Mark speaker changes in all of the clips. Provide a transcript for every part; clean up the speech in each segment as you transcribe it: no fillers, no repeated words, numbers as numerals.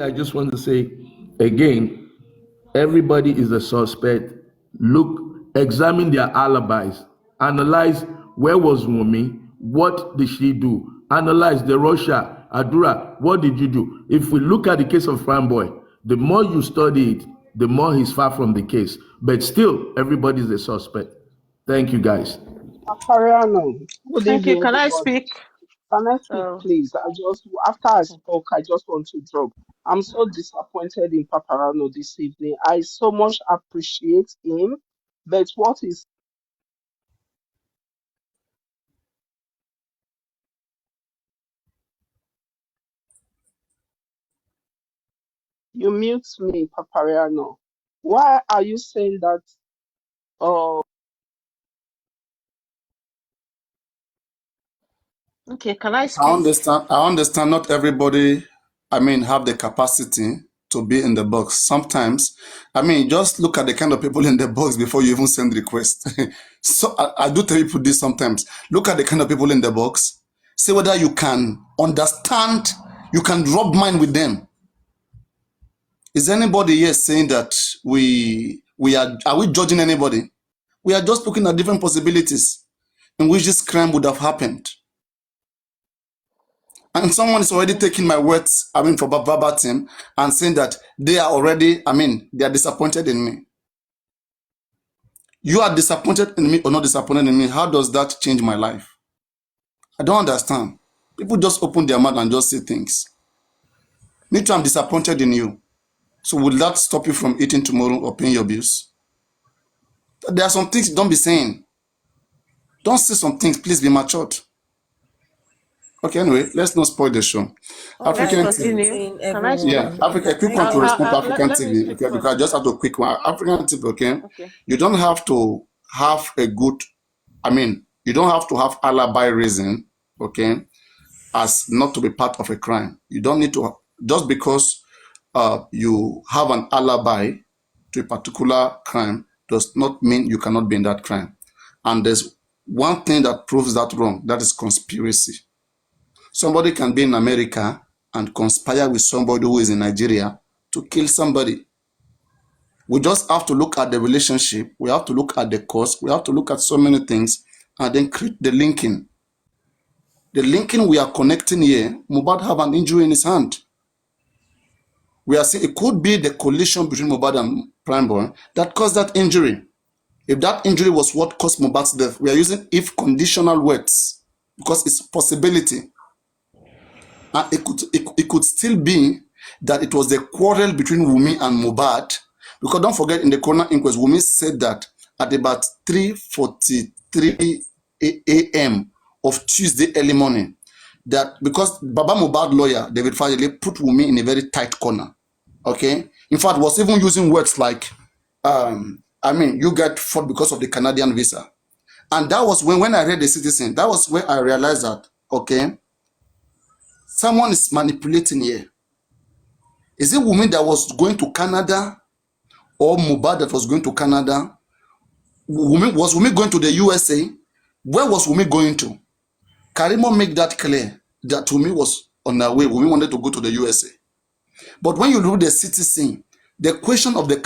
Speaker 1: I just want to say again, everybody is a suspect. Look, examine their alibis. Analyze where was Wumi, what did she do? Analyze the Russia, Adura, what did you do? If we look at the case of Boy, the more you study it, the more he's far from the case. But still, everybody is a suspect. Thank you, guys.
Speaker 2: Apariano, good
Speaker 3: Thank you.
Speaker 2: evening,
Speaker 3: Can I
Speaker 2: everybody.
Speaker 3: speak?
Speaker 2: Can I speak,
Speaker 3: Oh,
Speaker 2: please? After I spoke, I just want to drop. I'm so disappointed in Paparano this evening. I so much appreciate him, but what is you mute me, Papariano? Why are you saying that? Oh,
Speaker 3: okay. Can I
Speaker 4: I
Speaker 3: speak?
Speaker 4: understand. I understand. Not everybody, have the capacity to be in the box. Sometimes, just look at the kind of people in the box before you even send request. So I do tell people this sometimes. Look at the kind of people in the box. See whether you can understand. You can rub mind with them. Is anybody here saying that we are we judging anybody? We are just looking at different possibilities in which this crime would have happened. And someone is already taking my words, for verbatim and saying that they are already, they are disappointed in me. You are disappointed in me or not disappointed in me. How does that change my life? I don't understand. People just open their mouth and just say things. Me too, I'm disappointed in you. So will that stop you from eating tomorrow or paying your bills? There are some things you don't be saying. Don't say some things. Please be matured. Okay, anyway, let's not spoil the show.
Speaker 3: Oh, let's
Speaker 4: African TV.
Speaker 3: continue.
Speaker 5: Entertain
Speaker 3: Can I
Speaker 4: Yeah,
Speaker 3: speak?
Speaker 5: everyone.
Speaker 4: Africa, a quick one to respond to African
Speaker 3: Let me
Speaker 4: TV.
Speaker 3: speak
Speaker 4: Okay, because I
Speaker 3: first.
Speaker 4: just have to quick one. African TV, okay?
Speaker 3: Okay.
Speaker 4: You don't have to have a good, you don't have to have alibi reason, okay, as not to be part of a crime. You don't need to, just because you have an alibi to a particular crime does not mean you cannot be in that crime. And there's one thing that proves that wrong, that is conspiracy. Somebody can be in America and conspire with somebody who is in Nigeria to kill somebody. We just have to look at the relationship. We have to look at the cause. We have to look at so many things and then create the linking. The linking we are connecting here, Mohbad have an injury in his hand. We are saying it could be the collision between Mohbad and Primeboy that caused that injury. If that injury was what caused Mohbad's death, we are using if conditional words because it's a possibility. And it could still be that it was the quarrel between Wumi and Mohbad. Because don't forget, in the coroner inquest, Wumi said that at about 3:43 a.m. of Tuesday early morning, that because Baba Mohbad lawyer, David Fayele, put Wumi in a very tight corner. Okay? In fact, was even using words like, you get fought because of the Canadian visa. And that was when I read The Citizen, that was where I realized that, okay, someone is manipulating here. Is it Wumi that was going to Canada or Mohbad that was going to Canada? Was Wumi going to the USA? Where was Wumi going to? Karimo make that clear that Wumi was on her way. Wumi wanted to go to the USA. But when you read The Citizen, the question of the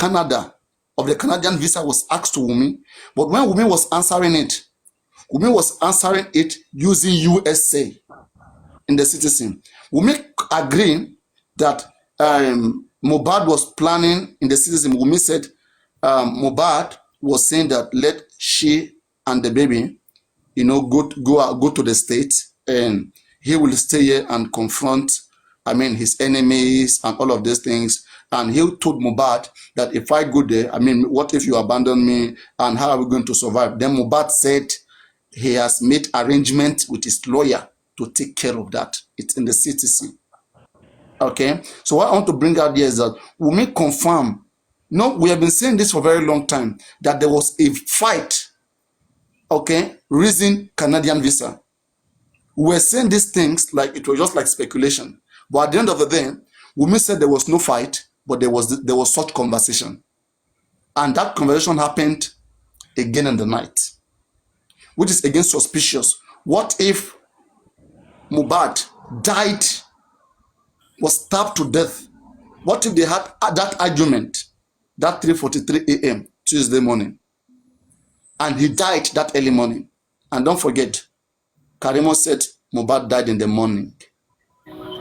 Speaker 4: Canadian visa was asked to Wumi. But when Wumi was answering it, Wumi was answering it using USA in The Citizen. Wumi agreed that Mohbad was planning in The Citizen. Wumi said Mohbad was saying that let she and the baby, go to the States and he will stay here and confront, his enemies and all of these things. And he told Mohbad that if I go there, what if you abandon me and how are we going to survive? Then Mohbad said he has made arrangements with his lawyer to take care of that. It's in The Citizen. Okay, so what I want to bring out here is that Wumi confirm. No, we have been saying this for a very long time that there was a fight. Okay, reason Canadian visa. We were saying these things like it was just like speculation. But at the end of the day, Wumi said there was no fight, but there was such conversation, and that conversation happened again in the night, which is again suspicious. What if Mohbad died, was stabbed to death What if they had that argument that 3:43 a.m. Tuesday morning, and he died that early morning? And don't forget, Karimo said Mohbad died in the morning.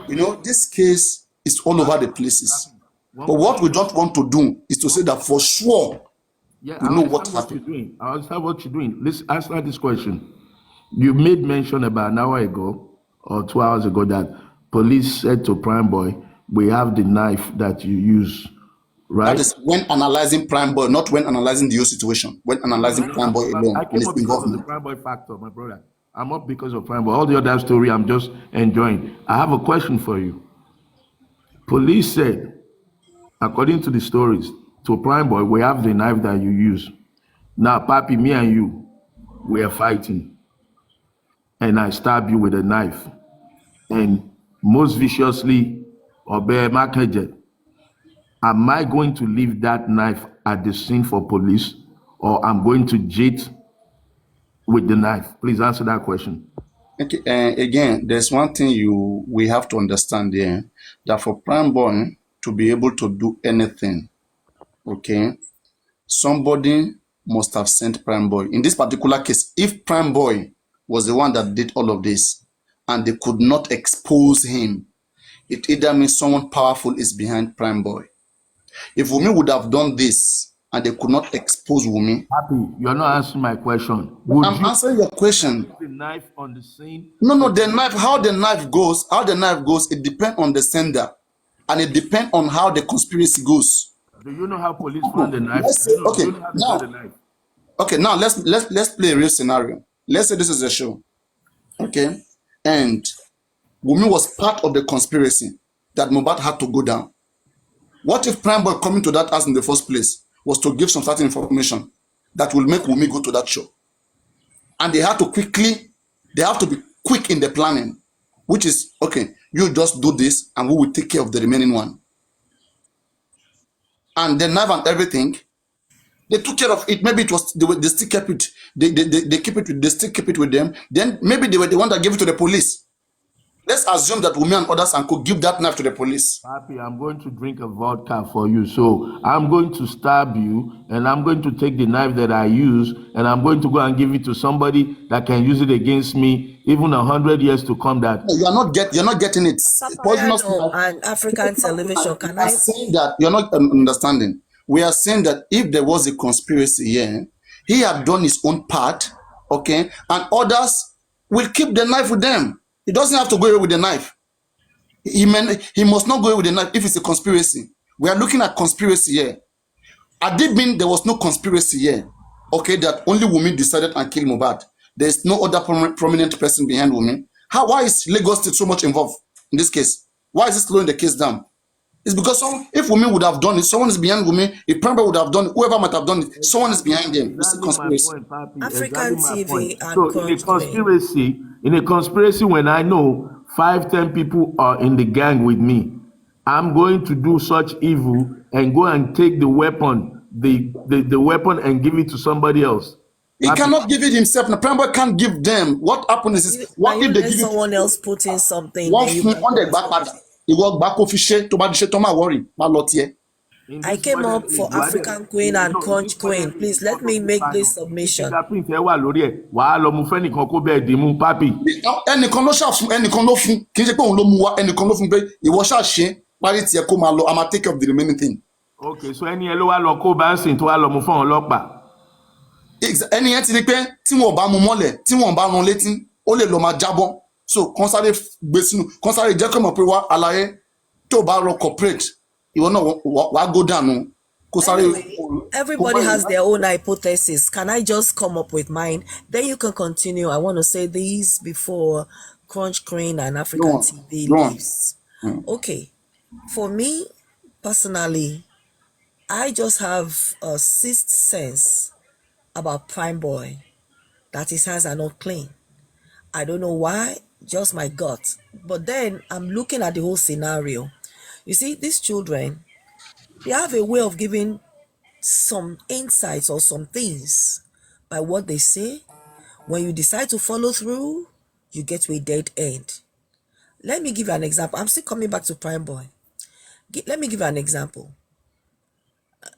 Speaker 4: You know, this case is all over the places. But what we don't want to do is to say that for sure
Speaker 1: Yeah,
Speaker 4: we
Speaker 1: I
Speaker 4: know what
Speaker 1: understand what you're
Speaker 4: happened.
Speaker 1: doing. I understand what you're doing. Let's answer this question. You made mention about an hour ago or 2 hours ago that police said to Prime Boy, "We have the knife that you use,"
Speaker 4: That
Speaker 1: right?
Speaker 4: is when analyzing Prime Boy, not when analyzing the whole situation. When analyzing Prime Boy
Speaker 1: I
Speaker 4: alone and
Speaker 1: came
Speaker 4: its
Speaker 1: up because of the
Speaker 4: involvement.
Speaker 1: Prime Boy factor, my brother. I'm up because of Prime Boy. All the other story, I'm just enjoying. I have a question for you. Police said, according to the stories, to Prime Boy, "We have the knife that you use." Now, Papi, me and you, we are fighting, and I stab you with a knife, and most viciously, Obe Makeje. Am I going to leave that knife at the scene for police, or I'm going to jet with the knife? Please answer that question.
Speaker 4: Okay, again, there's one thing we have to understand here, that for Prime Boy to be able to do anything, okay, somebody must have sent Prime Boy. In this particular case, if Prime Boy was the one that did all of this and they could not expose him, it either means someone powerful is behind Prime Boy. If Wumi would have done this and they could not expose Wumi,
Speaker 1: Happy, you're not answering my question. Would
Speaker 4: I'm
Speaker 1: you
Speaker 4: answering your question.
Speaker 1: leave the knife on the scene?
Speaker 4: No, the knife, how the knife goes, it depends on the sender, and it depends on how the conspiracy goes.
Speaker 1: Do you know how police found
Speaker 4: No,
Speaker 1: the knife?
Speaker 4: let's
Speaker 1: Do
Speaker 4: say,
Speaker 1: do you know how they got the knife?
Speaker 4: now let's play a real scenario. Let's say this is a show, okay, and Wumi was part of the conspiracy that Mohbad had to go down. What if Prime Boy coming to that house in the first place was to give some certain information that will make Wumi go to that show? And they have to be quick in the planning, which is, okay, you just do this and we will take care of the remaining one. And the knife and everything, they took care of it. Maybe it was, they still kept it. They still keep it with them. Then maybe they were the one that gave it to the police. Let's assume that Wumi and others and could give that knife to the police.
Speaker 1: Papi, I'm going to drink a vodka for you. So I'm going to stab you, and I'm going to take the knife that I use, and I'm going to go and give it to somebody that can use it against me, even 100 years to come. That
Speaker 4: No, you're not getting it. Poisonous
Speaker 5: Paparano
Speaker 4: knife.
Speaker 5: and African television. Can
Speaker 4: We are
Speaker 5: I?
Speaker 4: saying that you're not understanding. We are saying that if there was a conspiracy here, he had done his own part, okay, and others will keep the knife with them. He doesn't have to go away with the knife. He must not go away with the knife if it's a conspiracy. We are looking at conspiracy here. Had it been there was no conspiracy here, okay, that only Wumi decided and killed Mohbad, there is no other prominent person behind Wumi. Why is Lagos State so much involved in this case? Why is it slowing the case down? It's because if Wumi would have done it, someone is behind Wumi. If Prime would have done it, whoever might have done it, someone is behind them. It's a
Speaker 1: exactly my
Speaker 4: conspiracy.
Speaker 1: point, Papi.
Speaker 5: African
Speaker 1: Exactly my
Speaker 5: TV
Speaker 1: point.
Speaker 5: and
Speaker 1: So in a conspiracy, when I know 5-10 people are in the gang with me, I'm going to do such evil and go and take the weapon, the weapon, and give it to somebody else.
Speaker 4: He cannot give it himself. The Prime can't give them. What happens is, what
Speaker 5: Can
Speaker 4: if
Speaker 5: you
Speaker 4: they
Speaker 5: let
Speaker 4: give
Speaker 5: someone
Speaker 4: it?
Speaker 5: else put in something?
Speaker 4: One
Speaker 5: Then you
Speaker 4: fún
Speaker 5: can
Speaker 4: on the
Speaker 5: come
Speaker 4: back
Speaker 5: and
Speaker 4: part.
Speaker 5: say,
Speaker 4: He walk back off shit to bad shit to my worry. My lot here.
Speaker 1: In
Speaker 5: I
Speaker 1: this
Speaker 5: came
Speaker 1: modern
Speaker 5: up
Speaker 1: age,
Speaker 5: for African Queen and Crunch Queen. Please let me make this submission.
Speaker 1: fingerprint ẹ wà lórí ẹ wàá lọ mú fẹ́nìkan kó bẹ́ẹ̀ dì mú Papi.
Speaker 4: Ẹnìkan ló ṣàfún ẹnìkan ló fún kì í ṣe pé òun ló mú wá ẹnìkan ló fún pé ìwọ ṣàṣe parí tiẹ̀ kó máa lọ a máa take care of the remaining thing.
Speaker 1: Okay, so ẹni ẹ ló wá lọ kó báńsìn tó wá lọ mú fún àwọn ọlọ́pàá.
Speaker 4: Ẹni yẹn ti rí pé tí wọn ò bá mú mọ́lẹ̀ tí wọn ò bá rán létí ó lè lọ máa jábọ́, so kàn sáré gbé sínú kàn sáré jẹ́ kó mọ̀ pé wá àlàyé tó bá rọ corporate ìwọ náà wàá go down kó sáré.
Speaker 5: Anyway, everybody has their own hypothesis. Can I just come up with mine? Then you can continue. I want to say these before Crunch Queen and African TV leaves. Okay. For me, personally, I just have a sixth sense about Prime Boy that his hands are not clean. I don't know why, just my gut. But then I'm looking at the whole scenario. You see, these children, they have a way of giving some insights or some things by what they say. When you decide to follow through, you get to a dead end. Let me give you an example. I'm still coming back to Prime Boy. Let me give an example.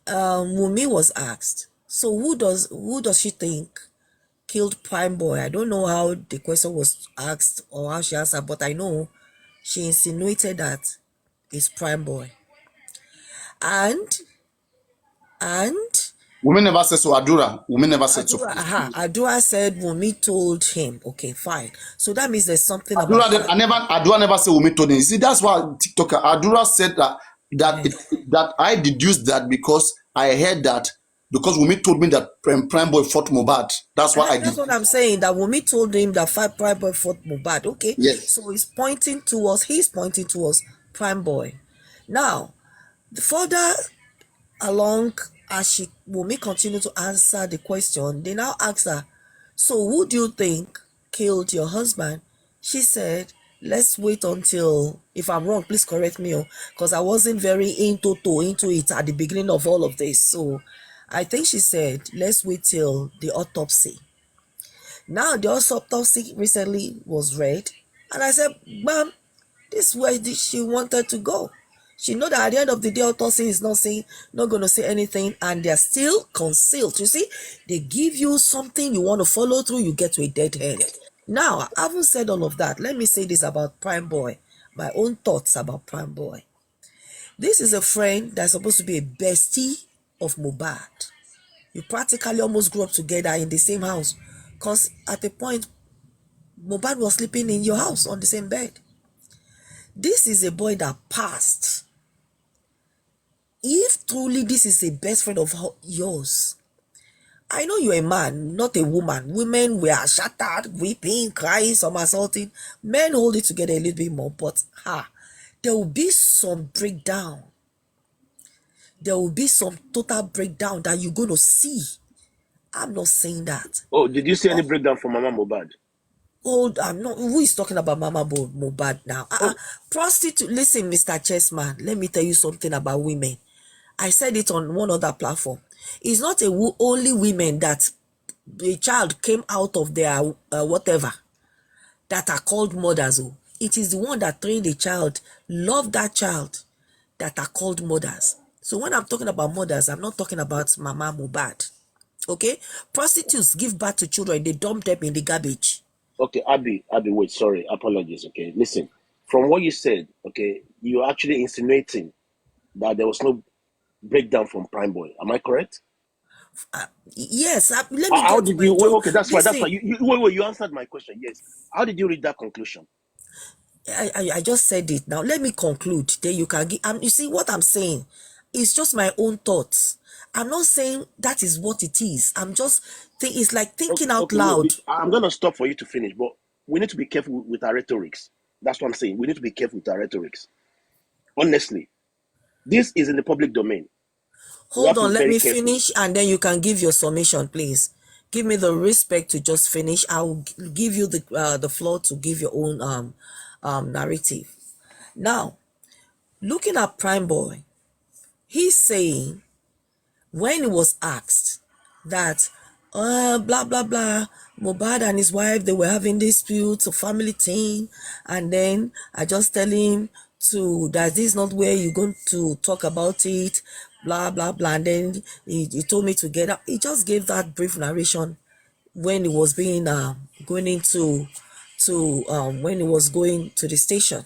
Speaker 5: Wumi was asked, so who does she think killed Prime Boy? I don't know how the question was asked or how she answered, but I know she insinuated that it's Prime Boy. And
Speaker 4: Women never said so. Women never said so.
Speaker 5: Adura said Wumi told him. Okay, fine. So that means there's something about
Speaker 4: Adura never said Wumi told him. You see, that's why TikToker Adura said that I deduced that because I heard that because Wumi told me that Prime Boy fought Mohbad. That's why I did.
Speaker 5: That's what I'm saying. That Wumi told him that Prime Boy fought Mohbad. Okay.
Speaker 4: Yes.
Speaker 5: So he's pointing towards Prime Boy. Now, the further along as Wumi continued to answer the question, they now asked her, so who do you think killed your husband? She said, let's wait until, if I'm wrong, please correct me, because I wasn't very into it at the beginning of all of this. So I think she said, let's wait till the autopsy. Not recently was read, and I said, ma'am, this is where she wanted to go. She know that at the end of the day, autopsy is not going to say anything, and they're still concealed. You see, they give you something you want to follow through, you get to a dead end. Now, I haven't said all of that. Let me say this about Prime Boy, my own thoughts about Prime Boy. This is a friend that's supposed to be a bestie of Mohbad. You practically almost grew up together in the same house, because at a point, Mohbad was sleeping in your house on the same bed. This is a boy that passed. If truly this is a best friend of yours, I know you're a man, not a woman. Women were shattered, weeping, crying, some assaulting. Men hold it together a little bit more, but there will be some breakdown. There will be some total breakdown that you're going to see. I'm not saying that.
Speaker 6: Oh, did you see any breakdown from Mama Mohbad?
Speaker 5: Oh, I'm not. Who is talking about Mama Mohbad now? Prostitute. Listen, Mr. Chessman, let me tell you something about women. I said it on one other platform. It's not only women that the child came out of their whatever that are called mothers. It is the one that trained the child, love that child, that are called mothers. So when I'm talking about mothers, I'm not talking about Mama Mohbad. Okay? Prostitutes give birth to children, they dump them in the garbage.
Speaker 6: Okay, Abby, wait, sorry, apologies, okay? Listen, from what you said, okay, you're actually insinuating that there was no breakdown from Prime Boy. Am I correct?
Speaker 5: Yes. Let me
Speaker 6: how did you? Wait, okay, that's
Speaker 5: Listen,
Speaker 6: fine. Wait, you answered my question. Yes. How did you read that conclusion?
Speaker 5: I just said it. Now let me conclude. Then you can give. You see what I'm saying? It's just my own thoughts. I'm not saying that is what it is. I'm just it's like thinking out loud.
Speaker 6: I'm gonna stop for you to finish, but we need to be careful with our rhetorics. That's what I'm saying. We need to be careful with our rhetorics. Honestly, this is in the public domain.
Speaker 5: Hold on, let me finish, and then you can give your summation, please. Give me the respect to just finish. I'll give you the floor to give your own narrative. Now, looking at Prime Boy, he's saying when he was asked that blah blah blah, Mohbad and his wife, they were having disputes, a family thing, and then I just tell him that this is not where you're going to talk about it, blah blah blah, and then he told me to get up. He just gave that brief narration when he was being when he was going to the station.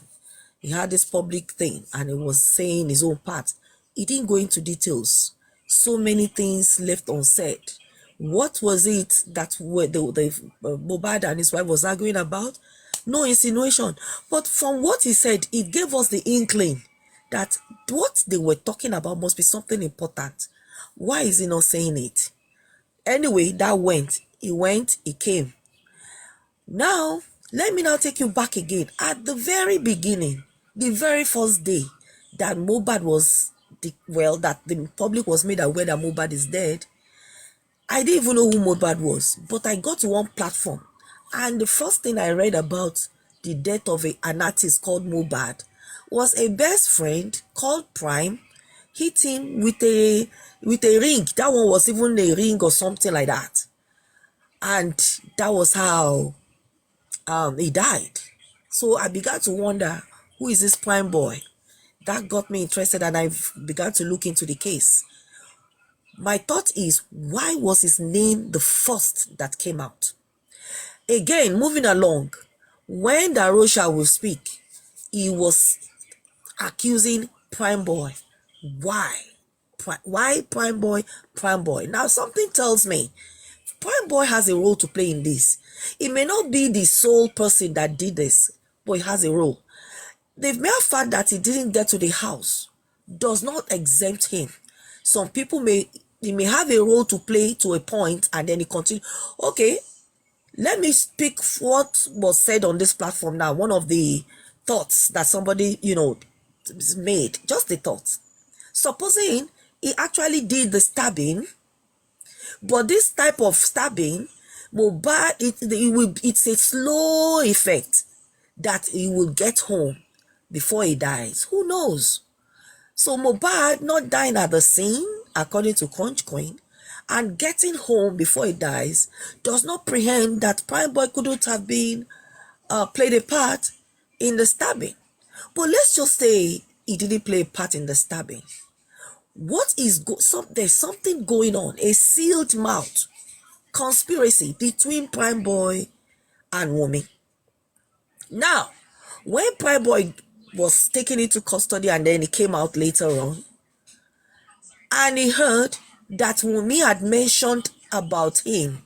Speaker 5: He had this public thing and he was saying his own part. He didn't go into details. So many things left unsaid. What was it that Mohbad and his wife was arguing about? No insinuation. But from what he said, it gave us the inkling that what they were talking about must be something important. Why is he not saying it? Anyway, that went. He came. Now, let me now take you back again. At the very beginning, the very first day that Mohbad was, that the public was made aware that Mohbad is dead, I didn't even know who Mohbad was. But I got to one platform, and the first thing I read about the death of an artist called Mohbad was a best friend called Prime hit him with a ring. That one was even a ring or something like that. And that was how he died. So I began to wonder, who is this Prime Boy That got me interested and I began to look into the case. My thought is, why was his name the first that came out? Again, moving along, when Darosha will speak, he was accusing Prime Boy. Why? Why Prime Boy? Prime Boy. Now something tells me Prime Boy has a role to play in this. It may not be the sole person that did this, but he has a role. The mere fact that he didn't get to the house does not exempt him. Some people may have a role to play to a point and then he continue. Okay, let me speak what was said on this platform now. One of the thoughts that somebody, made, just the thought. Supposing he actually did the stabbing, but this type of stabbing, Mohbad, it's a slow effect that he will get home before he dies. Who knows? So Mohbad not dying at the scene, according to Crunch Queen, and getting home before he dies does not prehend that Prime Boy couldn't have been played a part in the stabbing. But let's just say he didn't play a part in the stabbing. What is there's something going on, a sealed mouth conspiracy between Prime Boy and Wunmi. Now, when Prime Boy was taken into custody and then he came out later on, and he heard that Wunmi had mentioned about him,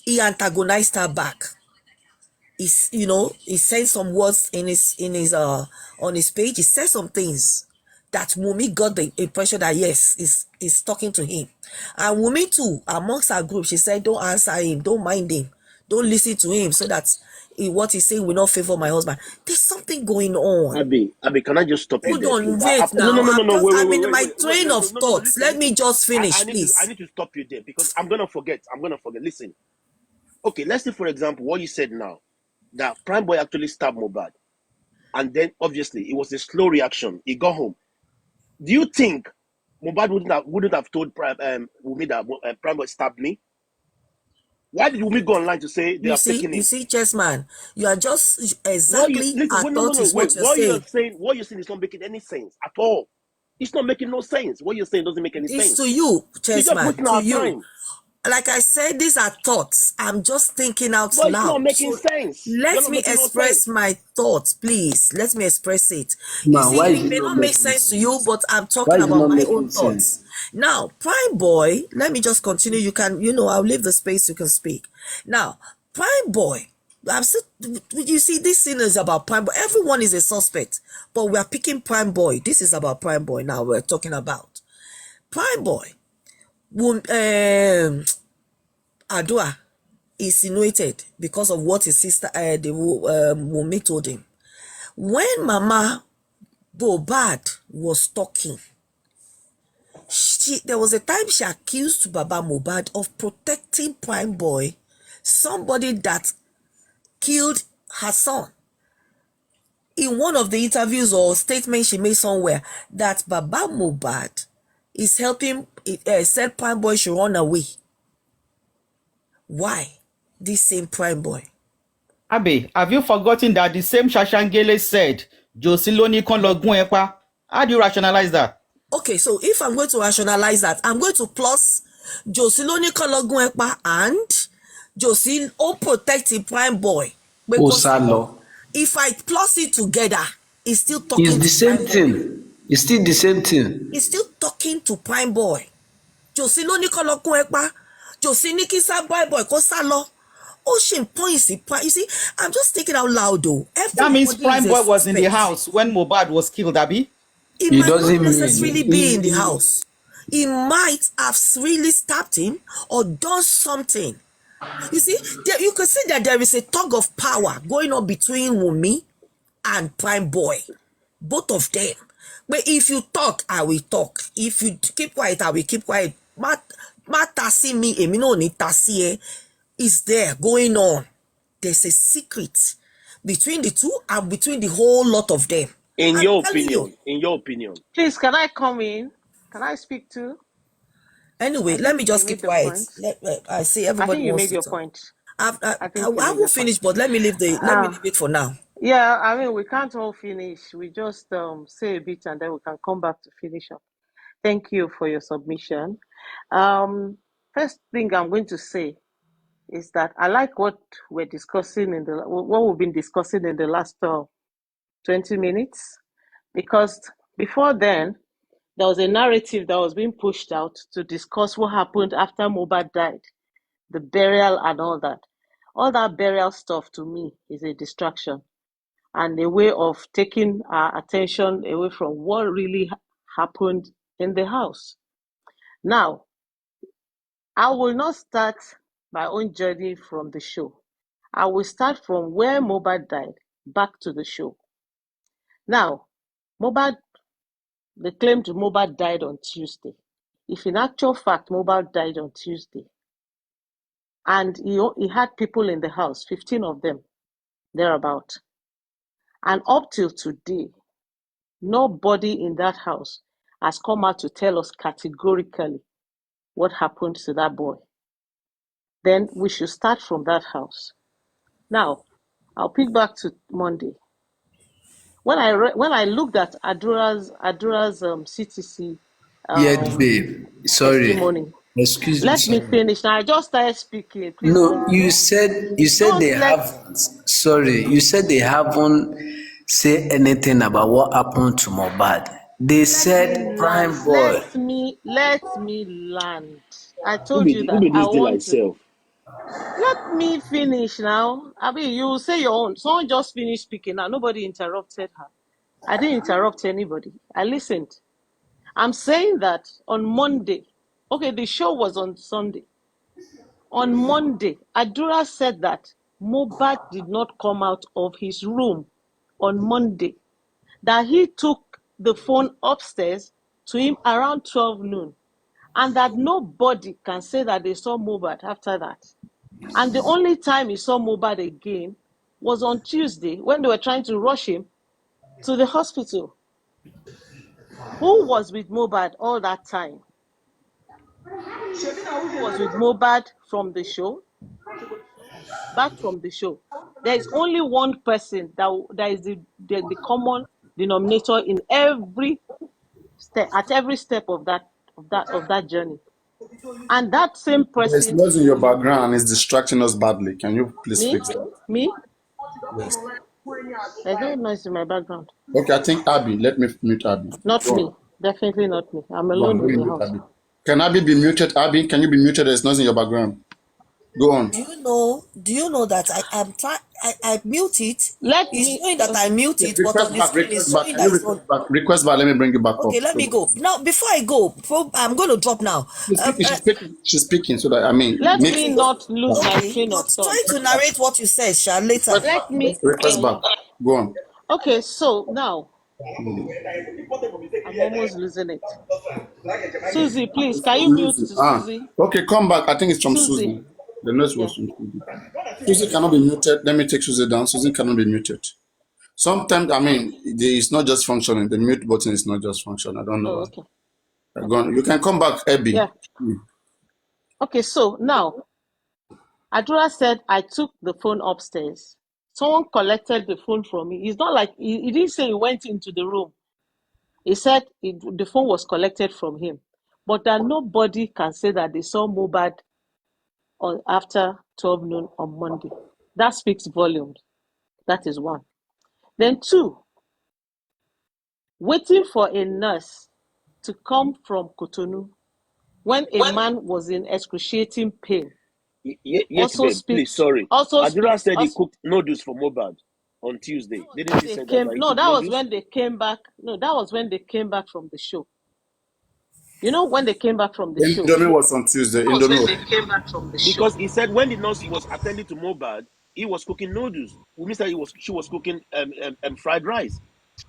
Speaker 5: he antagonized her back. He sent some words in his on his page. He said some things that Wunmi got the impression that yes, he's talking to him. And Wunmi too, amongst her group, she said, don't answer him, don't mind him, don't listen to him, so that what he's saying will not favor my husband. There's something going on.
Speaker 6: Abby, can I just stop you
Speaker 5: Hold
Speaker 6: there?
Speaker 5: on,
Speaker 6: please?
Speaker 5: wait now.
Speaker 6: No, wait,
Speaker 5: I'm in
Speaker 6: wait,
Speaker 5: my
Speaker 6: wait,
Speaker 5: train
Speaker 6: wait,
Speaker 5: of
Speaker 6: no,
Speaker 5: thoughts.
Speaker 6: listen.
Speaker 5: Let me just finish,
Speaker 6: I
Speaker 5: please.
Speaker 6: need to stop you there because I'm gonna forget. Listen. Okay, let's say for example what you said now, that Prime Boy actually stabbed Mohbad, and then obviously it was a slow reaction. He got home. Do you think Mohbad wouldn't have told Wunmi that Prime Boy stabbed me? Why did Wunmi go online to say they have taken him?
Speaker 5: You see, Chessman, you are just exactly
Speaker 6: What you're saying is not making any sense at all. It's not making no sense. What you're saying doesn't make any sense.
Speaker 5: It's to you,
Speaker 6: You're just
Speaker 5: Chessman,
Speaker 6: wasting
Speaker 5: to
Speaker 6: our
Speaker 5: you.
Speaker 6: time.
Speaker 5: Like I said, these are thoughts. I'm just thinking out
Speaker 6: But it's
Speaker 5: loud.
Speaker 6: not making sense. You're
Speaker 5: Let
Speaker 6: not
Speaker 5: me
Speaker 6: making no
Speaker 5: express
Speaker 6: sense.
Speaker 5: my thoughts, please. Let me express it.
Speaker 7: Man, why is
Speaker 5: It
Speaker 7: it
Speaker 5: may
Speaker 7: not
Speaker 5: not make
Speaker 7: making
Speaker 5: sense to
Speaker 7: sense?
Speaker 5: you, but I'm
Speaker 7: Why
Speaker 5: talking
Speaker 7: is it
Speaker 5: about
Speaker 7: not
Speaker 5: my
Speaker 7: making
Speaker 5: own thoughts.
Speaker 7: sense?
Speaker 5: Now, Prime Boy, let me just continue. You can, I'll leave the space, you can speak. Now, Prime Boy, you see, this scene is about Prime Boy. Everyone is a suspect, but we are picking Prime Boy. This is about Prime Boy now we're talking about. Prime Boy, Adua insinuated because of what his sister, Wunmi told him. When Mama Mohbad was talking, there was a time she accused Baba Mohbad of protecting Prime Boy, somebody that killed her son. In one of the interviews or statements she made somewhere, that Baba Mohbad is helping, said Prime Boy should run away. Why? This same Prime Boy.
Speaker 8: Abe, have you forgotten that the same Shashangele said, Josiloni kon lo gun epa? How do you rationalize that?
Speaker 5: Okay, so if I'm going to rationalize that, I'm going to plus Josiloni kon lo gun epa and Josil protecting Prime Boy.
Speaker 7: Osalo.
Speaker 5: If I plus it together, it's still talking
Speaker 7: It's the
Speaker 5: to
Speaker 7: same
Speaker 5: Prime
Speaker 7: thing.
Speaker 5: Boy.
Speaker 7: It's still the same thing.
Speaker 5: It's still talking to Prime Boy. Josiloni kon lo gun epa. Josini kisa Prime Boy ko salo. Ocean points. You see, I'm just thinking out loud though.
Speaker 8: That means Prime Boy was in the house when Mohbad was killed, Abi?
Speaker 5: It might not necessarily be in the house. He might have really stabbed him or done something. You see, you can see that there is a tug of power going on between Wunmi and Prime Boy. Both of them. But if you talk, I will talk. If you keep quiet, I will keep quiet. Matasi me, emino ni tasi is there going on. There's a secret between the two and between the whole lot of them.
Speaker 6: In your opinion.
Speaker 3: Please, can I come in? Can I speak too?
Speaker 5: Anyway, let me just keep quiet. I see everybody.
Speaker 3: I think you made your point.
Speaker 5: I will finish, but let me leave it for now.
Speaker 3: Yeah, I mean, we can't all finish. We just say a bit and then we can come back to finish up. Thank you for your submission. First thing I'm going to say is that I like what we're discussing what we've been discussing in the last 20 minutes, because before then there was a narrative that was being pushed out to discuss what happened after Mohbad died, the burial and all that. All that burial stuff to me is a distraction and a way of taking our attention away from what really happened in the house. Now, I will not start my own journey from the show. I will start from where Mohbad died back to the show. Now, they claimed Mohbad died on Tuesday. If in actual fact Mohbad died on Tuesday, and he had people in the house, 15 of them, thereabout, and up till today, nobody in that house has come out to tell us categorically what happened to that boy. Then we should start from that house. Now, I'll pick back to Monday. When I looked at Adura's CTC
Speaker 7: Yeah, babe. Sorry.
Speaker 3: testimony,
Speaker 7: Excuse me.
Speaker 3: let me
Speaker 7: Sorry.
Speaker 3: finish. Now I just started speaking. Please
Speaker 7: No,
Speaker 3: don't.
Speaker 7: you said
Speaker 3: Don't
Speaker 7: they
Speaker 3: let
Speaker 7: haven't. Sorry, you said they haven't said anything about what happened to Mohbad. They
Speaker 3: let me
Speaker 7: said Prime
Speaker 3: land.
Speaker 7: Boy.
Speaker 3: Let me land. I
Speaker 6: Who
Speaker 3: told
Speaker 6: be
Speaker 3: you
Speaker 6: who
Speaker 3: that
Speaker 6: be
Speaker 3: I
Speaker 6: this deal
Speaker 3: want to.
Speaker 6: itself?
Speaker 3: Let me finish now. I mean, you say your own. Someone just finished speaking now. Nobody interrupted her. I didn't interrupt anybody. I listened. I'm saying that on Monday, okay, the show was on Sunday. On Monday, Adura said that Mohbad did not come out of his room on Monday, that he took the phone upstairs to him around 12 noon, and that nobody can say that they saw Mohbad after that. And the only time he saw Mohbad again was on Tuesday when they were trying to rush him to the hospital. Who was with Mohbad all that time? Who was with Mohbad from the show? Back from the show. There is only one person that is the common denominator in every step, at every step of that journey. And that same
Speaker 4: There's
Speaker 3: person
Speaker 4: noise in your
Speaker 3: is
Speaker 4: background and it's distracting us badly. Can you please
Speaker 3: me.
Speaker 4: fix that?
Speaker 3: Me?
Speaker 4: Yes.
Speaker 3: There's no noise in my background.
Speaker 4: Okay, I think Abby. Let me mute Abby.
Speaker 3: Not
Speaker 4: Go
Speaker 3: me.
Speaker 4: on.
Speaker 3: Definitely not me. I'm
Speaker 4: Go on.
Speaker 3: alone
Speaker 4: Let
Speaker 3: in
Speaker 4: me
Speaker 3: the
Speaker 4: mute
Speaker 3: house.
Speaker 4: Abby. Can Abby be muted? Abby, can you be muted? There's noise in your background. Go on.
Speaker 5: Do you know that I mute it?
Speaker 3: Let
Speaker 5: It's
Speaker 3: me.
Speaker 5: showing that I mute
Speaker 4: Okay,
Speaker 5: it, but on the screen it's
Speaker 4: request back.
Speaker 5: showing
Speaker 4: Can
Speaker 5: that
Speaker 4: you
Speaker 5: it's on.
Speaker 4: request back? Request back. Let me bring you back
Speaker 5: Okay,
Speaker 4: up.
Speaker 5: let me go. Now, before I go, I'm going to drop now.
Speaker 4: She's speaking. She's speaking. She's speaking. So that
Speaker 3: Let
Speaker 4: make
Speaker 3: me
Speaker 5: Okay,
Speaker 3: not lose my
Speaker 5: okay,
Speaker 3: train
Speaker 5: but
Speaker 3: of thought.
Speaker 5: try to narrate what you said, Sha, later.
Speaker 4: request
Speaker 3: Let
Speaker 4: back.
Speaker 3: me.
Speaker 4: Request back. Go on.
Speaker 3: Okay, so now I'm almost losing it. Susie, please, can you mute
Speaker 4: Susie.
Speaker 3: to
Speaker 4: Ah.
Speaker 3: Susie?
Speaker 4: Okay, come back. I think it's from
Speaker 3: Susie.
Speaker 4: Susie. The noise
Speaker 3: Yeah.
Speaker 4: was from Susie. Susie cannot be muted. Let me take Susie down. Susie cannot be muted. Sometimes, it's not just functioning. The mute button is not just functioning. I don't know
Speaker 3: Oh,
Speaker 4: why.
Speaker 3: okay.
Speaker 4: Go on. You can come back, Abby.
Speaker 3: Yeah. Okay, so now Adura said I took the phone upstairs. Someone collected the phone from me. It's not like he didn't say he went into the room. He said the phone was collected from him, but that nobody can say that they saw Mohbad after 12 noon on Monday. That speaks volumes. That is one. Then two, waiting for a nurse to come from Cotonou when a man was in excruciating pain
Speaker 6: Yet, babe, please, sorry. Adura said he cooked noodles for Mohbad on Tuesday. Didn't he say that he cooked
Speaker 3: that was
Speaker 6: noodles?
Speaker 3: when they came back. No, that was when they came back from the show. You know, when they came back from the show.
Speaker 4: Indomie was on Tuesday.
Speaker 3: That was
Speaker 4: Indomie
Speaker 3: when
Speaker 4: was.
Speaker 3: they came back from the show.
Speaker 6: Because he said when the nurse was attending to Mohbad, he was cooking noodles. We said she was cooking fried rice.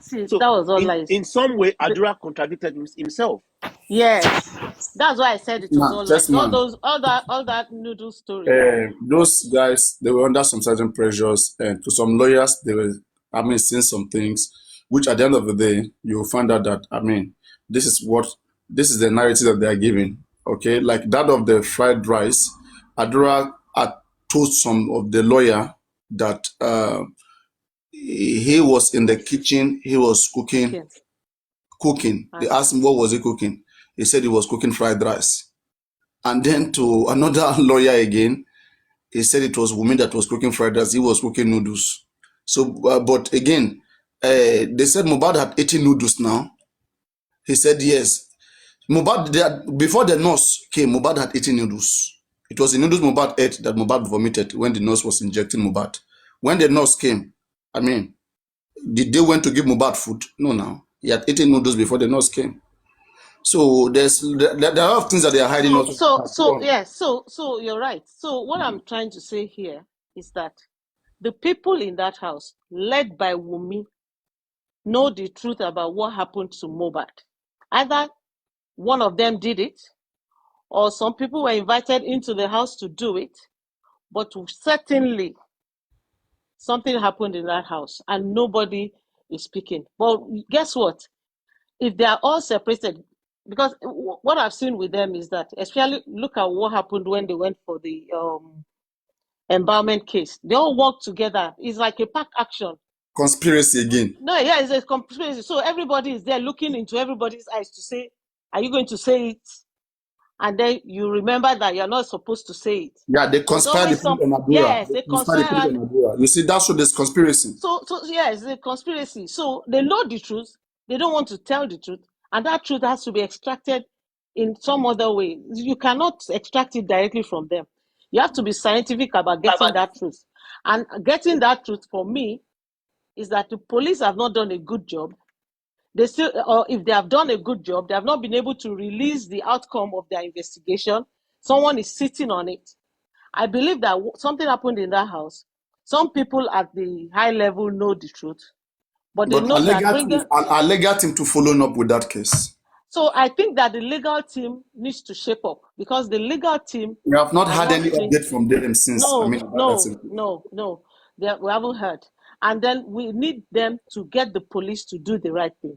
Speaker 3: See,
Speaker 6: So
Speaker 3: that was all lies.
Speaker 6: in some way, Adura contradicted himself.
Speaker 3: Yes, that's why I said it was all lies.
Speaker 4: Just man.
Speaker 3: All that noodle story.
Speaker 4: Those guys, they were under some certain pressures, and to some lawyers, they were, seeing some things, which at the end of the day, you will find out that, this is the narrative that they are giving. Okay, like that of the fried rice, Adura had told some of the lawyer that he was in the kitchen. He was cooking. They asked him what was he cooking. He said he was cooking fried rice. And then to another lawyer again, he said it was Wumi that was cooking fried rice. He was cooking noodles. So, but again, they said Mohbad had eaten noodles now. He said yes. Mohbad, before the nurse came, Mohbad had eaten noodles. It was the noodles Mohbad ate that Mohbad vomited when the nurse was injecting Mohbad. When the nurse came, I mean, did they went to give Mohbad food? No, now. He had eaten noodles before the nurse came. So there are a lot of things that they are hiding also.
Speaker 3: So you're right. So what I'm trying to say here is that the people in that house, led by Wumi, know the truth about what happened to Mohbad. Either one of them did it, or some people were invited into the house to do it, but certainly something happened in that house and nobody is speaking. But guess what? If they are all separated, because what I've seen with them is that, especially look at what happened when they went for the embalmment case. They all work together. It's like a pack action.
Speaker 4: Conspiracy again.
Speaker 3: No, yeah, it's a conspiracy. So everybody is there looking into everybody's eyes to say, are you going to say it? And then you remember that you're not supposed to say it.
Speaker 4: Yeah, they conspire the people on Adura.
Speaker 3: Yes, they conspire.
Speaker 4: You see, that's what this conspiracy.
Speaker 3: So yes, the conspiracy. So they know the truth. They don't want to tell the truth. And that truth has to be extracted in some other way. You cannot extract it directly from them. You have to be scientific about getting that truth. And getting that truth for me is that the police have not done a good job. They still, or if they have done a good job, they have not been able to release the outcome of their investigation. Someone is sitting on it. I believe that something happened in that house. Some people at the high level know the truth, but they know that
Speaker 4: our legal team to follow up with that case.
Speaker 3: So I think that the legal team needs to shape up, because the legal team.
Speaker 4: We have not had any update from them since.
Speaker 3: No, we haven't heard. And then we need them to get the police to do the right thing.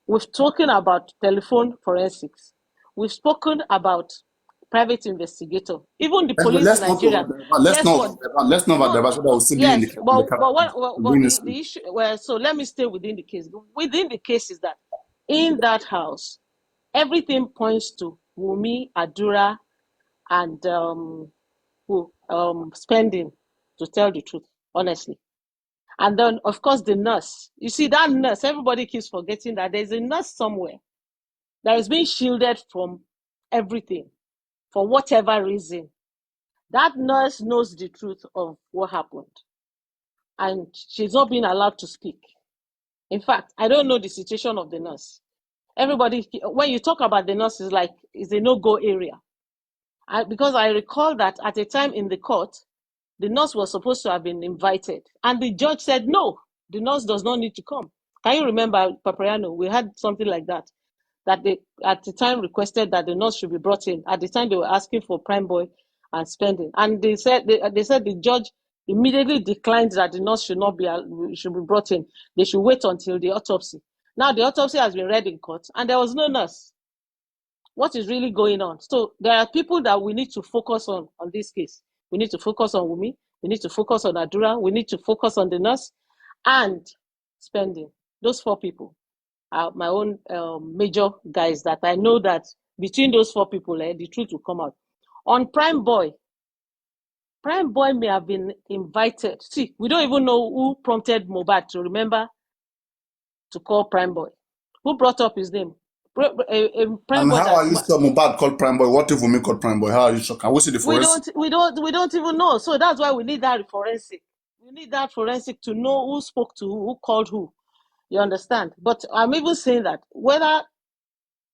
Speaker 3: We've spoken about telephone forensics. We've spoken about private investigator. Even the police in Nigeria.
Speaker 4: Let's not about that, so that we'll still be in
Speaker 3: the issue. Well, so let me stay within the case. Within the case is that in that house, everything points to Wumi, Adura, and Spending, to tell the truth, honestly. And then, of course, the nurse. You see, that nurse, everybody keeps forgetting that there's a nurse somewhere that is being shielded from everything for whatever reason. That nurse knows the truth of what happened, and she's not being allowed to speak. In fact, I don't know the situation of the nurse. Everybody, when you talk about the nurse, it's a no-go area. Because I recall that at a time in the court, the nurse was supposed to have been invited, and the judge said, no, the nurse does not need to come. Can you remember, Papriano? We had something like that they at the time requested that the nurse should be brought in. At the time, they were asking for Prime Boy and Spending. And they said the judge immediately declined that the nurse should be brought in. They should wait until the autopsy. Now, the autopsy has been read in court, and there was no nurse. What is really going on? So there are people that we need to focus on this case. We need to focus on Wumi. We need to focus on Adura. We need to focus on the nurse and Spending. Those 4 people are my own major guys that I know that between those 4 people, the truth will come out. On Prime Boy may have been invited. See, we don't even know who prompted Mohbad to remember to call Prime Boy. Who brought up his name?
Speaker 4: And how are you sure Mohbad called Prime Boy? What if Wumi called Prime Boy? How are you sure? Can we see the forensic?
Speaker 3: We don't even know. So that's why we need that forensic. We need that forensic to know who spoke to who called who. You understand? But I'm even saying that whether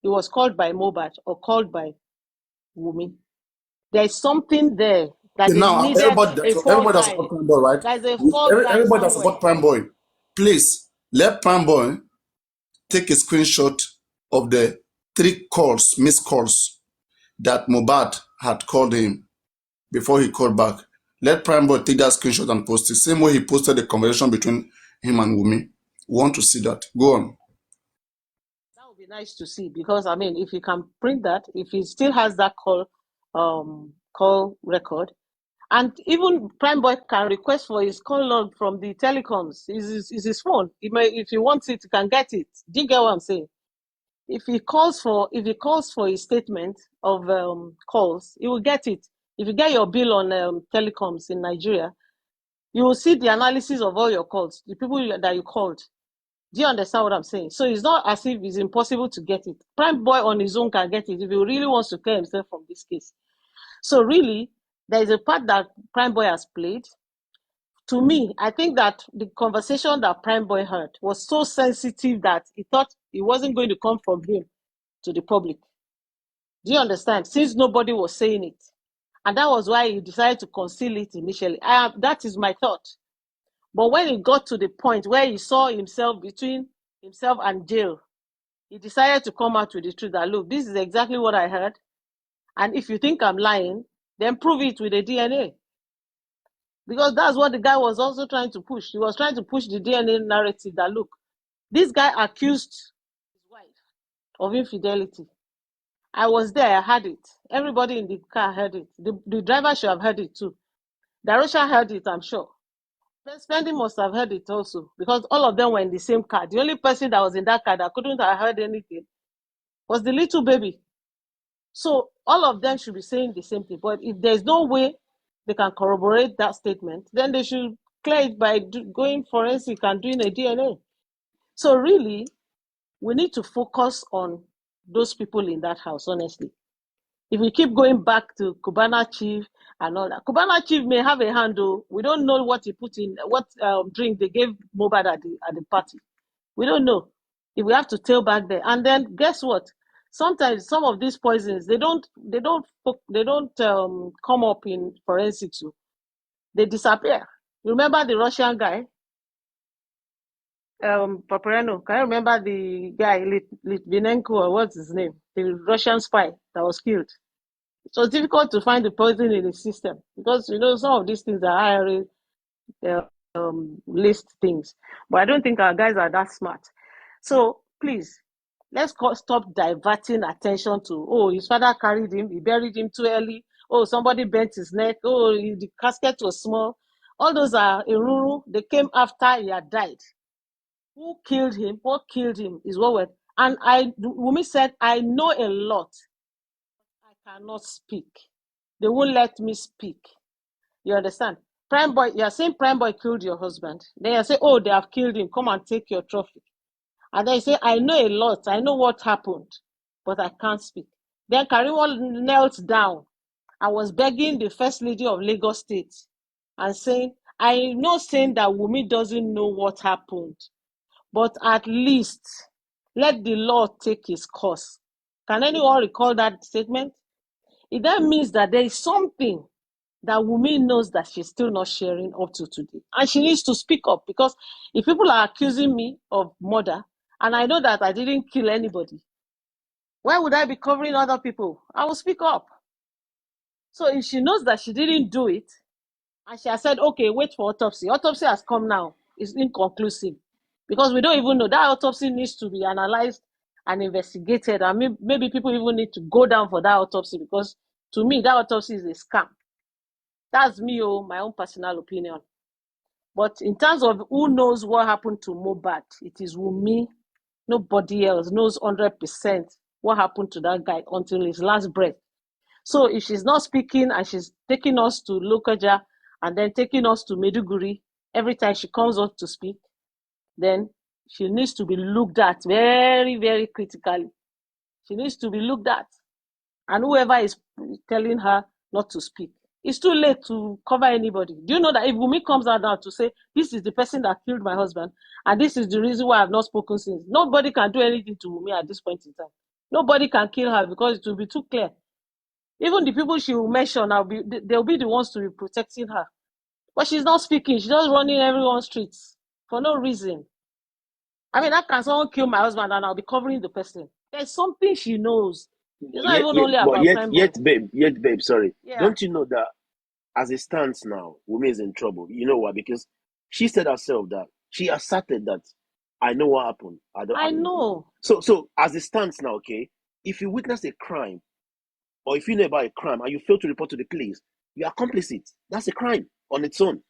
Speaker 3: it was called by Mohbad or called by Wumi, there's something there that
Speaker 4: everybody that support Prime Boy, right? Everybody that support Prime Boy, please let Prime Boy take a screenshot of the 3 missed calls that Mohbad had called him before he called back. Let Prime Boy take that screenshot and post it. Same way he posted the conversation between him and Wumi. We want to see that. Go on.
Speaker 3: That would be nice to see, because I mean, if you can print that, if he still has that call record, And even Prime Boy can request for his call log from the telecoms. Is his phone. If he wants it, he can get it. Do you get what I'm saying? If he calls for a statement of calls, he will get it. If you get your bill on telecoms in Nigeria, you will see the analysis of all your calls, the people that you called. Do you understand what I'm saying? So it's not as if it's impossible to get it. Prime Boy on his own can get it if he really wants to clear himself from this case. So really, there is a part that Prime Boy has played. To me, I think that the conversation that Prime Boy heard was so sensitive that he thought it wasn't going to come from him to the public. Do you understand? Since nobody was saying it. And that was why he decided to conceal it initially. That is my thought. But when it got to the point where he saw himself between himself and jail, he decided to come out with the truth that, look, this is exactly what I heard. And if you think I'm lying, then prove it with the DNA. Because that's what the guy was also trying to push. He was trying to push the DNA narrative that, look, this guy accused his wife of infidelity. I was there, I heard it. Everybody in the car heard it. The driver should have heard it too. Darosha heard it, I'm sure. Spending must have heard it also, because all of them were in the same car. The only person that was in that car that couldn't have heard anything was the little baby. So all of them should be saying the same thing. But if there's no way they can corroborate that statement, then they should clear it by going forensic and doing a DNA. So really, we need to focus on those people in that house, honestly. If we keep going back to Cubana Chief and all that, Cubana Chief may have a handle. We don't know what he put in, what drink they gave Mohbad at the party. We don't know. If we have to tail back there, and then guess what? Sometimes some of these poisons they don't come up in forensics. They disappear. Remember the Russian guy, Paparano? Can you remember the guy Litvinenko, or what's his name? The Russian spy that was killed. It was difficult to find the poison in the system because some of these things are IRA list things, but I don't think our guys are that smart. So please, let's stop diverting attention to, his father carried him, he buried him too early. Oh, somebody bent his neck. Oh, the casket was small. All those are Iruru. They came after he had died. Who killed him? What killed him is what we're. And Wumi said, I know a lot. I cannot speak. They won't let me speak. You understand? Prime Boy, you're saying Prime Boy killed your husband. Then you say, oh, they have killed him. Come and take your trophy. And then you say, I know a lot. I know what happened, but I can't speak. Then Karimo knelt down and was begging the First Lady of Lagos State and saying, I know saying that Wumi doesn't know what happened, but at least let the law take its course. Can anyone recall that statement? It then means that there is something that Wumi knows that she's still not sharing up to today. And she needs to speak up, because if people are accusing me of murder, and I know that I didn't kill anybody, why would I be covering other people? I will speak up. So if she knows that she didn't do it, and she has said, okay, wait for autopsy. Autopsy has come now. It's inconclusive. Because we don't even know. That autopsy needs to be analyzed and investigated. And maybe people even need to go down for that autopsy, because to me, that autopsy is a scam. That's me, my own personal opinion. But in terms of who knows what happened to Mohbad, it is Wumi. Nobody else knows 100% what happened to that guy until his last breath. So if she's not speaking and she's taking us to Lokoja and then taking us to Meduguri every time she comes up to speak, then she needs to be looked at very, very critically. She needs to be looked at. And whoever is telling her not to speak, it's too late to cover anybody. Do you know that if Wumi comes out now to say, this is the person that killed my husband, and this is the reason why I've not spoken since, nobody can do anything to Wumi at this point in time. Nobody can kill her, because it will be too clear. Even the people she will mention, they'll be the ones to be protecting her. But she's not speaking. She's just running everyone's streets for no reason. I mean, how can someone kill my husband and I'll be covering the person? There's something she knows. It's not even only about Prime Boy.
Speaker 6: babe, sorry.
Speaker 3: Yeah.
Speaker 6: Don't you know that as it stands now, Wumi is in trouble? You know why? Because she said herself that she asserted that I know what happened.
Speaker 3: I know.
Speaker 6: So as it stands now, okay, if you witness a crime, or if you know about a crime and you fail to report to the police, You are complicit. That's a crime on its own.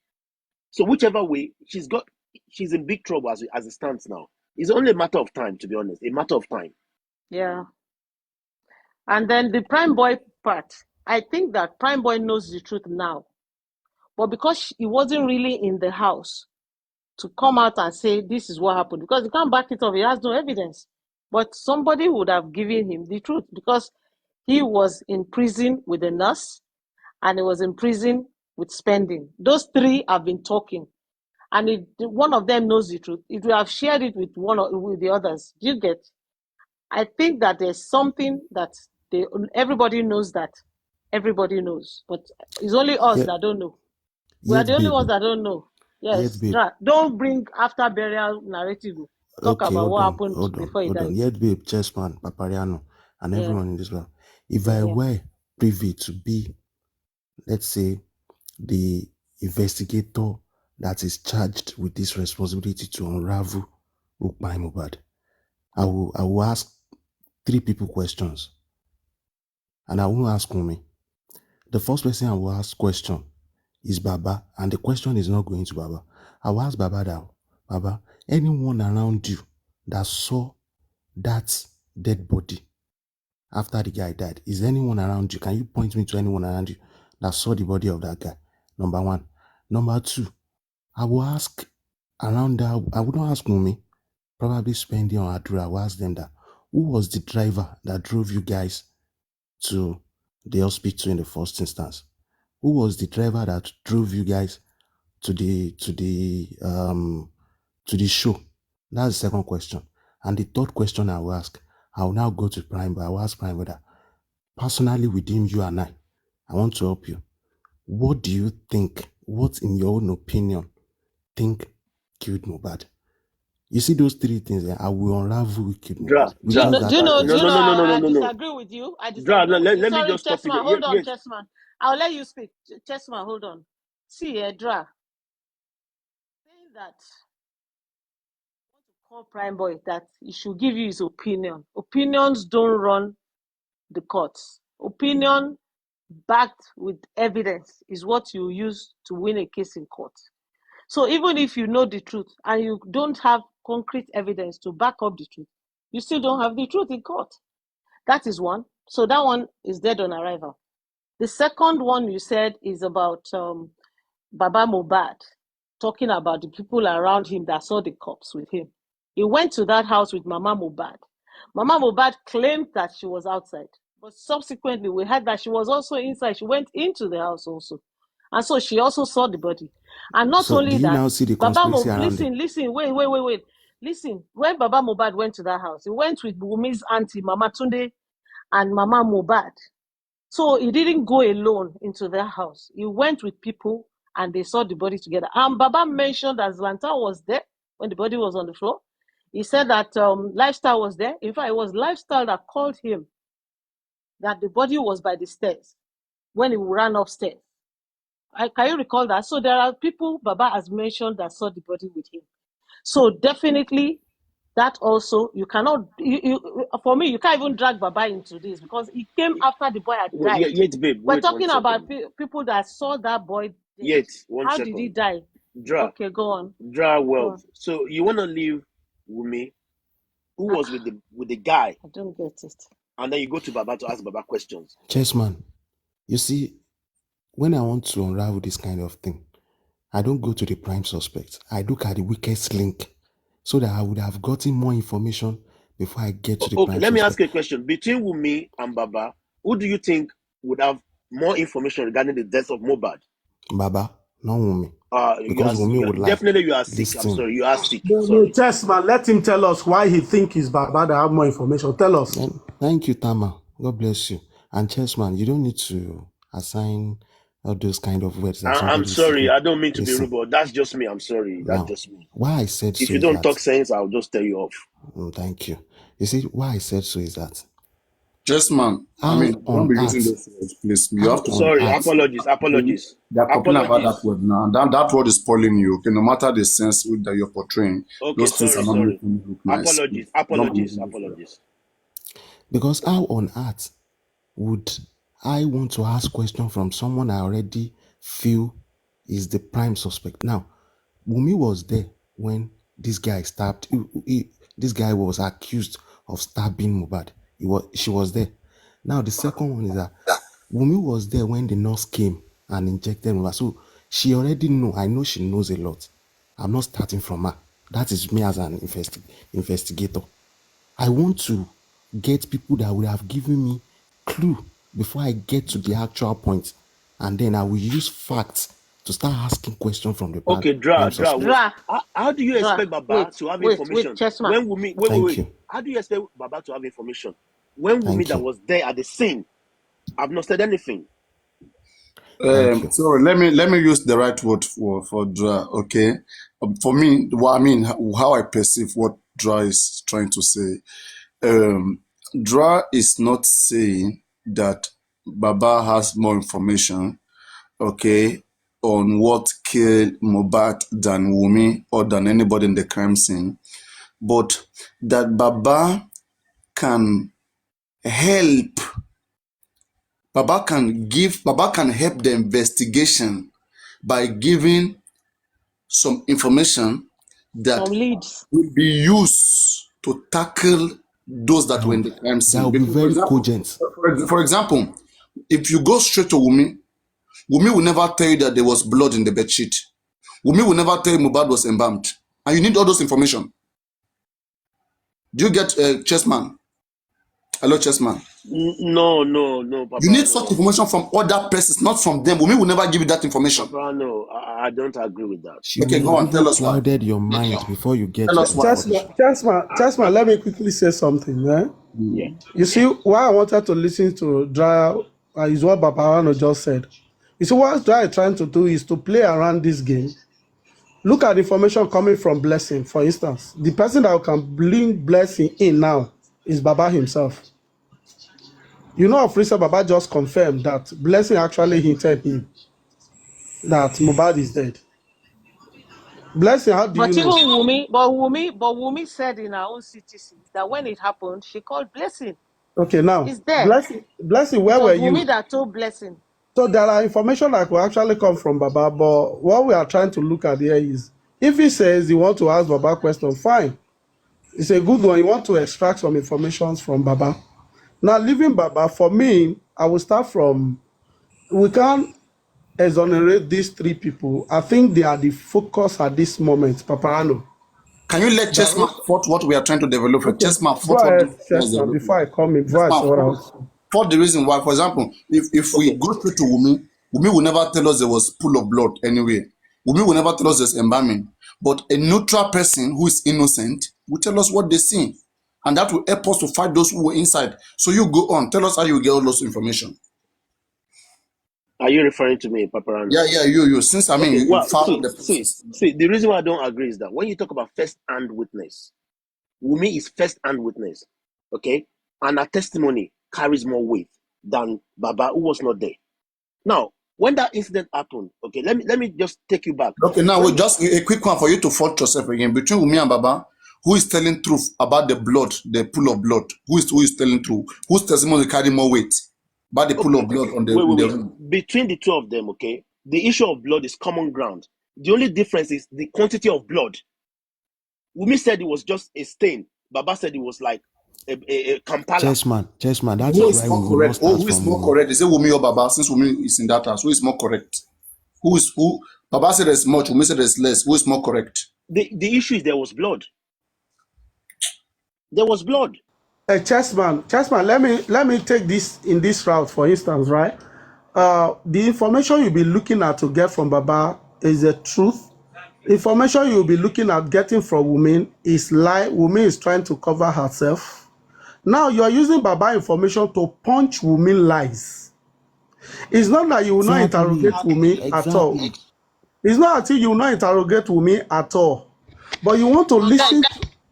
Speaker 6: So whichever way, she's in big trouble as it stands now. It's only a matter of time, to be honest. A matter of time.
Speaker 3: Yeah. And then the prime boy part, I think that prime boy knows the truth now. But because he wasn't really in the house to come out and say this is what happened, because he can't back it up, he has no evidence. But somebody would have given him the truth because he was in prison with a nurse and he was in prison with spending. Those three have been talking. And one of them knows the truth. It will have shared it with with the others. Do you get? I think that there's something that everybody knows that everybody knows, but it's only us
Speaker 9: Yet,
Speaker 3: that don't know. We are the only ones that don't know. Yes,
Speaker 9: babe.
Speaker 3: don't bring after burial narrative. Talk
Speaker 9: Okay,
Speaker 3: about
Speaker 9: hold
Speaker 3: what
Speaker 9: on,
Speaker 3: happened
Speaker 9: hold on,
Speaker 3: before he
Speaker 9: hold on.
Speaker 3: died.
Speaker 9: Yet, babe, Chessman, Papariano, and
Speaker 3: Yeah.
Speaker 9: everyone in this world. If I were privy to be, let's say, the investigator that is charged with this responsibility to unravel Ukpai Mohbad, I will ask 3 people questions. And I won't ask Wunmi. The first person I will ask question is Baba, and the question is not going to Baba. I will ask Baba that, Baba, anyone around you that saw that dead body after the guy died, is anyone around you? Can you point me to anyone around you that saw the body of that guy? Number 1. Number 2, I will ask around that, I wouldn't ask Wunmi, probably Spendi or Adura, I will ask them that, who was the driver that drove you guys to the hospital in the first instance? Who was the driver that drove you guys to the show? That's the second question. And the third question I will ask, I will now go to Prime, but I will ask Prime whether personally within you and I want to help you. What do you think? What, in your own opinion, think killed Mohbad? You see those 3 things there, I will unravel who killed Mohbad.
Speaker 3: Do you know, I disagree with you. I disagree with you. Sorry, Chessman, hold on, Chessman. I'll let you speak. Chessman, hold on. See, Dra, saying that I want to call Prime Boy that he should give you his opinion. Opinions don't run the courts. Opinion backed with evidence is what you use to win a case in court. So even if you know the truth and you don't have concrete evidence to back up the truth, you still don't have the truth in court. That is one. So that one is dead on arrival. The second one you said is about Baba Mohbad, talking about the people around him that saw the cops with him. He went to that house with Mama Mohbad. Mama Mohbad claimed that she was outside, but subsequently we heard that she was also inside. She went into the house also. And so she also saw the body. And not
Speaker 9: so
Speaker 3: only
Speaker 9: do you
Speaker 3: that,
Speaker 9: now see the conspiracy around it?
Speaker 3: listen, wait. Listen, when Baba Mohbad went to that house, he went with Wumi's auntie, Mama Tunde, and Mama Mohbad. So he didn't go alone into their house. He went with people and they saw the body together. And Baba mentioned that Zlanta was there when the body was on the floor. He said that Lifestyle was there. In fact, it was Lifestyle that called him that the body was by the stairs when he ran upstairs. Can you recall that? So there are people Baba has mentioned that saw the body with him. So definitely that also, you cannot, for me, you can't even drag Baba into this because he came after the boy had died.
Speaker 6: Babe,
Speaker 3: we're talking about people that saw that boy dead. How did he die?
Speaker 6: Dra,
Speaker 3: okay, go on.
Speaker 6: Well, so you want to leave Wunmi, who was with the guy?
Speaker 3: I don't get it.
Speaker 6: And then you go to Baba to ask Baba questions.
Speaker 9: Chessman, you see, when I want to unravel this kind of thing, I don't go to the prime suspect. I look at the weakest link so that I would have gotten more information before I get to the prime suspect.
Speaker 6: Let me ask you a question. Between Wunmi and Baba, who do you think would have more information regarding the death of Mohbad?
Speaker 9: Baba, not Wunmi. Because Wunmi would lie.
Speaker 6: Definitely you are sick. I'm sorry, you are sick.
Speaker 10: No, Chessman, let him tell us why he think it's Baba that have more information. Tell us.
Speaker 9: Thank you, Tama. God bless you. And Chessman, you don't need to assign all those kind of words.
Speaker 6: I'm sorry, I don't mean to be rude, but that's just me. I'm sorry, that's just me.
Speaker 9: Why I said so
Speaker 6: if you don't talk sense, I'll just tell you off.
Speaker 9: Thank you. You see, why I said so is that
Speaker 4: Chessman, I mean, don't be using those words, please. You have to.
Speaker 6: Sorry, apologies.
Speaker 4: They're talking about that word now. That word is spoiling you. Okay, no matter the sense that you're portraying, those things are not making you look nice.
Speaker 6: Apologies.
Speaker 9: Because how on earth would I want to ask question from someone I already feel is the prime suspect. Now, Wumi was there when this guy stabbed. This guy was accused of stabbing Mohbad. She was there. Now, the second one is that Wumi was there when the nurse came and injected Mohbad. So she already know. I know she knows a lot. I'm not starting from her. That is me as an investigator. I want to get people that will have given me clue before I get to the actual point, and then I will use facts to start asking questions from the
Speaker 6: Okay,
Speaker 9: prime suspect.
Speaker 6: How do you expect Baba to have information when Wumi? Wait. How do you expect Baba to have information when Wumi that was there at the scene? I've not said anything.
Speaker 4: So let me use the right word for Dra. Okay, for me, how I perceive what Dra is trying to say. Dra is not saying that Baba has more information, okay, on what killed Mohbad than Wumi or than anybody in the crime scene, but that Baba can help. Baba can help the investigation by giving some information that will be used to tackle those that were in the crime scene.
Speaker 9: That will be very cogent.
Speaker 4: For example, if you go straight to Wumi will never tell you that there was blood in the bedsheet. Wumi will never tell you Mohbad was embalmed. And you need all those information. Do you get Chessman? Hello, Chessman.
Speaker 6: No, Papa.
Speaker 4: You need such information from other persons, not from them. Wumi will never give you that information.
Speaker 6: Papa, no, I don't agree with that.
Speaker 4: Okay, go on. Tell us why.
Speaker 9: Clouded your mind before you get.
Speaker 4: Tell us why.
Speaker 10: Chessman, let me quickly say something.
Speaker 6: Yeah.
Speaker 10: You see, why I wanted to listen to Dra is what Babarano just said. You see, what Dra is trying to do is to play around this game. Look at the information coming from Blessing, for instance. The person that can bring Blessing in now is Baba himself. You know, of recent, Baba just confirmed that Blessing actually hinted him that Mohbad is dead. Blessing, how do you know?
Speaker 3: Wumi said in her own CTC that when it happened, she called Blessing.
Speaker 10: Okay, now,
Speaker 3: It's there.
Speaker 10: Blessing, where were you?
Speaker 3: Wumi that told Blessing.
Speaker 10: So there are information that will actually come from Baba, but what we are trying to look at here is, if he says he wants to ask Baba a question, fine. It's a good one. You want to extract some information from Baba. Now, leaving Baba, for me, I will start from, we can't exonerate these three people. I think they are the focus at this moment, Paparano.
Speaker 4: Can you let Chessman fought what we are trying to develop?
Speaker 10: Okay.
Speaker 4: Chessman fought
Speaker 10: Chessman, before I come in,
Speaker 4: for the reason why, for example, if we go through to Wumi will never tell us there was pool of blood anyway. Wumi will never tell us there's embalming. But a neutral person who is innocent will tell us what they see. And that will help us to fight those who were inside. So you go on. Tell us how you get all those information.
Speaker 6: Are you referring to me, Paparano?
Speaker 4: Yeah, you. Since I mean, you found
Speaker 6: see, the reason why I don't agree is that when you talk about first-hand witness, Wumi is first-hand witness, okay? And her testimony carries more weight than Baba, who was not there. Now, when that incident happened, okay, let me just take you back.
Speaker 4: Okay, now just a quick one for you to fault yourself again. Between Wumi and Baba, who is telling truth about the blood, the pool of blood? Who is telling truth? Whose testimony carry more weight about the pool of blood on the room?
Speaker 6: Between the two of them, okay, the issue of blood is common ground. The only difference is the quantity of blood. Wumi said it was just a stain. Baba said it was like a Kampala.
Speaker 9: Chessman, that is why we will not start
Speaker 4: who is more correct? Is it Wumi or Baba? Since Wumi is in that house, who is more correct? Who? Baba said there's much, Wumi said there's less. Who is more correct?
Speaker 6: The issue is there was blood. There was blood.
Speaker 10: Chessman, let me take this in this route, for instance, right? The information you'll be looking at to get from Baba is the truth. Information you'll be looking at getting from Wumi is lie. Wumi is trying to cover herself. Now you're using Baba information to punch Wumi lies. It's not that you will not interrogate Wumi at all. It's not until you will not interrogate Wumi at all. But you want to listen,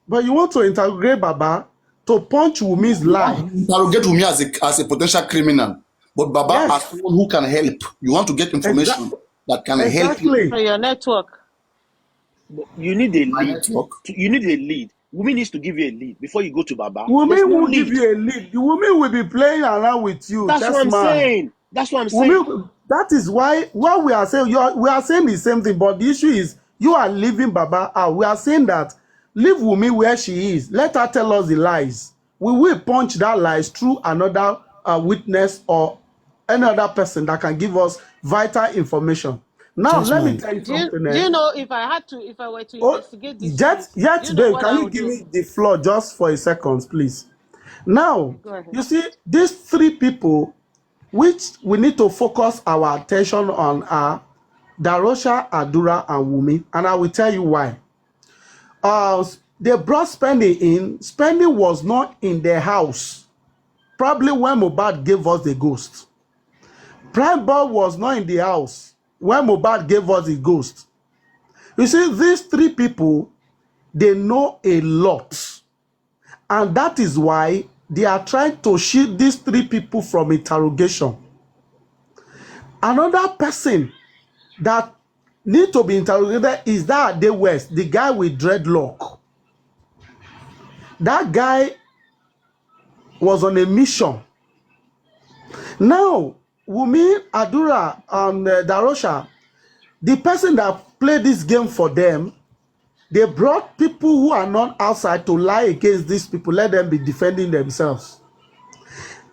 Speaker 10: but you want to interrogate Baba to punch Wumi's lie.
Speaker 4: Interrogate Wumi as a potential criminal. But Baba as someone who can help. You want to get information that can help you.
Speaker 3: For your network.
Speaker 6: You need a lead. You need a lead Wumi needs to give you a lead before you go to Baba.
Speaker 10: Wumi
Speaker 6: There's no
Speaker 10: will
Speaker 6: lead.
Speaker 10: give you a lead. Wumi will be playing around with you.
Speaker 6: That's what I'm saying. That's what I'm saying.
Speaker 10: That is why what we are saying, we are saying the same thing, but the issue is you are leaving Baba out. We are saying that leave Wumi where she is. Let her tell us the lies. We will punch that lies through another witness or any other person that can give us vital information. Now, let me tell you something.
Speaker 3: Do you know if I were to investigate this case,
Speaker 10: babe, can you give me the floor just for a second, please? Now, you see, these three people which we need to focus our attention on are Darosha, Adura, and Wumi, and I will tell you why. They brought Spending in. Spending was not in the house, probably when Mohbad gave us the ghost. Prime Boy was not in the house when Mohbad gave us the ghost. You see, these three people, they know a lot, and that is why they are trying to shield these three people from interrogation. Another person that need to be interrogated is that Ade West, the guy with dreadlock. That guy was on a mission. Now, Wumi, Adura, and Darosha, the person that played this game for them, they brought people who are not outside to lie against these people, let them be defending themselves.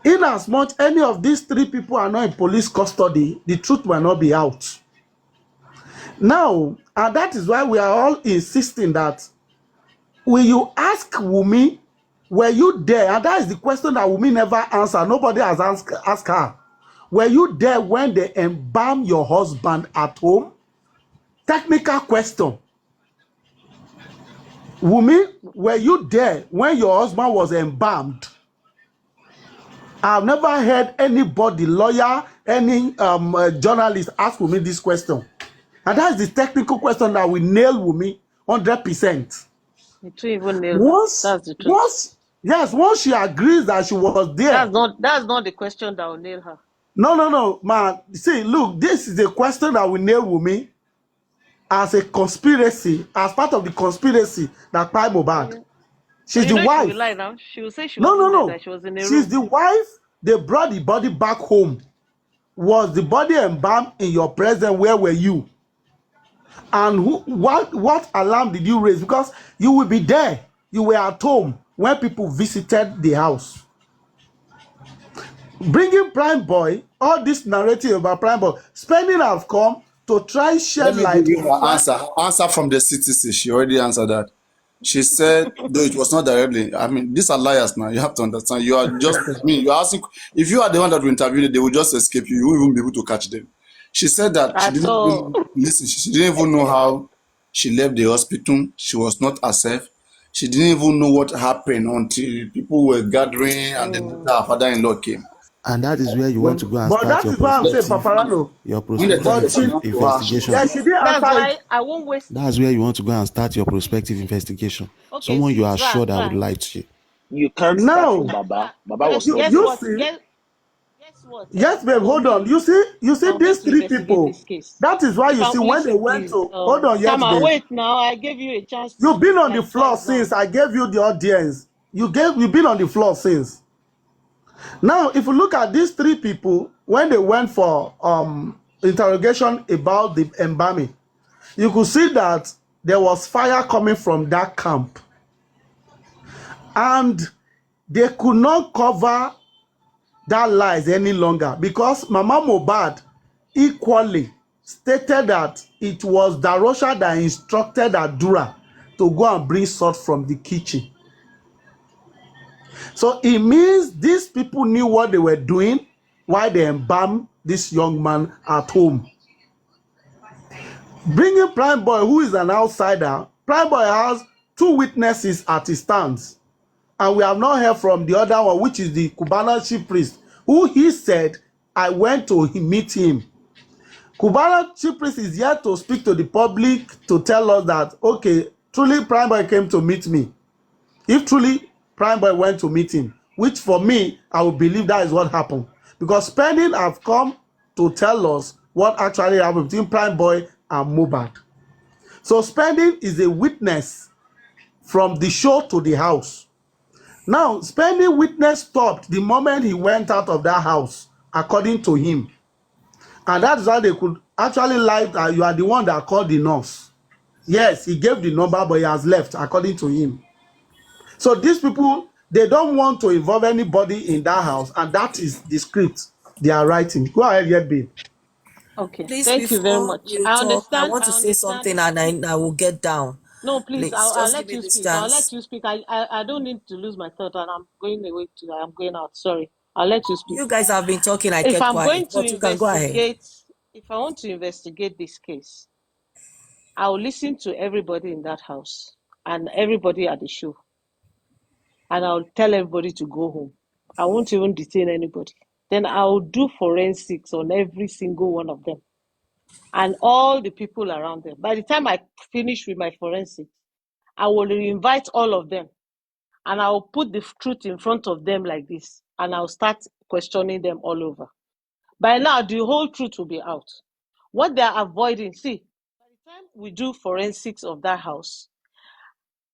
Speaker 10: In as much any of these three people are not in police custody, the truth will not be out. Now, and that is why we are all insisting that will you ask Wumi, were you there? And that is the question that Wumi never answered. Nobody has asked her. Were you there when they embalmed your husband at home? Technical question. Wumi, were you there when your husband was embalmed? I've never heard anybody, lawyer, any journalist ask Wumi this question. And that's the technical question that will nail Wumi 100%.
Speaker 3: It even nail. That's the truth.
Speaker 10: Once she agrees that she was there.
Speaker 3: That's not the question that will nail her.
Speaker 10: No, man. See, look, this is a question that will nail Wumi as a conspiracy, as part of the conspiracy that Prime Mohbad. She's the wife.
Speaker 3: She will lie now. She will say she was that she was in a room.
Speaker 10: She's the wife. They brought the body back home. Was the body embalmed in your presence? Where were you? And what alarm did you raise? Because you will be there. You were at home when people visited the house. Bringing Prime Boy, all this narrative about Prime Boy, Spending have come to try shed light.
Speaker 4: Let me give you her answer from the CTC. She already answered that. She said, though it was not directly. I mean, these are liars now. You have to understand. You are just, you're asking, if you are the one that will interview, they will just escape you. You won't even be able to catch them. She said that she didn't even know how she left the hospital. She was not herself. She didn't even know what happened until people were gathering and then her father-in-law came.
Speaker 9: And that is where you want to go and start your prospective investigation.
Speaker 3: That's why I won't waste.
Speaker 9: That's where you want to go and start your prospective investigation. Okay, someone you are sure that would lie to you.
Speaker 6: You can't start from Baba. Baba was not
Speaker 10: there. Guess what? Yes, babe, hold on. You see these three people. That is why you see when they went to hold on, yes, babe.
Speaker 3: Wait now, I gave you a chance.
Speaker 10: You've been on the floor since I gave you the audience. You've been on the floor since. Now, if you look at these three people, when they went for interrogation about the embalming, you could see that there was fire coming from that camp. And they could not cover that lies any longer because Mama Mohbad equally stated that it was Darosha that instructed Adura to go and bring salt from the kitchen. So it means these people knew what they were doing while they embalmed this young man at home. Bringing Prime Boy, who is an outsider, Prime Boy has 2 witnesses at his stands. And we have not heard from the other one, which is the Cubana chief priest, who he said, I went to meet him. Cubana chief priest is here to speak to the public to tell us that, okay, truly Prime Boy came to meet me. If truly Prime Boy went to meet him, which for me, I would believe that is what happened. Because Spending have come to tell us what actually happened between Prime Boy and Mohbad. So Spending is a witness from the show to the house. Now, spending witness stopped the moment he went out of that house, according to him. And that's how they could actually lie that you are the one that called the nurse. Yes, he gave the number, but he has left, according to him. So these people, they don't want to involve anybody in that house, and that is the script they are writing. Go ahead, yet, babe.
Speaker 3: Okay,
Speaker 5: Please,
Speaker 3: thank you very
Speaker 5: before
Speaker 3: much.
Speaker 5: you
Speaker 3: I
Speaker 5: talk, I
Speaker 3: understand.
Speaker 5: want to say something and I will get down.
Speaker 3: No, please,
Speaker 5: Please,
Speaker 3: I'll
Speaker 5: just give
Speaker 3: let
Speaker 5: me
Speaker 3: you
Speaker 5: this
Speaker 3: speak. I'll let
Speaker 5: chance.
Speaker 3: you speak. I don't need to lose my thought, and I'm going out. Sorry. I'll let you speak.
Speaker 5: You guys have been talking, I
Speaker 3: If
Speaker 5: kept
Speaker 3: I'm going
Speaker 5: quiet,
Speaker 3: to
Speaker 5: but you can go ahead.
Speaker 3: if I want to investigate this case, I'll listen to everybody in that house and everybody at the show, and I'll tell everybody to go home. I won't even detain anybody. Then I'll do forensics on every single one of them and all the people around them. By the time I finish with my forensics, I will invite all of them and I'll put the truth in front of them like this, and I'll start questioning them all over. By now, the whole truth will be out. What they're avoiding, see, by the time we do forensics of that house,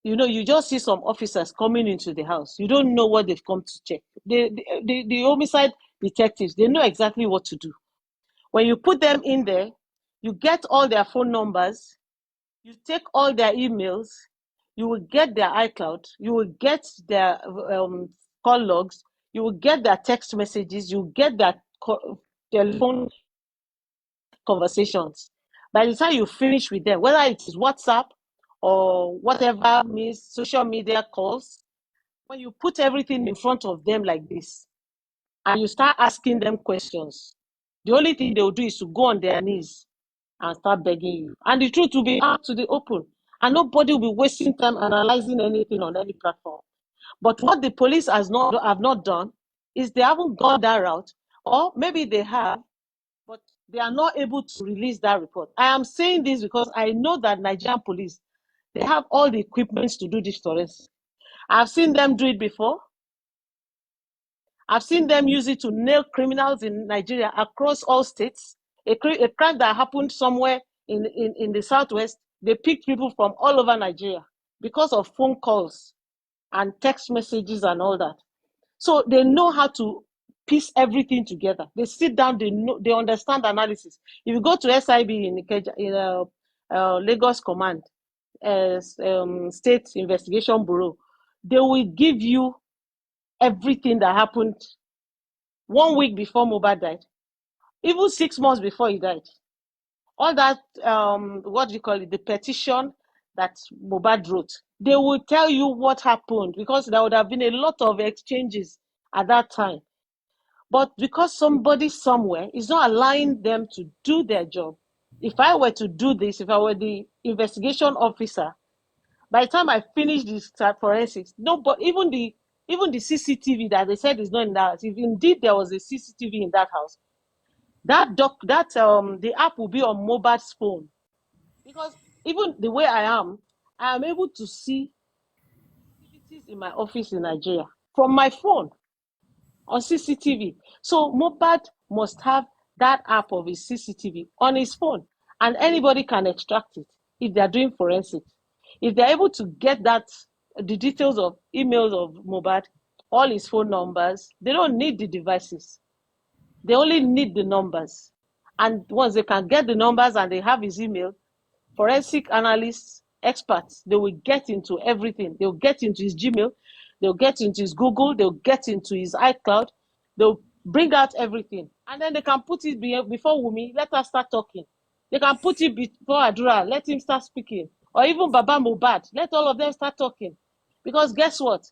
Speaker 3: you just see some officers coming into the house. You don't know what they've come to check. The homicide detectives, they know exactly what to do. When you put them in there, you get all their phone numbers, you take all their emails, you will get their iCloud, you will get their call logs, you will get their text messages, you will get their telephone conversations. By the time you finish with them, whether it is WhatsApp or whatever means social media calls, when you put everything in front of them like this and you start asking them questions, the only thing they will do is to go on their knees and start begging you. And the truth will be out to the open. And nobody will be wasting time analyzing anything on any platform. But what the police have not done is they haven't gone that route, or maybe they have, but they are not able to release that report. I am saying this because I know that Nigerian police, they have all the equipment to do this forensic. I've seen them do it before. I've seen them use it to nail criminals in Nigeria across all states. A crime that happened somewhere in the southwest, they picked people from all over Nigeria because of phone calls and text messages and all that. So they know how to piece everything together. They sit down, they understand analysis. If you go to SIB in Lagos Command, State Investigation Bureau, they will give you everything that happened 1 week before Mohbad died, even 6 months before he died. All that, the petition that Mohbad wrote, they will tell you what happened, because there would have been a lot of exchanges at that time. But because somebody somewhere is not allowing them to do their job, if I were to do this, if I were the investigation officer, by the time I finish this forensics, no, but even the CCTV that they said is not in that house, if indeed there was a CCTV in that house, the app will be on Mohbad's phone. Because even the way I am able to see activities in my office in Nigeria from my phone on CCTV. So Mohbad must have that app of his CCTV on his phone, and anybody can extract it if they're doing forensics. If they're able to get the details of emails of Mohbad, all his phone numbers, they don't need the devices. They only need the numbers. And once they can get the numbers and they have his email, forensic analysts, experts, they will get into everything. They'll get into his Gmail, they'll get into his Google, they'll get into his iCloud, they'll bring out everything. And then they can put it before Wumi, let us start talking. They can put it before Adura, let him start speaking. Or even Baba Mohbad, let all of them start talking. Because guess what?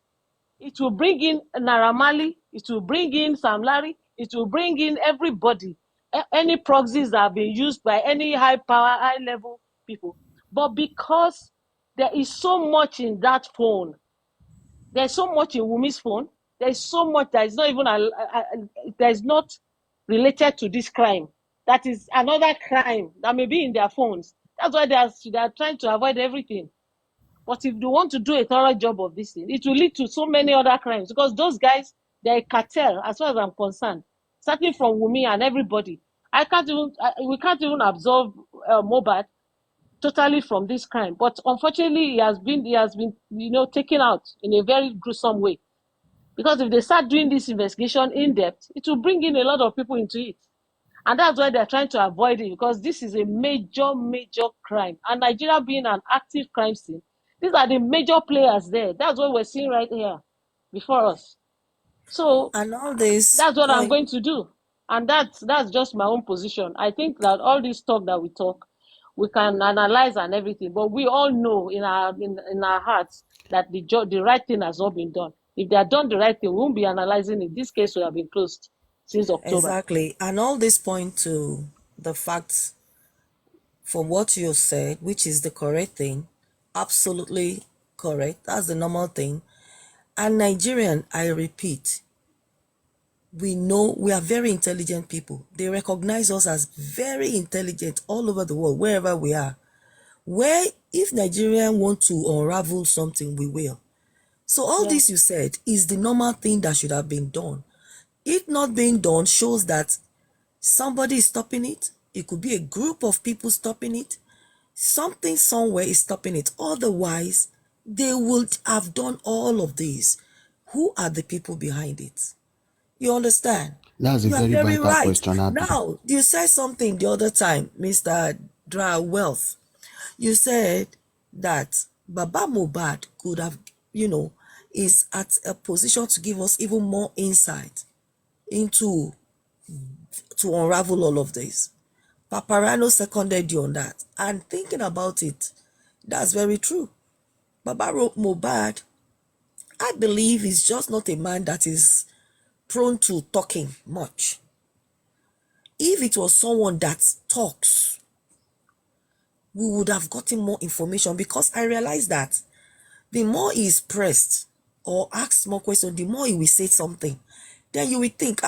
Speaker 3: It will bring in Naira Marley, it will bring in Sam Larry, it will bring in everybody, any proxies that have been used by any high power, high level people. But because there is so much in that phone, there's so much in Wumi's phone, there's so much that is not even that is not related to this crime. That is another crime that may be in their phones. That's why they are trying to avoid everything. But if they want to do a thorough job of this thing, it will lead to so many other crimes, because those guys, they're a cartel as far as I'm concerned, starting from Wumi and everybody. We can't even absolve Mohbad totally from this crime. But unfortunately, he has been, taken out in a very gruesome way. Because if they start doing this investigation in depth, it will bring in a lot of people into it. And that's why they're trying to avoid it, because this is a major, major crime. And Nigeria being an active crime scene, these are the major players there. That's what we're seeing right here before us. So
Speaker 5: And all this
Speaker 3: that's what I'm
Speaker 5: point,
Speaker 3: going to do. And that's just my own position. I think that all this talk that we talk, we can analyze and everything, but we all know in our hearts that the right thing has not been done. If they had done the right thing, we won't be analyzing it. This case would have been closed since October.
Speaker 5: exactly. And all this point to the fact from what you said, which is the correct thing, absolutely correct. That's the normal thing. And Nigerian, I repeat, we know we are very intelligent people. They recognize us as very intelligent all over the world, wherever we are. Where if Nigerians want to unravel something, we will. So all this you said is the normal thing that should have been done. It not being done shows that somebody is stopping it. It could be a group of people stopping it. Something somewhere is stopping it. Otherwise, they would have done all of this. Who are the people behind it? You understand?
Speaker 9: That's a
Speaker 5: You are
Speaker 9: very
Speaker 5: very
Speaker 9: vital
Speaker 5: right.
Speaker 9: question, Abby.
Speaker 5: Now, you said something the other time, Mr. Dra Wealth. You said that Baba Mohbad could have, is at a position to give us even more insight into to unravel all of this. Paparano seconded you on that. And thinking about it, that's very true. Baba Mohbad, I believe, is just not a man that is prone to talking much. If it was someone that talks, we would have gotten more information, because I realize that the more he is pressed or asked more questions, the more he will say something. Then you will think,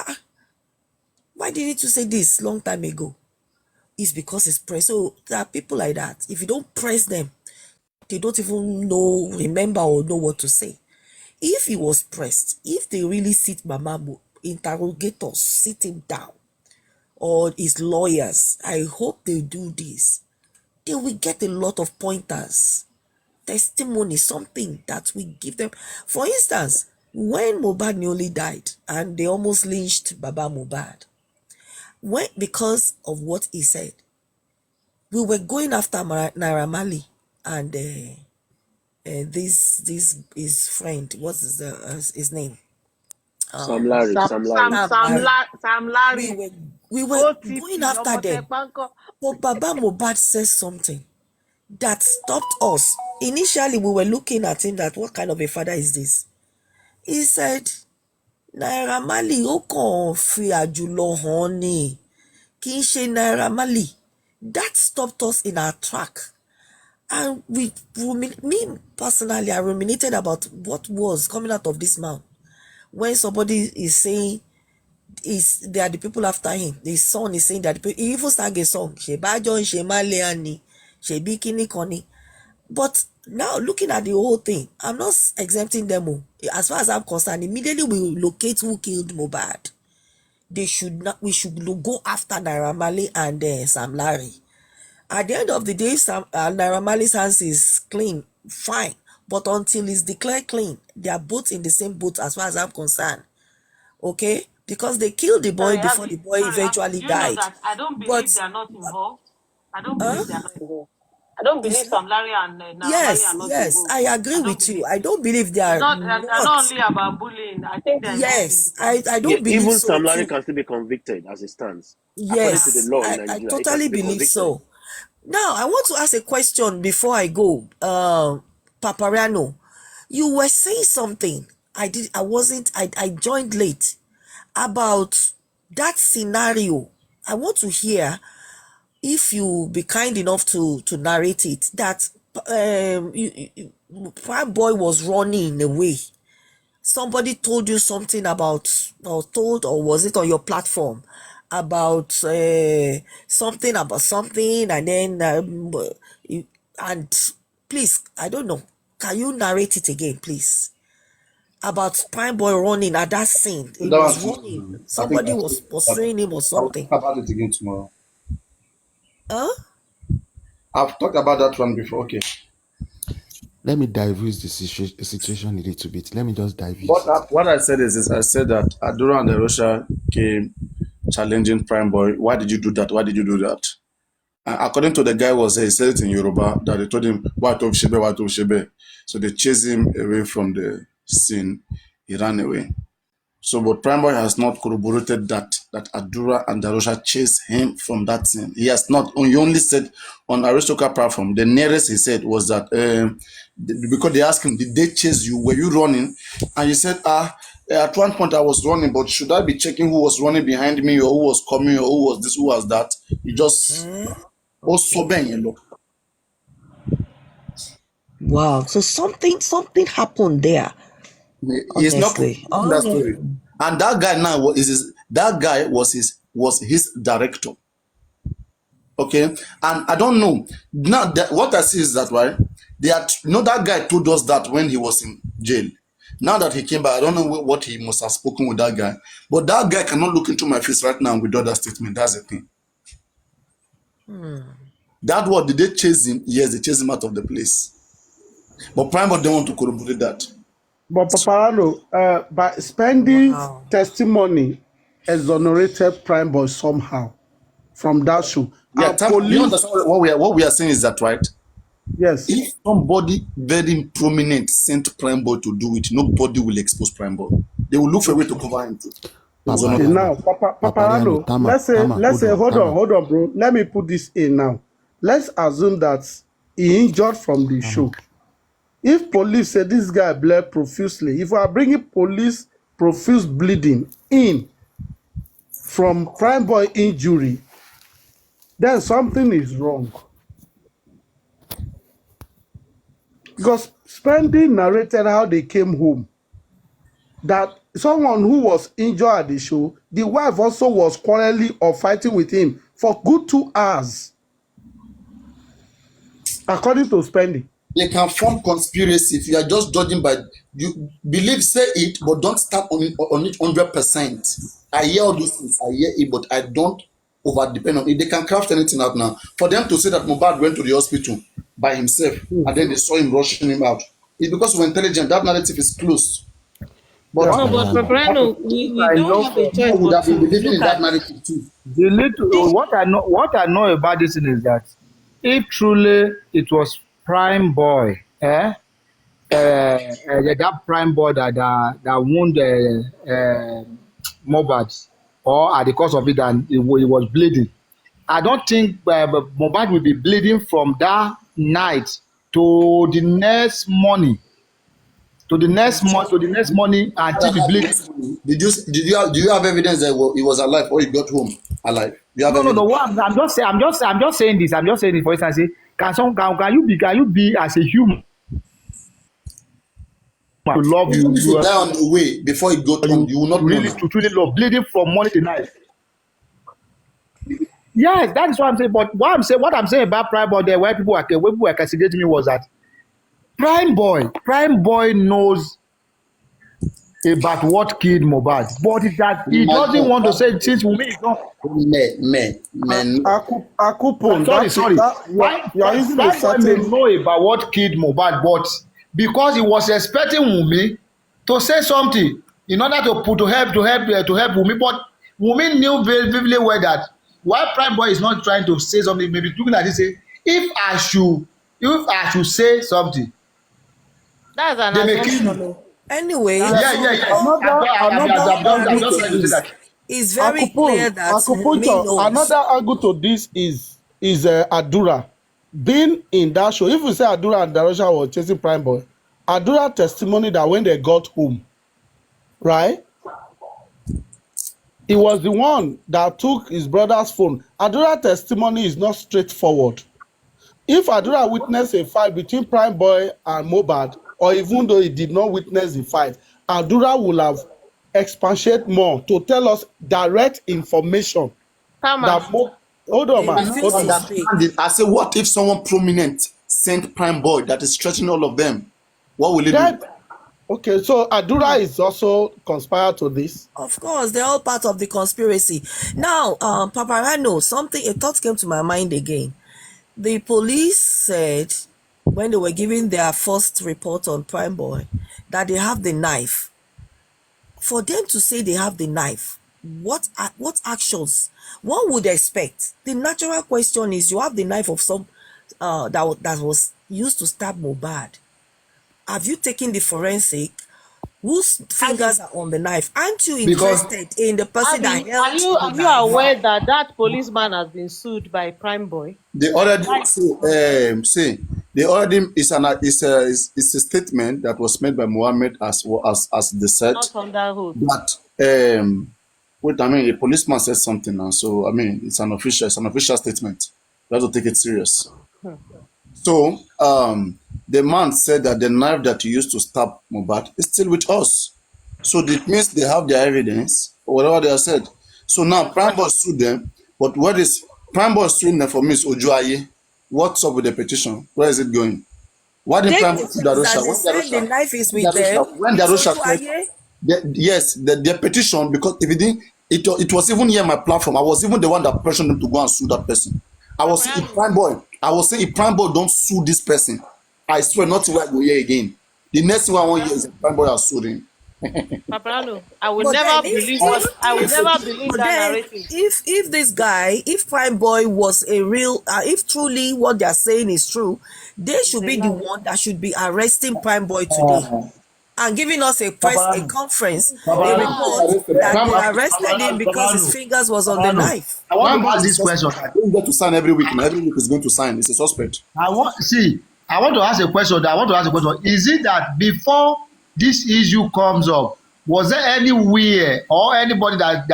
Speaker 5: why didn't you say this long time ago? It's because it's pressed. So there are people like that. If you don't press them, they don't even remember or know what to say. If he was pressed, if they really sit Mamamu, interrogators, sit him down, or his lawyers, I hope they do this, they will get a lot of pointers, testimony, something that we give them. For instance, when Mohbad newly died and they almost lynched Baba Mohbad, because of what he said, we were going after Naira Marley and this his friend, what's his name?
Speaker 6: Sam Larry.
Speaker 3: Sam Larry.
Speaker 5: We were
Speaker 3: OTP,
Speaker 5: going after them. But Baba Mohbad says something that stopped us. Initially, we were looking at him that, what kind of a father is this? He said, Naira Marley, ó kàn fi àjùlọ hàn ni, kì í ṣe Naira Marley. That stopped us in our track. And me personally, I ruminated about what was coming out of this mouth. When somebody is saying, they are the people after him. The son is saying that he even sang a song. But now looking at the whole thing, I'm not exempting them. As far as I'm concerned, immediately we locate who killed Mohbad. We should go after Naira Marley and Sam Larry. At the end of the day, Naira Marley's hands is clean, fine. But until it's declared clean, they are both in the same boat as far as I'm concerned. Okay? Because they killed the boy before the boy eventually died.
Speaker 3: I don't believe they are not involved. I don't believe they are not involved. I don't believe Sam Larry and Naira Marley are not involved.
Speaker 5: I agree with you. I don't believe they are
Speaker 3: not. They're not only about bullying. I think they're
Speaker 5: I don't believe
Speaker 6: even
Speaker 5: so.
Speaker 6: Sam Larry can still be convicted as it stands.
Speaker 5: Yes,
Speaker 6: according to the law in Nigeria,
Speaker 5: I totally believe so. Now, I want to ask a question before I go. Paparano, you were saying something. I joined late about that scenario. I want to hear, if you be kind enough to narrate it, that Prime Boy was running away. Somebody told you something about, or was it on your platform, about something, and then and please, I don't know, can you narrate it again, please? About Prime Boy running at that scene. He was running. Somebody was pursuing him or something.
Speaker 11: I'll talk about it again tomorrow.
Speaker 5: Huh?
Speaker 4: I've talked about that one before. Okay.
Speaker 9: Let me divulge the situation a little bit. Let me just divulge it.
Speaker 4: What I said is this. I said that Adura and Russia came challenging Prime Boy. Why did you do that? Why did you do that? According to the guy was he said it in Yoruba that they told him, "What of Shebe, what of Shebe." So they chased him away from the scene. He ran away. So, but Prime Boy has not corroborated that Adura and Darosha chased him from that scene. He has not. He only said on Aristocrat platform, the nearest he said was that because they asked him, "Did they chase you? Were you running?" And he said, at one point I was running, but should I be checking who was running behind me or who was coming or who was this, who was that?" He just also bang, you know.
Speaker 5: Wow. So something happened there.
Speaker 4: He's not that story. And that guy now was his director. Okay, and I don't know now. What I see is that that guy told us that when he was in jail. Now that he came back, I don't know what he must have spoken with that guy. But that guy cannot look into my face right now with that statement. That's the thing. That what did they chase him? Yes, they chased him out of the place. But Prime Boy don't want to corroborate that.
Speaker 10: But Paparano, by spending testimony, exonerated Prime Boy somehow from that show.
Speaker 4: Yeah, you understand what we are saying is that, right?
Speaker 10: Yes.
Speaker 4: If somebody very prominent sent Prime Boy to do it, nobody will expose Prime Boy. They will look for a way to cover him too.
Speaker 10: Okay, now, Paparano, let's say, hold on, bro. Let me put this in now. Let's assume that he injured from the show. If police say this guy bled profusely, if we are bringing police profuse bleeding in from Prime Boy injury, then something is wrong. Because Spendy narrated how they came home. That someone who was injured at the show, the wife also was quarreling or fighting with him for good 2 hours. According to Spendy.
Speaker 4: They can form conspiracy if you are just judging by you believe, say it, but don't start on it 100%. I hear all these things, I hear it, but I don't over depend on it. They can craft anything out now. For them to say that Mohbad went to the hospital by himself and then they saw him rushing him out, it's because we're intelligent. That narrative is close. But
Speaker 3: Paparano, we don't have a choice.
Speaker 4: Would have been believing in that narrative too.
Speaker 11: What I know about this thing is that if truly it was Prime Boy, that Prime Boy that wounded Mohbad, or at the cause of it, and he was bleeding, I don't think Mohbad will be bleeding from that night to the next morning. To the next morning until the bleeding.
Speaker 4: Do you have evidence that he was alive or he got home alive?
Speaker 11: No. I'm just saying this. For instance, can you be as a human to love you?
Speaker 4: You die on the way before it got home. You will not
Speaker 11: really to truly love, bleeding from morning to night. Yes, that is what I'm saying. But what I'm saying about Prime Boy there, where people were castigating me, was that Prime Boy knows about what killed Mohbad, but it's that he doesn't want to say since Wunmi is not.
Speaker 10: Akupon.
Speaker 11: Sorry. Prime Boy may know about what killed Mohbad, but because he was expecting Wunmi to say something in order to help Wunmi, but Wunmi knew very vividly well that why Prime Boy is not trying to say something, maybe looking at this, say, if I should say something,
Speaker 3: that's an assumption.
Speaker 5: Anyway, it's very clear that
Speaker 10: another angle to this is Adura being in that show. If we say Adura and Darosha were chasing Prime Boy, Adura testimony that when they got home, right? He was the one that took his brother's phone. Adura testimony is not straightforward. If Adura witnessed a fight between Prime Boy and Mohbad, or even though he did not witness the fight, Adura will have expatiated more to tell us direct information. Hold on, man.
Speaker 4: I say, what if someone prominent sent Prime Boy that is stretching all of them? What will he do?
Speaker 10: Okay, so Adura is also conspired to this.
Speaker 5: Of course, they're all part of the conspiracy. Now, Paparano, a thought came to my mind again. The police said when they were giving their first report on Prime Boy that they have the knife. For them to say they have the knife, what actions one would expect? The natural question is, you have the knife of some that was used to stab Mohbad. Have you taken the forensic? Whose fingers are on the knife? Aren't you interested in the person that held
Speaker 3: Are you aware that that policeman has been sued by Prime Boy?
Speaker 4: They already it's a statement that was made by Mohammed as they said.
Speaker 3: Not on that hood.
Speaker 4: But the policeman said something now, so I mean it's an official statement. You have to take it serious. So the man said that the knife that he used to stab Mohbad is still with us. So it means they have their evidence or whatever they have said. So now Prime Boy sued them, but what is Prime Boy suing them for Miss Ojuaye? What's up with the petition? Where is it going? Why did Prime Boy sue Darusha?
Speaker 5: The knife is with them.
Speaker 4: When Darusha yes, the petition, because if it didn't, it was even here on my platform. I was even the one that pressured them to go and sue that person. I was saying, if Prime Boy don't sue this person, I swear not to go here again. The next thing I want to hear is Prime Boy has sued him.
Speaker 3: Paparano, I will never believe that narrative.
Speaker 5: If this guy, if Prime Boy was a real, if truly what they are saying is true, they should be the one that should be arresting Prime Boy today and giving us a conference, a report that they arrested him because his fingers was on the knife.
Speaker 11: I want to ask this question.
Speaker 4: I don't get to sign every week. Every week is going to sign. It's a suspect.
Speaker 11: I want to ask a question. Is it that before this issue comes up, was there anywhere or anybody that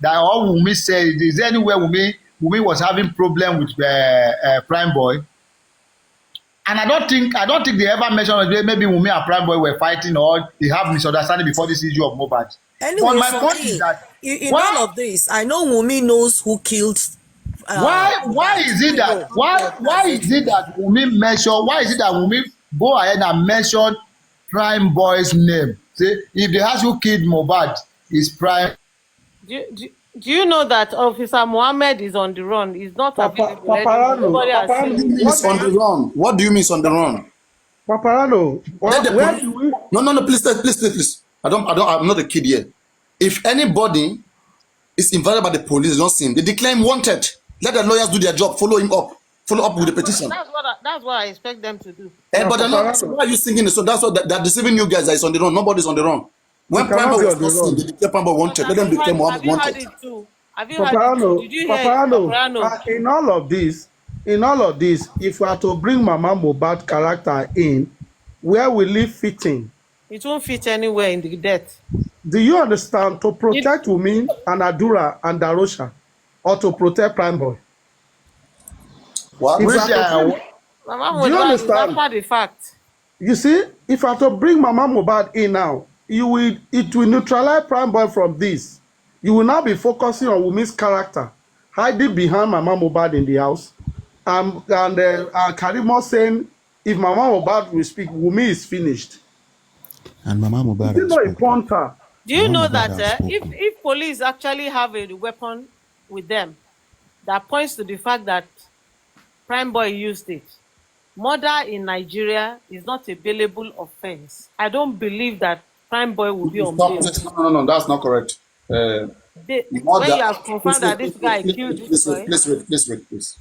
Speaker 11: or Wunmi said, is there anywhere Wunmi was having problem with Prime Boy? And I don't think they ever mentioned maybe Wunmi and Prime Boy were fighting or they have misunderstanding before this issue of Mohbad.
Speaker 5: Anyway, but my point is that in all of this, I know Wunmi knows who killed.
Speaker 11: Why is it that Wunmi go ahead and mention Prime Boy's name? Say if they ask who killed Mohbad, is Prime.
Speaker 3: Do you know that Officer Mohammed is on the run? He's not available.
Speaker 4: Nobody has seen him. He's on the run. What do you mean on the run?
Speaker 10: Paparano,
Speaker 4: no, please. I'm not a kid here. If anybody is invited by the police, don't see him, they declare him wanted. Let the lawyers do their job. Follow up with the petition.
Speaker 3: That's what I expect them to do.
Speaker 4: But they're not. Why are you singing it? So that's what they're deceiving you guys. That is on the run. Nobody's on the run. When Prime Boy was not seen, they declare Prime Boy wanted. Let them declare Mohammed wanted.
Speaker 3: Have you heard it too? Did you hear it, Paparano?
Speaker 10: In all of this, if we are to bring Mama Mohbad character in, where will it fit in?
Speaker 3: It won't fit anywhere in the death.
Speaker 10: Do you understand? To protect Wunmi and Adura and Darusha, or to protect Prime Boy?
Speaker 4: What?
Speaker 10: Do you understand?
Speaker 3: After the fact.
Speaker 10: You see, if I to bring Mama Mohbad in now, it will neutralize Prime Boy from this. You will now be focusing on Wunmi's character, hiding behind Mama Mohbad in the house, and Karimo saying, if Mama Mohbad will speak, Wunmi is finished.
Speaker 9: And Mama Mohbad
Speaker 10: is not a punter.
Speaker 3: Do you know that if police actually have a weapon with them that points to the fact that Prime Boy used it, murder in Nigeria is not a bailable offense. I don't believe that Prime Boy will be on bail.
Speaker 4: No, that's not correct.
Speaker 3: When you have confirmed that this guy killed this boy.
Speaker 4: Please wait.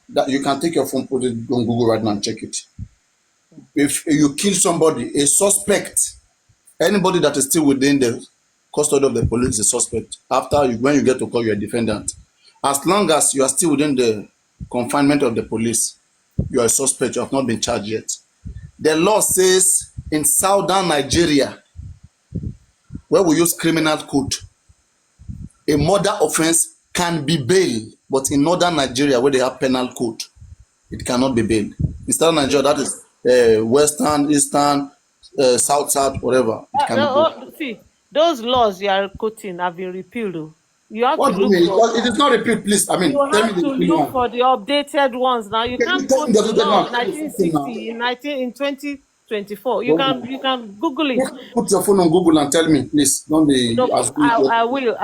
Speaker 4: That you can take your phone, put it on Google right now and check it. If you kill somebody, a suspect, anybody that is still within the custody of the police is a suspect. When you get to call, you're a defendant. As long as you are still within the confinement of the police, you are a suspect. You have not been charged yet. The law says in southern Nigeria, where we use criminal code, a murder offense can be bail, but in northern Nigeria, where they have penal code, it cannot be bail. In southern Nigeria, that is western, eastern, south, whatever. It cannot be.
Speaker 3: See, those laws you are quoting have been repealed. You have
Speaker 4: what
Speaker 3: to look
Speaker 4: it is not repealed, please. I mean,
Speaker 3: you have to look for the updated ones now. You can't go to 1960 in 2024. You can Google it.
Speaker 4: Put your phone on Google and tell me, please. Don't be.
Speaker 3: No, I will,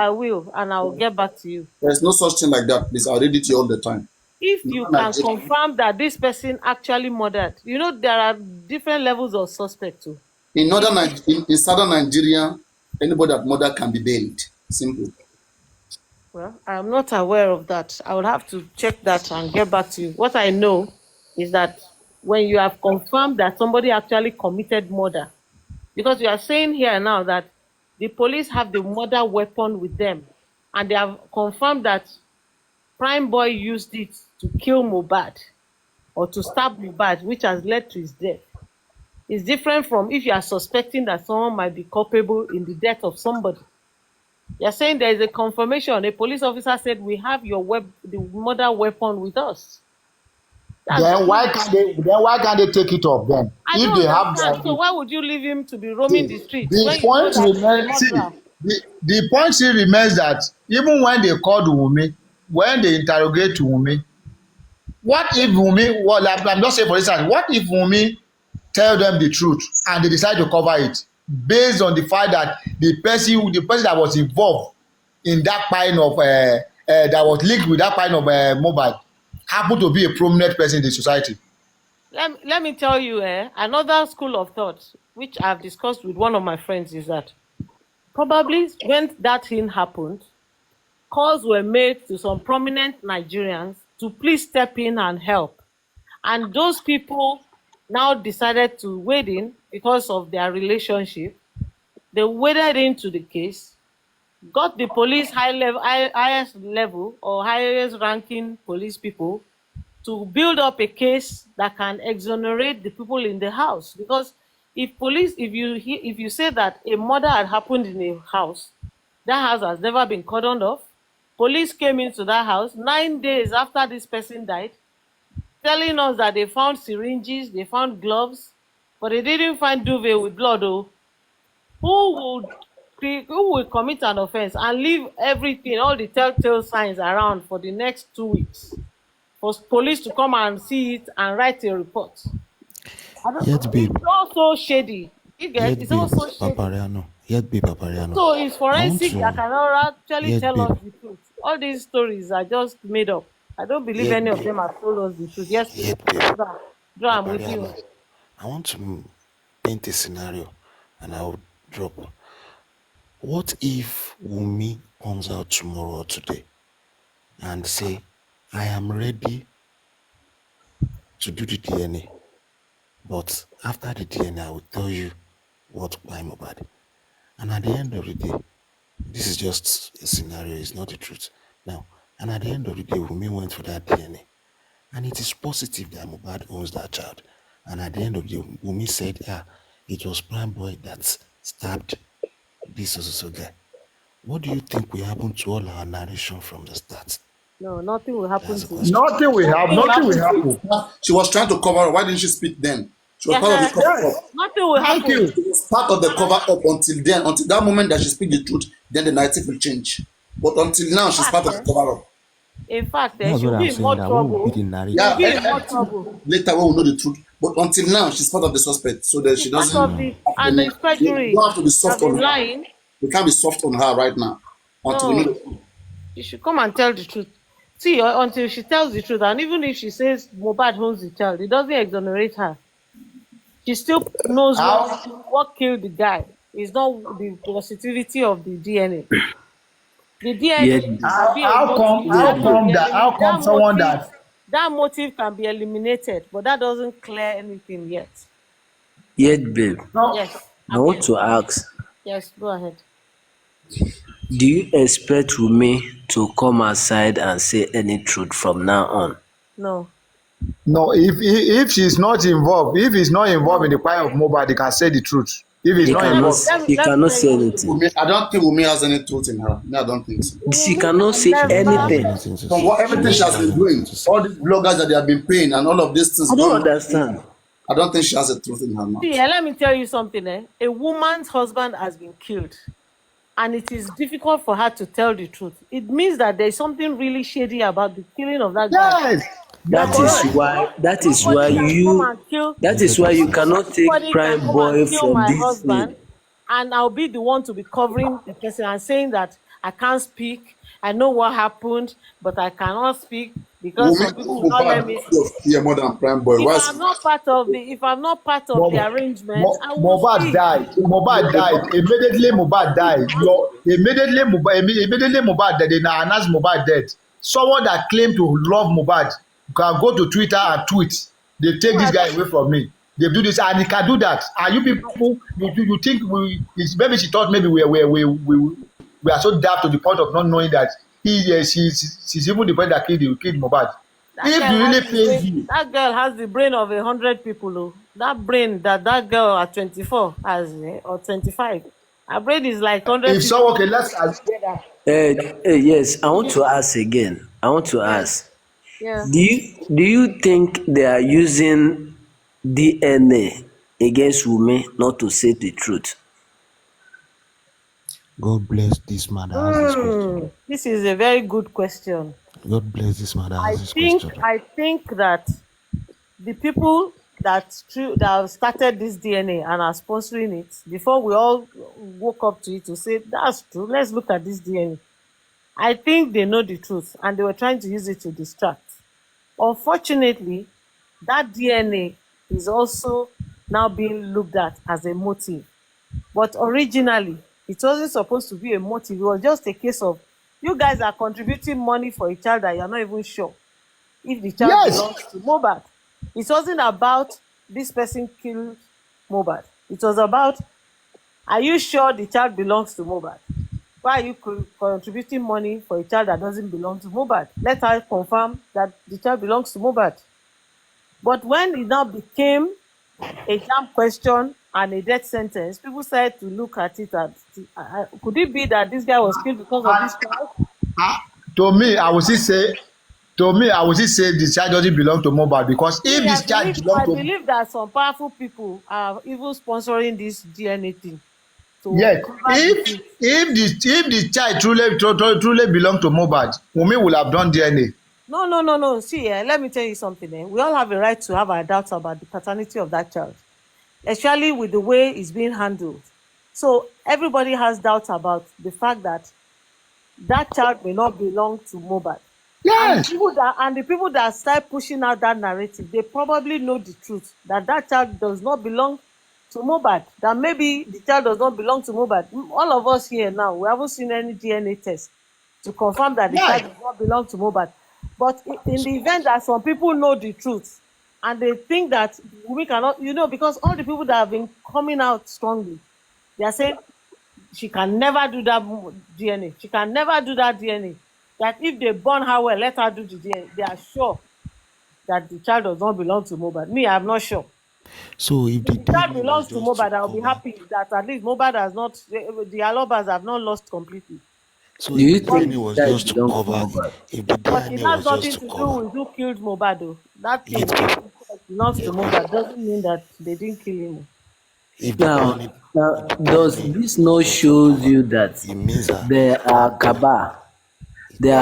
Speaker 3: and I will get back to you.
Speaker 4: There's no such thing like that, please. I'll read it to you all the time.
Speaker 3: if you can confirm that this person actually murdered, you know, there are different levels of suspect too.
Speaker 4: In southern Nigeria, anybody that murder can be bailed. Simple.
Speaker 3: Well, I'm not aware of that. I would have to check that and get back to you. What I know is that when you have confirmed that somebody actually committed murder, because you are saying here now that the police have the murder weapon with them, and they have confirmed that Prime Boy used it to kill Mohbad or to stab Mohbad, which has led to his death. It's different from if you are suspecting that someone might be culpable in the death of somebody. You're saying there is a confirmation. A police officer said, we have the murder weapon with us.
Speaker 11: Then why can't they take it off then? If they have that,
Speaker 3: so why would you leave him to be roaming the streets?
Speaker 11: The point still remains that even when they called Wunmi, when they interrogate Wunmi, what if Wunmi, well, I'm just saying for instance, what if Wunmi tell them the truth and they decide to cover it based on the fact that the person that was involved in that kind of that was linked with that kind of Mohbad happened to be a prominent person in the society?
Speaker 3: Let me tell you, another school of thought which I've discussed with one of my friends is that probably when that thing happened, calls were made to some prominent Nigerians to please step in and help, and those people now decided to wade in because of their relationship. They waded into the case, got the police highest level or highest ranking police people to build up a case that can exonerate the people in the house. Because if you say that a murder had happened in a house, that house has never been cordoned off. Police came into that house 9 days after this person died, telling us that they found syringes, they found gloves, but they didn't find duvet with blood. Though, who will commit an offense and leave everything, all the telltale signs around for the next 2 weeks for police to come and see it and write a report?
Speaker 9: Yet, babe.
Speaker 3: It's also shady. It's also shady.
Speaker 9: Papariano.
Speaker 3: So it's forensic that cannot actually tell us the truth. All these stories are just made up. I don't believe any of them have told us the truth. Yes, Joe, I'm with you.
Speaker 9: I want to paint a scenario and I'll drop. What if Wunmi comes out tomorrow or today and say, I am ready to do the DNA, but after the DNA, I will tell you what by Mohbad. And at the end of the day, this is just a scenario, it's not the truth. Now, and at the end of the day, Wunmi went for that DNA. And it is positive that Mohbad owns that child. And at the end of the day, Wunmi said, it was Prime Boy that stabbed this also guy. What do you think will happen to all our narration from the start?
Speaker 3: No, nothing will happen to you.
Speaker 11: Nothing will happen.
Speaker 4: She was trying to cover up. Why didn't she speak then? She was part of the cover up.
Speaker 3: Nothing will happen.
Speaker 4: It was part of the cover up until then. Until that moment that she speak the truth, then the narrative will change. But until now, she's part of the cover up.
Speaker 3: In fact, there should be more trouble.
Speaker 4: Later, we will know the truth. But until now, she's part of the suspect, so that she doesn't.
Speaker 3: And the treasury.
Speaker 4: You have to be soft on her. We can't be soft on her right now. Until we know.
Speaker 3: You should come and tell the truth. See, until she tells the truth, and even if she says Mohbad owns the child, it doesn't exonerate her. She still knows what killed the guy. It's not the positivity of the DNA. The DNA.
Speaker 11: How come someone
Speaker 3: that motive can be eliminated, but that doesn't clear anything yet.
Speaker 7: Yet, babe.
Speaker 3: Yes.
Speaker 7: I want to ask.
Speaker 3: Yes, go ahead.
Speaker 7: Do you expect Wunmi to come outside and say any truth from now on?
Speaker 3: No.
Speaker 11: No, if she's not involved, if he's not involved in the crime of Mohbad, he can say the truth. If he's not involved,
Speaker 7: he cannot say anything.
Speaker 4: I don't think Wunmi has any truth in her. No, I don't think so.
Speaker 7: She cannot say anything.
Speaker 4: From everything she has been doing, all these bloggers that they have been paying and all of these things.
Speaker 7: I don't understand.
Speaker 4: I don't think she has a truth in her mouth.
Speaker 3: See, let me tell you something. A woman's husband has been killed, and it is difficult for her to tell the truth. It means that there is something really shady about the killing of that guy.
Speaker 11: yes.
Speaker 7: That is why you cannot take Prime Boy from this thing.
Speaker 3: And I'll be the one to be covering the person and saying that I can't speak. I know what happened, but I cannot speak. because some people will not let me see.
Speaker 4: Fear more than Prime Boy.
Speaker 3: If I'm not part of the arrangement, I will
Speaker 11: Mohbad
Speaker 3: see.
Speaker 11: died. Mohbad died. Immediately Mohbad died. Immediately Mohbad died. They now announced Mohbad dead. Someone that claimed to love Mohbad can go to Twitter and tweet. They take this guy away from me. They do this and he can do that. Are you people? You think maybe she thought maybe we are so daft to the point of not knowing that she's even the person that killed Mohbad.
Speaker 3: That girl has the brain of 100 people. Oh. That brain that girl at 24 has, or 25. Her brain is like 100
Speaker 11: If
Speaker 3: people.
Speaker 11: so, okay, let's ask.
Speaker 7: Yes, I want to ask again.
Speaker 3: Yeah.
Speaker 7: Do you think they are using DNA against Wunmi not to say the truth?
Speaker 9: God bless this man that asked this question.
Speaker 3: This is a very good question.
Speaker 9: God bless this man that asked this question.
Speaker 3: I think that the people that have started this DNA and are sponsoring it, before we all woke up to it to say, that's true, let's look at this DNA. I think they know the truth and they were trying to use it to distract. Unfortunately, that DNA is also now being looked at as a motive. But originally, it wasn't supposed to be a motive. It was just a case of you guys are contributing money for a child that you're not even sure if the child belongs to Mohbad. It wasn't about this person killed Mohbad. It was about, are you sure the child belongs to Mohbad? Why are you contributing money for a child that doesn't belong to Mohbad? Let her confirm that the child belongs to Mohbad. But when it now became a jam question and a death sentence, people started to look at it as, could it be that this guy was killed because of this child?
Speaker 11: To me, I would still say the child doesn't belong to Mohbad, because if this child belongs to...
Speaker 3: I believe that some powerful people are even sponsoring this DNA thing.
Speaker 11: Yes, if the child truly belong to Mohbad, Wunmi will have done DNA.
Speaker 3: No. See, let me tell you something. We all have a right to have our doubts about the paternity of that child, especially with the way it's being handled. So everybody has doubts about the fact that that child may not belong to Mohbad.
Speaker 11: Yes.
Speaker 3: And the people that start pushing out that narrative, they probably know the truth, that child does not belong to Mohbad, that maybe the child does not belong to Mohbad. All of us here now, we haven't seen any DNA test to confirm that the child does not belong to Mohbad. But in the event that some people know the truth and they think that we cannot, because all the people that have been coming out strongly, they are saying she can never do that DNA. She can never do that DNA. That if they born her well, let her do the DNA. They are sure that the child does not belong to Mohbad. Me, I'm not sure.
Speaker 9: So if the
Speaker 3: child belongs to Mohbad, I'll be happy that at least Mohbad has not, the Alobas have not lost completely.
Speaker 9: So if the DNA was just to cover, if the DNA was just to cover, it has nothing to do
Speaker 3: with who killed Mohbad, though. That thing belongs to Mohbad doesn't mean that they didn't kill him.
Speaker 7: Now, does this not show you that there are cabal? There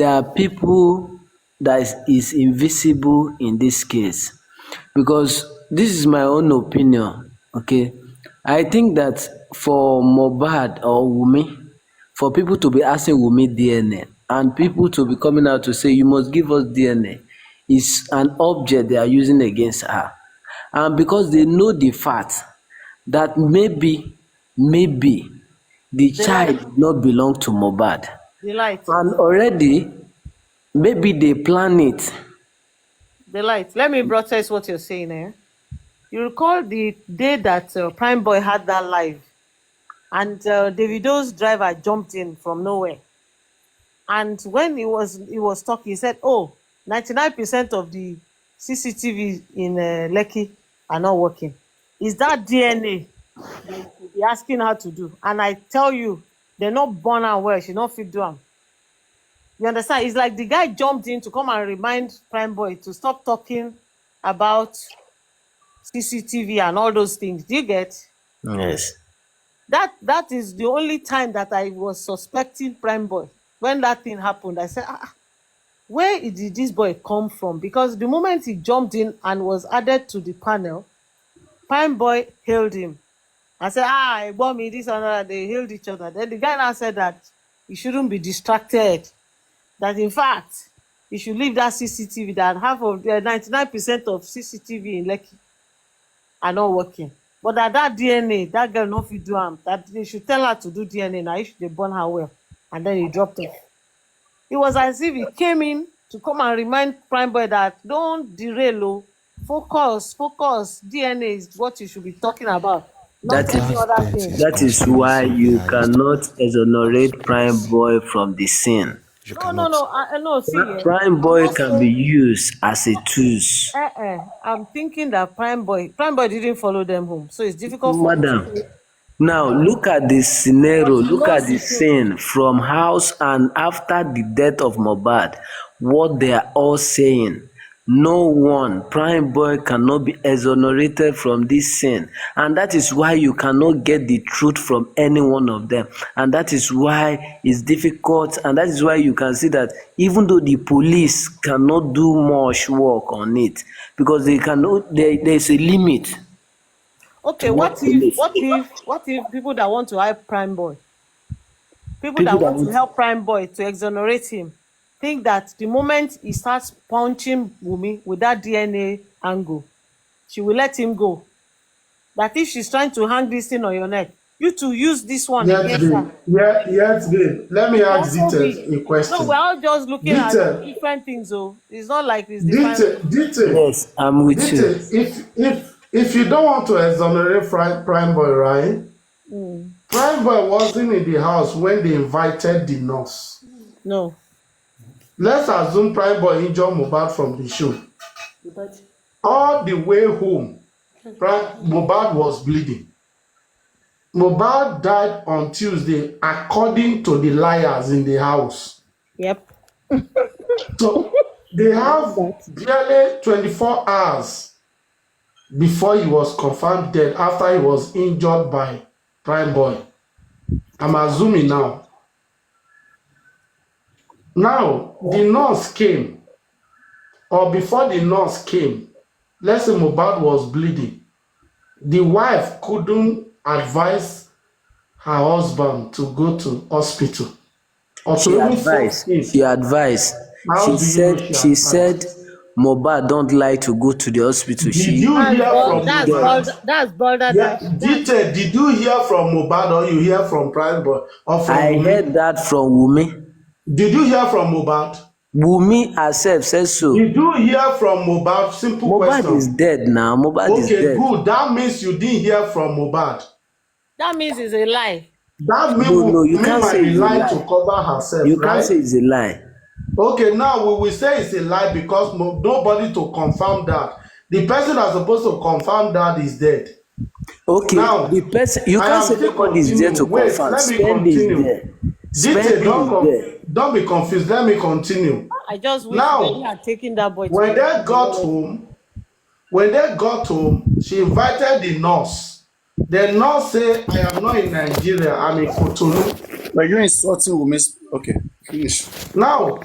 Speaker 7: are people that is invisible in this case, because this is my own opinion. Okay, I think that for Mohbad or Wunmi, for people to be asking Wunmi DNA and people to be coming out to say you must give us DNA is an object they are using against her, and because they know the fact that maybe the child did not belong to Mohbad. And already, maybe they plan it.
Speaker 3: The light. Let me broadcast what you're saying here. You recall the day that Prime Boy had that live, and Davido's driver jumped in from nowhere. And when he was talking, he said, 99% of the CCTV in Lekki are not working. Is that DNA they should be asking her to do? And I tell you, they're not born her well. She not fit do them. You understand? It's like the guy jumped in to come and remind Prime Boy to stop talking about CCTV and all those things. Do you get?
Speaker 7: Yes.
Speaker 3: That is the only time that I was suspecting Prime Boy. When that thing happened, I said, where did this boy come from? Because the moment he jumped in and was added to the panel, Prime Boy hailed him. I said, he bought me this and that. They hailed each other. Then the guy now said that he shouldn't be distracted. That in fact, you should leave that CCTV, that half of the 99% of CCTV in Lekki are not working. But that DNA, that girl no fit do am. That they should tell her to do DNA now if they burn her well. And then he dropped it. It was as if he came in to come and remind Prime Boy that don't derail, focus. DNA is what you should be talking about. Not any other thing.
Speaker 7: That is why you cannot exonerate Prime Boy from the sin.
Speaker 3: No. See,
Speaker 7: Prime Boy can be used as a tool.
Speaker 3: I'm thinking that Prime Boy didn't follow them home, so it's difficult for
Speaker 7: Madam. Now look at the scenario, look at the scene from house and after the death of Mohbad, what they are all saying. No one, Prime Boy cannot be exonerated from this sin, and that is why you cannot get the truth from any one of them, and that is why it's difficult, and that is why you can see that even though the police cannot do much work on it, because they cannot, there is a limit.
Speaker 3: Okay, what if people that want to help Prime Boy, people that want to help Prime Boy to exonerate him, think that the moment he starts punching Wunmi with that DNA angle, she will let him go? That if she's trying to hang this thing on your neck, you to use this one against her.
Speaker 10: Yes, babe. Let me ask Detail a question.
Speaker 3: No, we're all just looking at different things, though. It's not like it's different.
Speaker 10: Detail.
Speaker 7: Yes, I'm with you.
Speaker 10: If you don't want to exonerate Prime Boy, right? Prime Boy wasn't in the house when they invited the nurse.
Speaker 3: No.
Speaker 10: Let's assume Prime Boy injured Mohbad from the show. All the way home, Mohbad was bleeding. Mohbad died on Tuesday, according to the liars in the house.
Speaker 3: Yep.
Speaker 10: So they have barely 24 hours before he was confirmed dead after he was injured by Prime Boy. I'm assuming now. Now, the nurse came, or before the nurse came, let's say Mohbad was bleeding. The wife couldn't advise her husband to go to hospital. Or
Speaker 7: She advised. She said Mohbad don't like to go to the hospital.
Speaker 10: Did you hear from Mohbad?
Speaker 3: That's border.
Speaker 10: Did you hear from Mohbad or you hear from Prime Boy? Or from
Speaker 7: I heard that from Wunmi.
Speaker 10: Did you hear from Mohbad?
Speaker 7: Wunmi herself says so.
Speaker 10: Did you hear from Mohbad? Simple question.
Speaker 7: Mohbad is dead now. Mohbad is dead.
Speaker 10: Okay, good. That means you didn't hear from Mohbad.
Speaker 3: That means it's a lie.
Speaker 10: That means
Speaker 7: you can't say it's a lie
Speaker 10: to cover herself.
Speaker 7: You can't say it's a lie.
Speaker 10: Okay, now we will say it's a lie because nobody to confirm that. The person that's supposed to confirm that is dead.
Speaker 7: Okay, now the person you can't say nobody is there to confirm. Spend is there.
Speaker 10: Don't be confused. Let me continue.
Speaker 3: I just wish
Speaker 10: now,
Speaker 3: they had taken that boy.
Speaker 10: When they got home, she invited the nurse. The nurse said, I am not in Nigeria, I'm in Cotonou.
Speaker 4: But you're insulting Wunmi. Okay, finish.
Speaker 10: Now,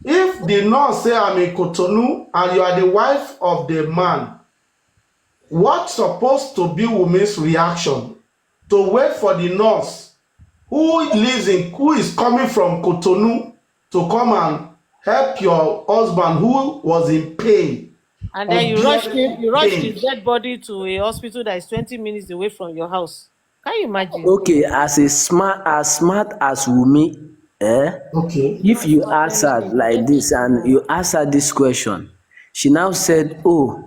Speaker 10: if the nurse say I'm in Cotonou and you are the wife of the man, what's supposed to be Wunmi's reaction? To wait for the nurse who is coming from Cotonou to come and help your husband who was in pain.
Speaker 3: And then you rushed his dead body to a hospital that is 20 minutes away from your house. Can you imagine?
Speaker 7: Okay, as smart as Wunmi,
Speaker 10: okay.
Speaker 7: If you ask her like this and you ask her this question, she now said, oh,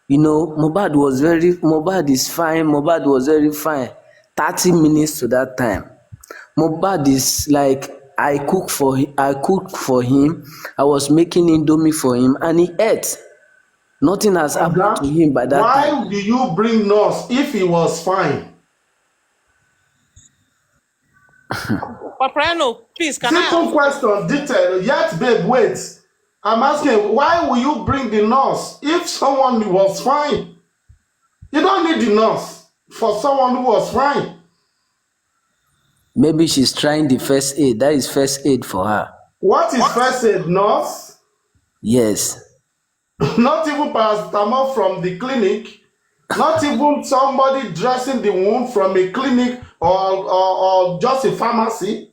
Speaker 7: you know, Mohbad is fine, Mohbad was very fine. 30 minutes to that time. Mohbad is like, I cooked for him, I was making indomie for him, and he ate. Nothing has happened to him by that time.
Speaker 10: Why do you bring nurse if he was fine?
Speaker 3: Paparano, please,
Speaker 10: Simple question, detail. Yet, babe, wait. I'm asking, why will you bring the nurse if someone was fine? You don't need the nurse for someone who was fine.
Speaker 7: Maybe she's trying the first aid. That is first aid for her.
Speaker 10: What is first aid, nurse?
Speaker 7: Yes.
Speaker 10: Not even paracetamol from the clinic. Not even somebody dressing the wound from a clinic or just a pharmacy.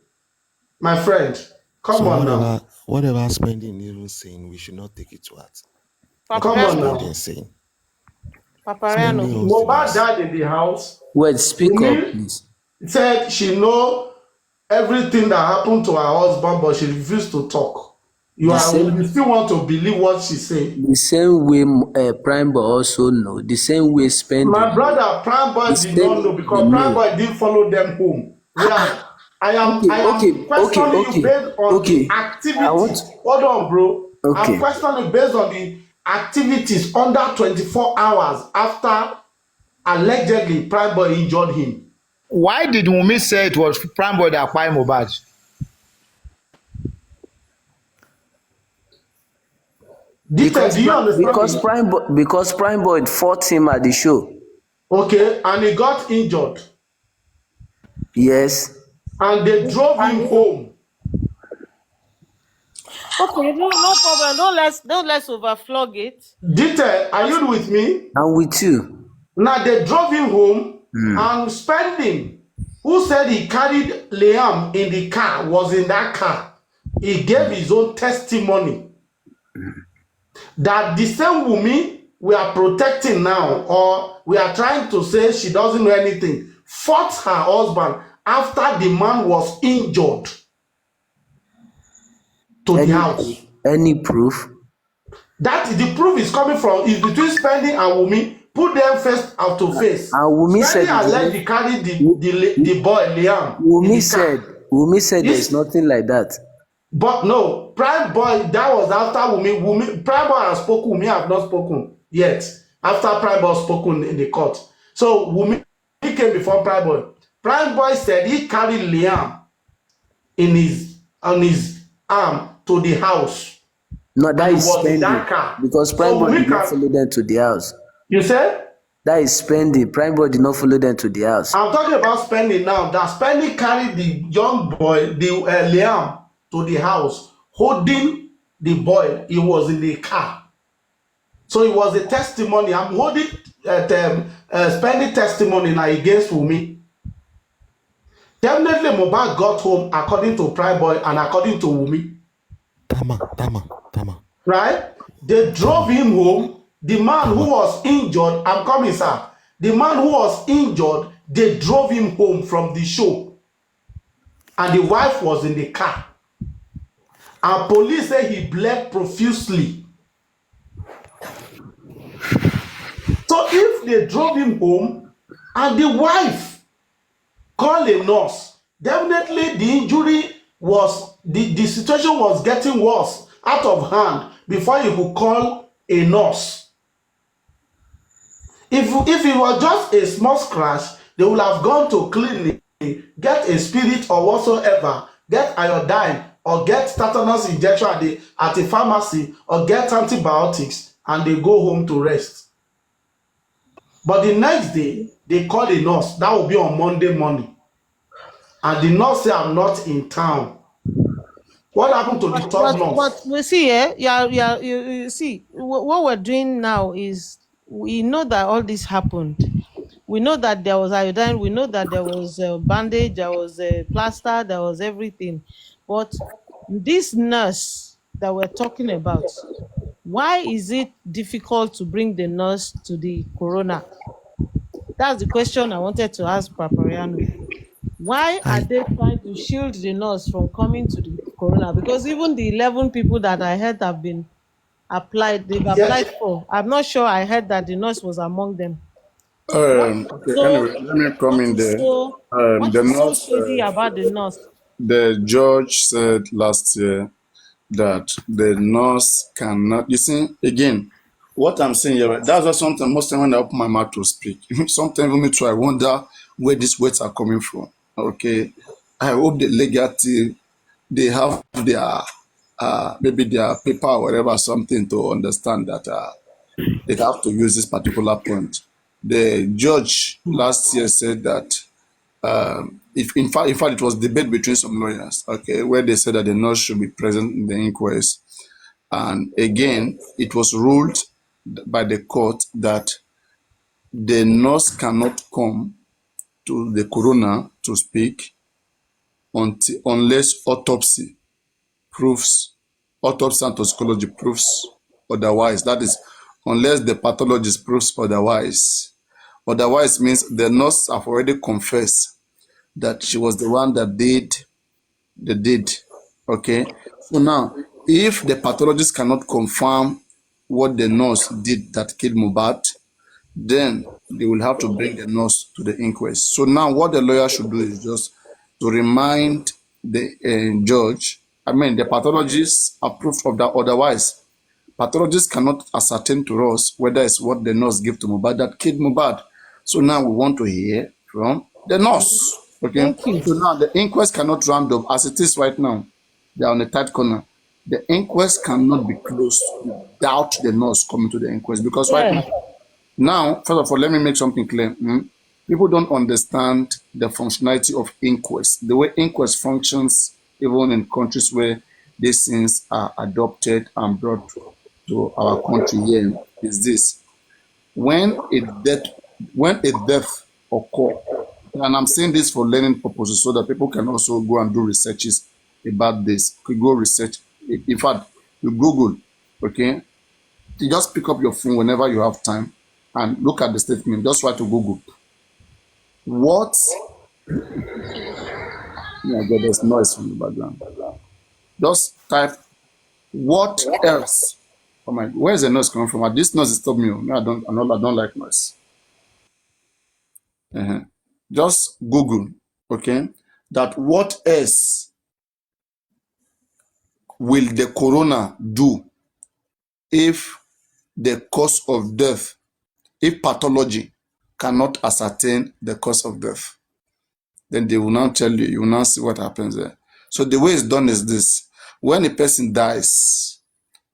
Speaker 10: My friend. Come on now.
Speaker 9: Whatever spending is saying, we should not take it to heart.
Speaker 10: Come on now.
Speaker 9: Spending saying.
Speaker 3: Papariano.
Speaker 10: Mohbad died in the house.
Speaker 7: Wait, speak up,
Speaker 10: Wunmi
Speaker 7: please.
Speaker 10: said she know everything that happened to her husband, but she refused to talk. You still want to believe what she said.
Speaker 7: The same way Prime Boy also know. The same way spending.
Speaker 10: My brother, Prime Boy did not know because Prime Boy didn't follow them home. I am questioning you based on the activity. Hold on, bro.
Speaker 7: Okay.
Speaker 10: I'm questioning you based on the activities under 24 hours after allegedly Prime Boy injured him.
Speaker 11: Why did Wunmi say it was Prime Boy that acquired Mohbad?
Speaker 10: Because
Speaker 7: Prime Boy fought him at the show.
Speaker 10: Okay, and he got injured.
Speaker 7: Yes.
Speaker 10: And they drove him home.
Speaker 3: Okay, no problem. Don't let's overflog it.
Speaker 10: Dieter, are you with me?
Speaker 7: I'm with you.
Speaker 10: Now they drove him home and Spending, who said he carried Liam in the car, was in that car. He gave his own testimony that the same Wunmi we are protecting now, or we are trying to say she doesn't know anything, fought her husband after the man was injured to the house.
Speaker 7: Any proof?
Speaker 10: That the proof is coming from is between Spending and Wunmi. Put them face out to face.
Speaker 7: And Wunmi said
Speaker 10: allegedly carried the boy Liam.
Speaker 7: Wunmi said there's nothing like that.
Speaker 10: But no, Prime Boy, that was after Wunmi. Prime Boy has spoken, Wunmi have not spoken yet. After Prime Boy spoken in the court. So Wunmi came before Prime Boy. Prime Boy said he carried Liam on his arm to the house.
Speaker 7: No, that is Spending. Because Prime Boy did not follow them to the house.
Speaker 10: You said?
Speaker 7: That is Spending. Prime Boy did not follow them to the house.
Speaker 10: I'm talking about Spending now. That Spending carried the young boy, Liam, to the house, holding the boy. He was in the car. So it was a testimony. I'm holding Spending testimony now against Wunmi. Definitely Mohbad got home according to Prime Boy and according to Wunmi.
Speaker 9: Tama.
Speaker 10: Right? They drove him home. The man who was injured, I'm coming, sir. The man who was injured, they drove him home from the show. And the wife was in the car. And police say he bled profusely. So if they drove him home and the wife called a nurse, definitely the injury was, the situation was getting worse, out of hand, before you could call a nurse. If it was just a small scratch, they would have gone to clinic, get a spirit or whatsoever, get iodine or get tetanus injection at the pharmacy or get antibiotics, and they go home to rest. But the next day, they call a nurse. That will be on Monday morning. And the nurse say, I'm not in town. What happened to the third nurse?
Speaker 3: But we see, you see, what we're doing now is, we know that all this happened. We know that there was iodine. We know that there was a bandage, there was a plaster, there was everything. But this nurse that we're talking about, why is it difficult to bring the nurse to the corona? That's the question I wanted to ask Papariano. Why are they trying to shield the nurse from coming to the corona? Because even the 11 people that I heard have been applied for. I'm not sure I heard that the nurse was among them.
Speaker 4: Okay, anyway, let me come in there. The nurse,
Speaker 3: so shady about the nurse?
Speaker 4: The judge said last year that the nurse cannot. You see, again, what I'm saying here, that's why sometimes most time when I open my mouth to speak, sometimes when me try, I wonder where these words are coming from. Okay, I hope the legal team, they have their maybe their paper or whatever, something to understand that they have to use this particular point. The judge last year said that if in fact it was debate between some lawyers, okay, where they said that the nurse should be present in the inquest, and again it was ruled by the court that the nurse cannot come to the coroner to speak unless autopsy proves, autopsy and toxicology proves otherwise. That is, unless the pathologist proves otherwise. Otherwise means the nurse have already confessed that she was the one that did the deed. Okay. So now, if the pathologist cannot confirm what the nurse did that killed Mohbad, then they will have to bring the nurse to the inquest. So now what the lawyer should do is just to remind the judge, the pathologists are proof of that. Otherwise, pathologists cannot ascertain to us whether it's what the nurse gave to Mohbad that killed Mohbad. So now we want to hear from the nurse. Okay. So now the inquest cannot round up as it is right now. They are on a tight corner. The inquest cannot be closed without the nurse coming to the inquest, because right now, first of all, let me make something clear. People don't understand the functionality of inquest. The way inquest functions, even in countries where these things are adopted and brought to our country here, is this: when a death occurs, and I'm saying this for learning purposes so that people can also go and do researches about this. You could go research. In fact, you Google, okay? You just pick up your phone whenever you have time and look at the statement. Just try to Google. What? Yeah, there's noise from the background. Just type, what else? Oh my, where is the noise coming from? This noise is stopping me. I don't like noise. Just Google, okay? That what else will the corona do if the cause of death, if pathology cannot ascertain the cause of death? Then they will now tell you, you will now see what happens there. So the way it's done is this: when a person dies,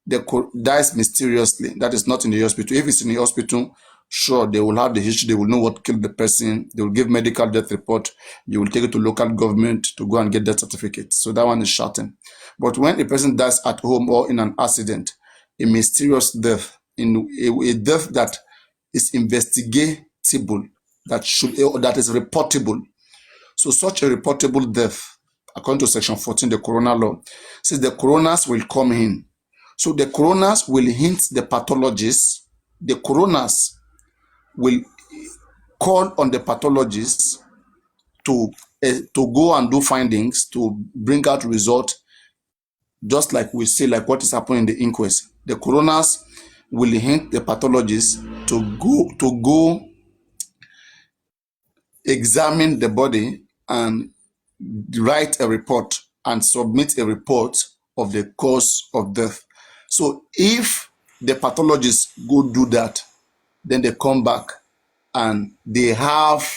Speaker 4: dies mysteriously, that is not in the hospital. If it's in the hospital, sure, they will have the history, they will know what killed the person, they will give medical death report, you will take it to local government to go and get death certificate. So that one is shortened. But when a person dies at home or in an accident, a mysterious death, in a death that is investigatable, that is reportable. So such a reportable death, according to Section 14, the Corona Law, says the coroners will come in. So the coroners will hint the pathologists, the coroners will call on the pathologists to go and do findings, to bring out results, just like we say, like what is happening in the inquest. The coroners will hint the pathologists to go examine the body and write a report and submit a report of the cause of death. So if the pathologists go do that, then they come back and they have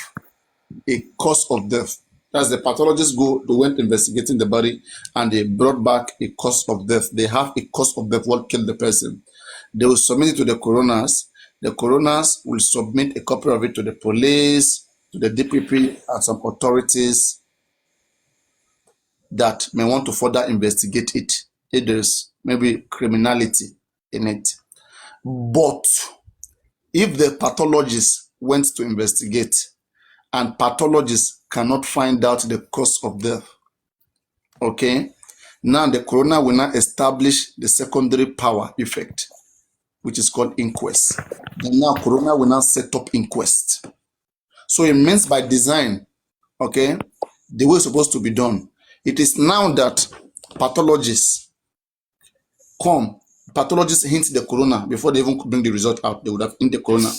Speaker 4: a cause of death. As the pathologists went investigating the body and they brought back a cause of death. They have a cause of death, what killed the person. They will submit it to the coroners. The coroners will submit a copy of it to the police, to the DPP, and some authorities that may want to further investigate it. If there's maybe criminality in it. But if the pathologist went to investigate and pathologists cannot find out the cause of death, okay, now the coroner will now establish the secondary power effect, which is called inquest. And now coroner will now set up inquest. So it means by design, okay, the way it's supposed to be done, it is now that pathologists hint the coroner before they even bring the result out. They would have hint the coroner.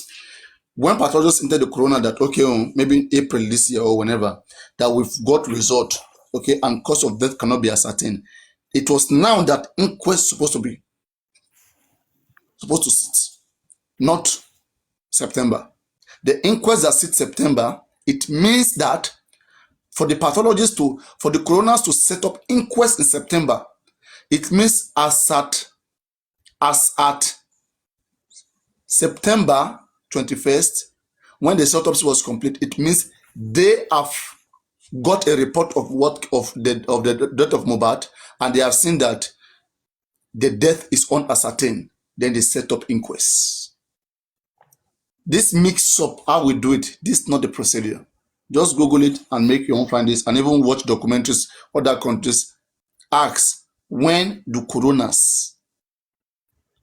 Speaker 4: When pathologists hinted the coroner that, okay, maybe in April this year or whenever, that we've got result, okay, and cause of death cannot be ascertained. It was now that inquest supposed to sit, not September. The inquest that sits September, it means that for the pathologists for the coroners to set up inquest in September, it means as at September 21st, when the autopsy was complete, it means they have got a report of the death of Mohbad, and they have seen that the death is unascertained. Then they set up inquest. This mix up how we do it. This is not the procedure. Just Google it and make your own findings, and even watch documentaries. Other countries ask when do coroners,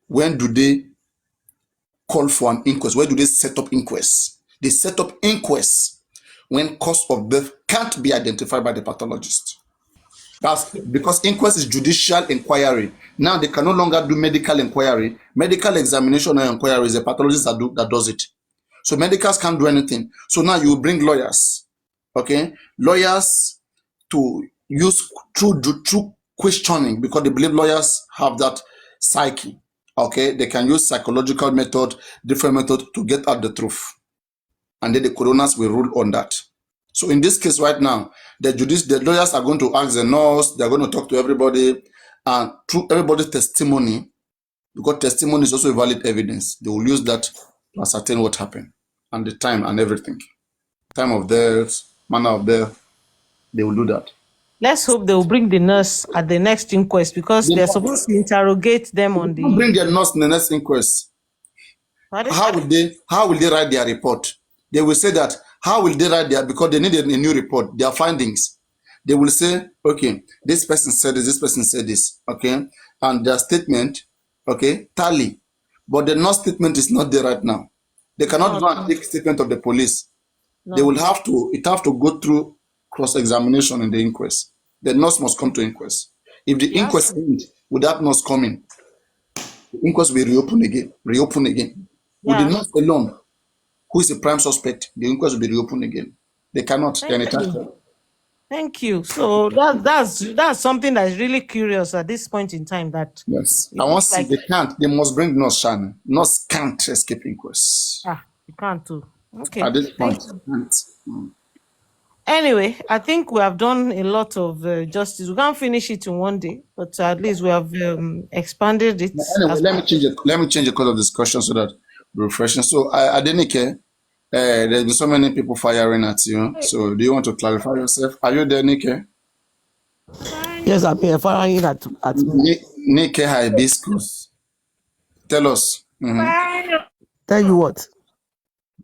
Speaker 4: when do they call for an inquest? Where do they set up inquests? They set up inquests when cause of death can't be identified by the pathologist. That's because inquest is judicial inquiry. Now they can no longer do medical inquiry. Medical examination and inquiry is a pathologist that does it. So medicals can't do anything. So now you bring lawyers, okay? Lawyers to use true questioning, because they believe lawyers have that psyche, okay? They can use psychological method, different method to get at the truth. And then the coroners will rule on that. So in this case right now, the lawyers are going to ask the nurse, they're going to talk to everybody, and through everybody's testimony, because testimony is also a valid evidence, they will use that to ascertain what happened and the time and everything. Time of death, manner of death, they will do that.
Speaker 3: Let's hope they will bring the nurse at the next inquest, because they're supposed to interrogate them on the...
Speaker 4: Bring the nurse in the next inquest. How will they write their report? They will say that, how will they write because they need a new report, their findings. They will say, okay, this person said this person said this, okay? And their statement, okay, tally. But the nurse statement is not there right now. They cannot go and take statement of the police. No. They will have to go through cross-examination in the inquest. The nurse must come to inquest. If the inquest ends without nurse coming, the inquest will reopen again. With the nurse alone, who is the prime suspect, the inquest will be reopened again. They cannot.
Speaker 3: Thank you. So that's something that is really curious at this point in time. That
Speaker 4: yes, I want to see they can't. They must bring nurse Shannon. Nurse can't escape inquest.
Speaker 3: You can't too. Okay.
Speaker 4: At this point, can't.
Speaker 3: Anyway, I think we have done a lot of justice. We can't finish it in one day, but at least we have expanded it.
Speaker 4: Anyway, let me change the code of discussion so that we're refreshing. So, Adenike, there's been so many people firing at you. So, do you want to clarify yourself? Are you there, Nike?
Speaker 12: Yes, I'm here firing at me.
Speaker 4: Nike Hibiscus. Tell us.
Speaker 12: Tell you what?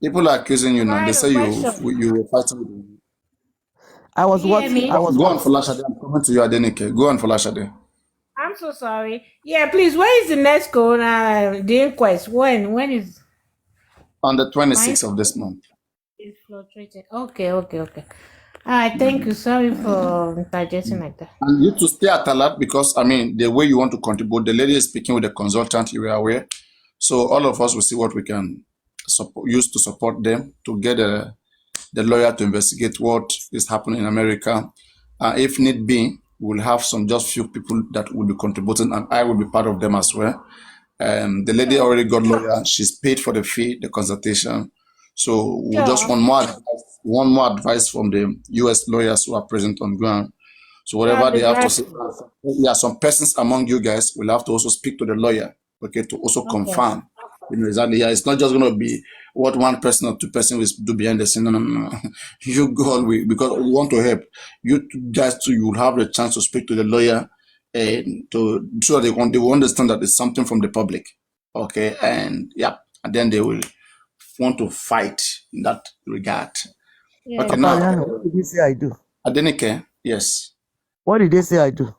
Speaker 4: People are accusing you now. They say you were fighting with them.
Speaker 12: I was watching.
Speaker 4: Go on, Folashade. I'm coming to you, Adenike. Go on, Folashade.
Speaker 13: I'm so sorry. Yeah, please. Where is the next corona? The inquest? When is?
Speaker 4: On the 26th of this month.
Speaker 13: It's fluctuating. Okay. All right. Thank you. Sorry for digesting like that.
Speaker 4: And you to stay at alert, because the way you want to contribute, the lady is speaking with the consultant. You are aware. So all of us will see what we can use to support them to get the lawyer to investigate what is happening in America. If need be, we'll have just few people that will be contributing, and I will be part of them as well. The lady already got lawyer. She's paid for the fee, the consultation. So we just want more advice from the U.S. lawyers who are present on ground. So whatever they have to say, some persons among you guys will have to also speak to the lawyer, okay, to also confirm. Exactly. Yeah, it's not just going to be what one person or two persons will do behind the scene. No. You go on because we want to help you guys too. You will have the chance to speak to the lawyer, so they will understand that it's something from the public. Okay, and then they will want to fight in that regard.
Speaker 12: Yeah. Okay, now what did you say I do?
Speaker 4: Adenike, yes.
Speaker 12: What did they say I do?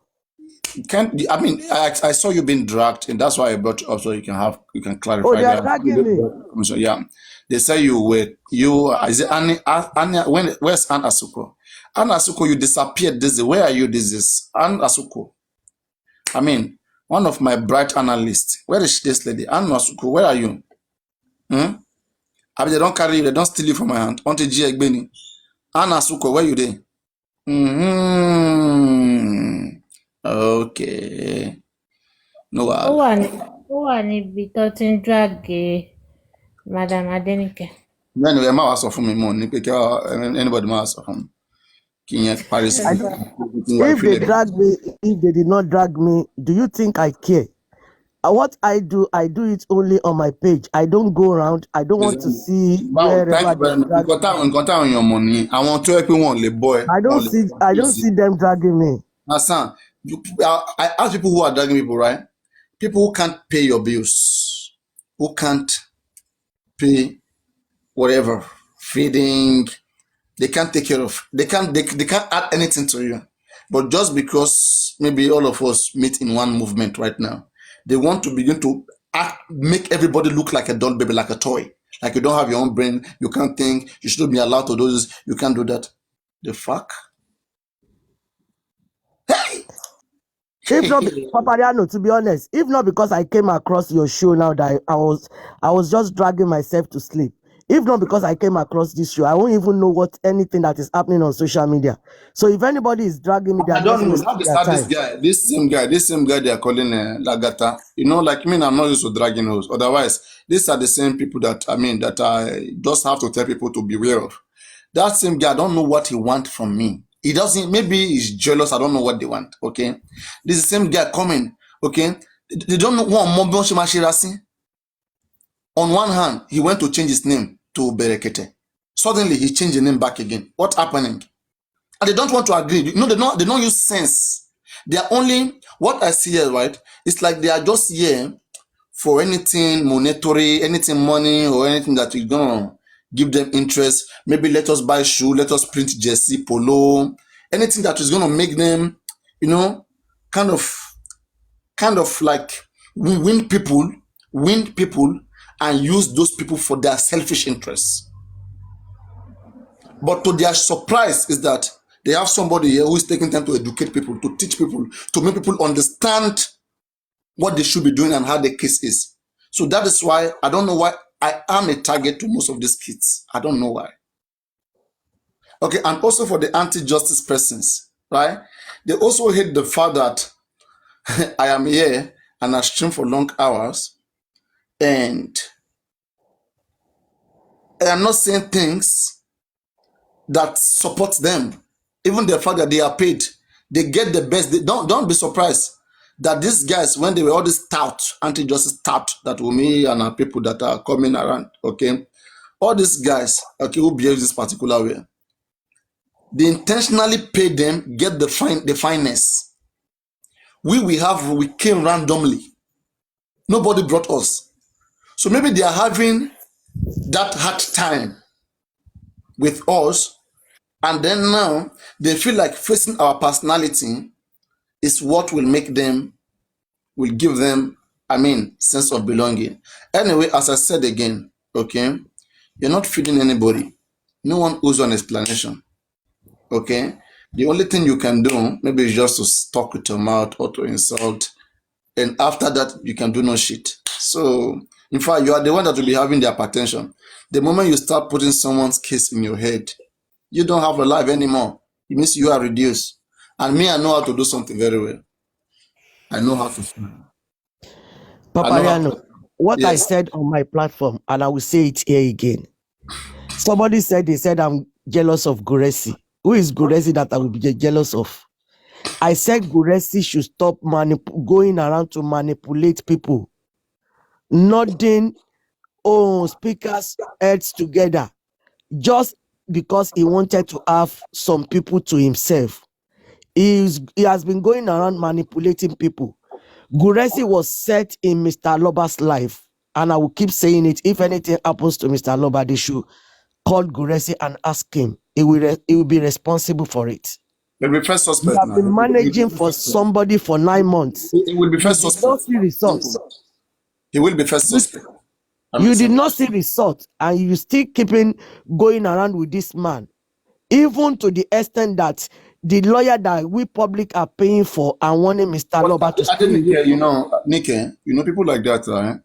Speaker 4: I saw you being dragged, and that's why I brought you up so you can clarify.
Speaker 12: Oh, they are dragging me.
Speaker 4: So, yeah, they say is it Annie? Where's Anne Asuko? Anne Asuko, you disappeared. Where are you? This is Anne Asuko. One of my bright analysts. Where is this lady? Anne Asuko, where are you? They don't carry you, they don't steal you from my hand. Auntie G. Egbeni. Anne Asuko, where you there? Okay. No.
Speaker 13: Who are be talking drag, Madam Adenike?
Speaker 4: Anyway, I'm also from me more. Anybody else from?
Speaker 12: If they drag me, if they did not drag me, do you think I care? What I do it only on my page. I don't go around. I don't want to see wherever they drag
Speaker 4: on your money. I want to help you one boy.
Speaker 12: I don't see them dragging me.
Speaker 4: Now, I ask people who are dragging people, right? People who can't pay your bills, who can't pay whatever, feeding, they can't take care of, they can't add anything to you. But just because us, maybe all of us meet in one movement right now. They want to begin to make everybody look like a doll baby, like a toy. Like you don't have your own brain, you can't think, you shouldn't be allowed to do this, you can't do that. The fuck? Hey!
Speaker 12: If not, Papariano, to be honest, if not because I came across your show now that I was just dragging myself to sleep. If not because I came across this show, I won't even know what anything that is happening on social media. So if anybody is dragging me,
Speaker 4: I don't know. Now they start this same guy they are calling Lagata. You know, like me, I'm not used to dragging those. Otherwise, these are the same people that I just have to tell people to beware of. That same guy, I don't know what he wants from me. He doesn't, maybe he's jealous. I don't know what they want. Okay. This is the same guy coming. Okay. They don't know what Mobon Shimashirasi. On one hand, he went to change his name to Berekete. Suddenly, he changed the name back again. What's happening? And they don't want to agree. You know, they don't use sense. They are only, what I see here, right? It's like they are just here for anything monetary, anything money, or anything that you're gonna give them interest. Maybe let us buy shoe, let us print jersey, polo, anything that is gonna make them, you know, kind of like win people, and use those people for their selfish interests. But to their surprise is that they have somebody here who is taking time to educate people, to teach people, to make people understand what they should be doing and how the case is. So that is why I don't know why I am a target to most of these kids. I don't know why. Okay, and also for the anti-justice persons, right? They also hate the fact that I am here and I stream for long hours and I am not saying things that support them. Even the fact that they are paid, they get the best. They don't be surprised that these guys, when they were all this anti-justice tout that me and our people that are coming around, okay, all these guys, okay, who behave this particular way, they intentionally pay them, get the fineness. We came randomly. Nobody brought us. So maybe they are having that hard time with us, and then now they feel like facing our personality is what will give them, sense of belonging. Anyway, as I said again, okay, you're not feeding anybody. No one owes an explanation. Okay? The only thing you can do, maybe is just to talk with your mouth or to insult. And after that, you can do no shit. So, in fact, you are the one that will be having the hypertension. The moment you start putting someone's case in your head, you don't have a life anymore. It means you are reduced. And me, I know how to do something very well. I know how to smile.
Speaker 12: Papariano, what I said on my platform, and I will say it here again. Somebody said, I'm jealous of Guresi. Who is Guresi that I will be jealous of? I said Guresi should stop going around to manipulate people. Nodding speakers' heads together just because he wanted to have some people to himself. He has been going around manipulating people. Guresi was set in Mr. Aloba's life, and I will keep saying it. If anything happens to Mr. Aloba, they should call Guresi and ask him. He will be responsible for it.
Speaker 4: He will be first suspect.
Speaker 12: You have been managing for somebody for 9 months.
Speaker 4: He will be first suspect.
Speaker 12: You did not see results.
Speaker 4: He will be first suspect.
Speaker 12: You did not see results, and you still keeping going around with this man, even to the extent that the lawyer that we public are paying for and wanting Mr. Aloba to stay.
Speaker 4: Nike, people like that, right?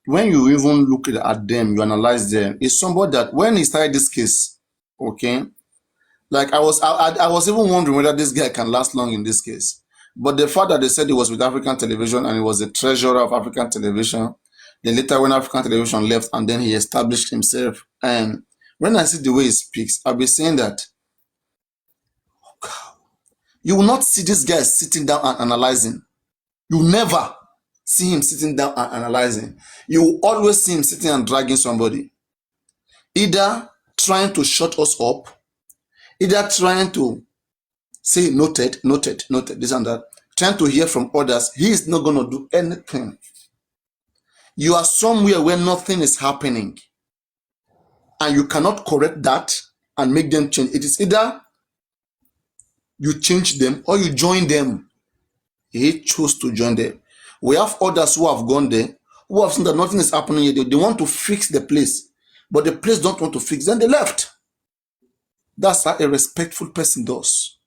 Speaker 4: When you even look at them, you analyze them. It's somebody that when he started this case, okay, like I was even wondering whether this guy can last long in this case. But the fact that they said he was with African Television and he was the treasurer of African Television, then later when African Television left and then he established himself. And when I see the way he speaks, I'll be saying that you will not see this guy sitting down and analyzing. You never see him sitting down and analyzing. You will always see him sitting and dragging somebody. Either trying to shut us up, either trying to say noted, this and that, trying to hear from others. He is not going to do anything. You are somewhere where nothing is happening and you cannot correct that and make them change. It is either you change them or you join them. He chose to join them. We have others who have gone there, who have seen that nothing is happening here. They want to fix the place, but the place don't want to fix. Then they left. That's how a respectful person does.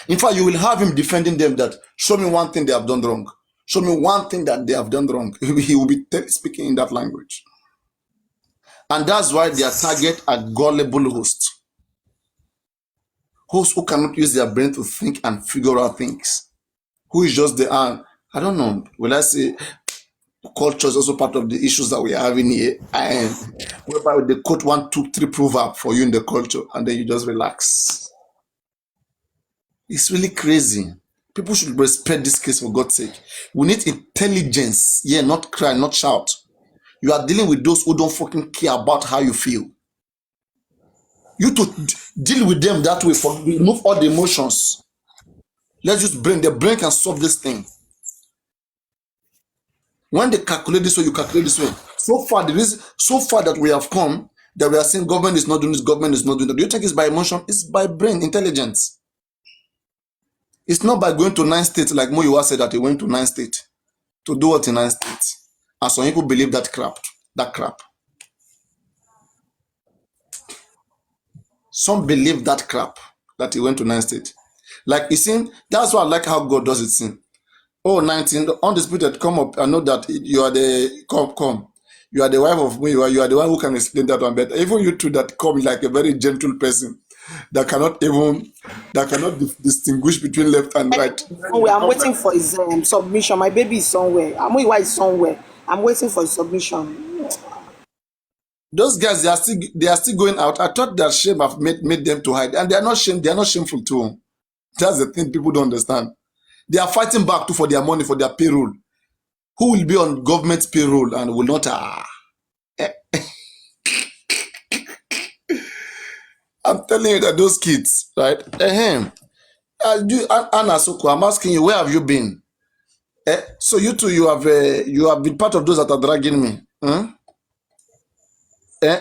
Speaker 4: In fact, you will have him defending them that, show me one thing they have done wrong. Show me one thing that they have done wrong. He will be speaking in that language. And that's why their target are gullible hosts. Hosts who cannot use their brain to think and figure out things. Who is just the, I don't know, will I say, culture is also part of the issues that we are having here. And whereby they quote 1, 2, 3 proverb for you in the culture, and then you just relax. It's really crazy. People should respect this case for God's sake. We need intelligence. Yeah, not cry, not shout. You are dealing with those who don't fucking care about how you feel. You to deal with them that way, for remove all the emotions. Let's use brain. The brain can solve this thing. When they calculate this way, you calculate this way. So far that we have come, that we are saying government is not doing this, government is not doing that. Do you think it's by emotion? It's by brain intelligence. It's not by going to 9 states like Muyiwa said that he went to 9 states. To do what in 9 states? And some people believe that crap. Some believe that crap, that he went to 9 states. Like, you see, that's why I like how God does it. See? Oh, 19, undisputed, come up. I know that you are the, come. You are the wife of Muyiwa. You are the one who can explain that one better. Even you two that come like a very gentle person that cannot distinguish between left and right.
Speaker 2: I'm waiting for his submission. My baby is somewhere. Muyiwa is somewhere. I'm waiting for his submission.
Speaker 4: Those guys, they are still going out. I thought that shame have made them to hide, and they are not shame. They are not shameful too. That's the thing people don't understand. They are fighting back too for their money, for their payroll. Who will be on government payroll and will not? I'm telling you that those kids, right? Anna Soko, I'm asking you, where have you been? So you two, you have been part of those that are dragging me.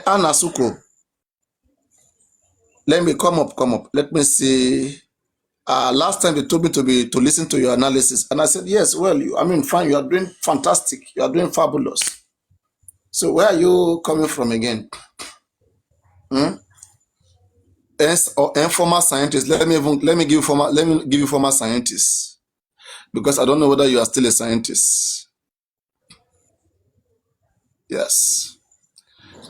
Speaker 4: Anna Soko, let me come up. Let me see. Last time they told me to listen to your analysis, and I said yes. Well, fine. You are doing fantastic. You are doing fabulous. So where are you coming from again? Former scientist. Let me give you former scientists, because I don't know whether you are still a scientist. Yes,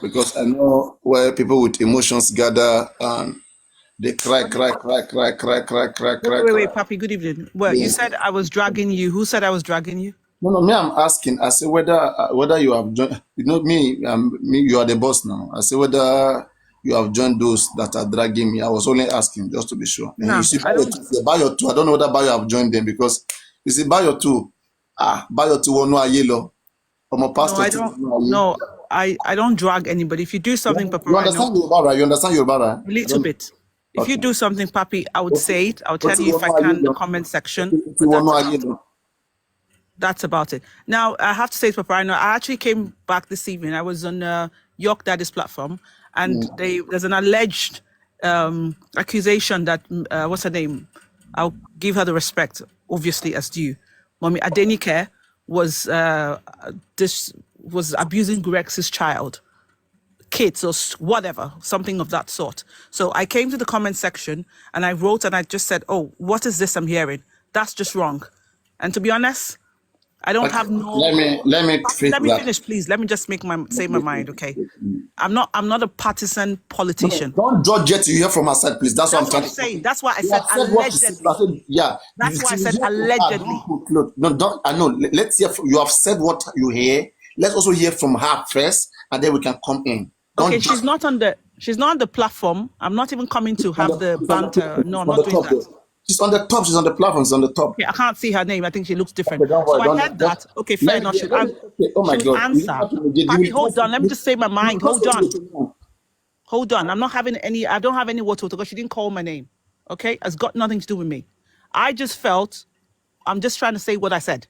Speaker 4: because I know where people with emotions gather and they cry.
Speaker 14: Wait, Papi, good evening. Well, you said I was dragging you. Who said I was dragging you?
Speaker 4: No, me, I'm asking. I say whether you have joined. You know me, you are the boss now. I say whether you have joined those that are dragging me. I was only asking just to be sure.
Speaker 14: No,
Speaker 4: you see, Bayo 2. I don't know whether Bayo have joined them, because you see Bayo 2. Bayo 2 will know a yellow. I'm a pastor.
Speaker 14: No, I don't drag anybody. If you do something, Papa,
Speaker 4: you understand Yoruba, right? You understand Yoruba, right?
Speaker 14: A little bit. If you do something, Papi, I would say it. I'll tell you if I can in the comment section. That's about it. Now, I have to say, Papa, I actually came back this evening. I was on York Daddy's platform, and there's an alleged accusation that, what's her name? I'll give her the respect, obviously, as due. Mommy Adenike was abusing Grex's child. Kids or whatever, something of that sort. So I came to the comment section and I wrote and I just said, oh, what is this I'm hearing? That's just wrong. And to be honest, I don't have no.
Speaker 4: Let me
Speaker 14: finish, please. Let me just say my mind, okay? I'm not a partisan politician.
Speaker 4: Don't judge yet you hear from our side, please. That's what I'm trying to say.
Speaker 14: That's why I said allegedly. That's why I said allegedly.
Speaker 4: No, I know. Let's hear. You have said what you hear. Let's also hear from her first, and then we can come in.
Speaker 14: Okay, she's not on the platform. I'm not even coming to have the banter. No, I'm not doing that.
Speaker 4: She's on the top. She's on the platform. She's on the top.
Speaker 14: Okay, I can't see her name. I think she looks different. So I heard that. Okay, fair enough.
Speaker 4: Oh my God.
Speaker 14: Answer. Papi, hold on. Let me just say my mind. Hold on. I don't have any water because she didn't call my name. Okay, it's got nothing to do with me. I just felt I'm just trying to say what I said.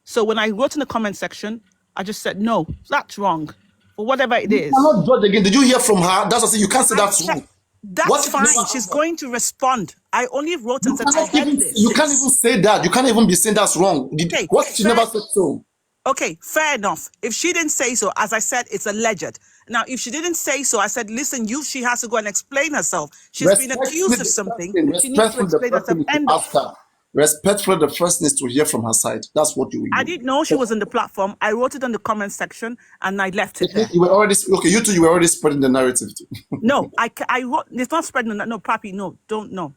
Speaker 14: So when I wrote in the comment section, I just said no, that's wrong. Or whatever it is.
Speaker 4: You cannot judge again. Did you hear from her? That's what I say. You can't say that's wrong.
Speaker 14: That's fine. She's going to respond. I only wrote and said, I heard this.
Speaker 4: You can't even say that. You can't even be saying that's wrong.
Speaker 14: Okay,
Speaker 4: What if she never said so?
Speaker 14: Okay, fair enough. If she didn't say so, as I said, it's alleged. Now, if she didn't say so, I said, listen, she has to go and explain herself. She's been accused of something. She needs to explain herself. End of.
Speaker 4: Respectfully, the first needs to hear from her side. That's what you will do.
Speaker 14: I didn't know she was on the platform. I wrote it on the comment section and I left it there.
Speaker 4: You were already you two. You were already spreading the narrative too.
Speaker 14: No, I wrote. It's not spreading. No, Papi, no, don't know.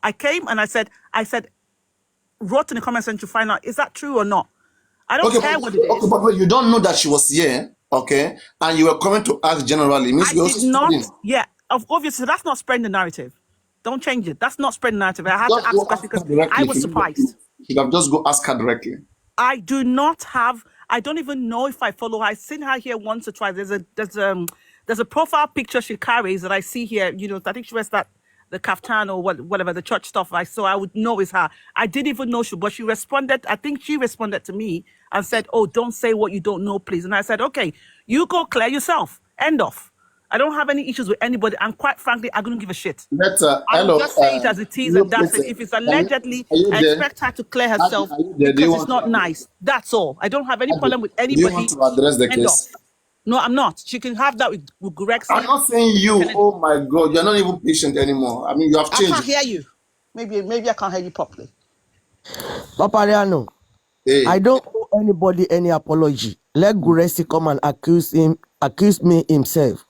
Speaker 14: I came and I said, wrote in the comment section to find out, is that true or not? I don't care what it is.
Speaker 4: Okay, but you don't know that she was here, okay? And you were coming to ask generally. It means
Speaker 14: I did not. Yeah, obviously that's not spreading the narrative. Don't change it. That's not spreading the narrative. I had to ask a question because I was surprised.
Speaker 4: You have just go ask her directly.
Speaker 14: I do not have. I don't even know if I follow her. I've seen her here once or twice. There's a profile picture she carries that I see here. You know, I think she wears the kaftan or whatever, the church stuff. So I would know it's her. I didn't even know but she responded. I think she responded to me and said, oh, don't say what you don't know, please. And I said, okay, you go clear yourself. End of. I don't have any issues with anybody. And quite frankly, I don't give a shit. I'll just say it as it is and that's it. If it's allegedly, I expect her to clear herself because it's not nice. That's all. I don't have any problem with anybody.
Speaker 4: Do you want to address the case?
Speaker 14: No, I'm not. She can have that with Greg.
Speaker 4: I'm not saying you. Oh my God, you're not even patient anymore. I mean, you have changed.
Speaker 14: I can't hear you. Maybe I can't hear you properly.
Speaker 12: Papariano, hey. I don't owe anybody any apology. Let Guresi come and accuse me himself.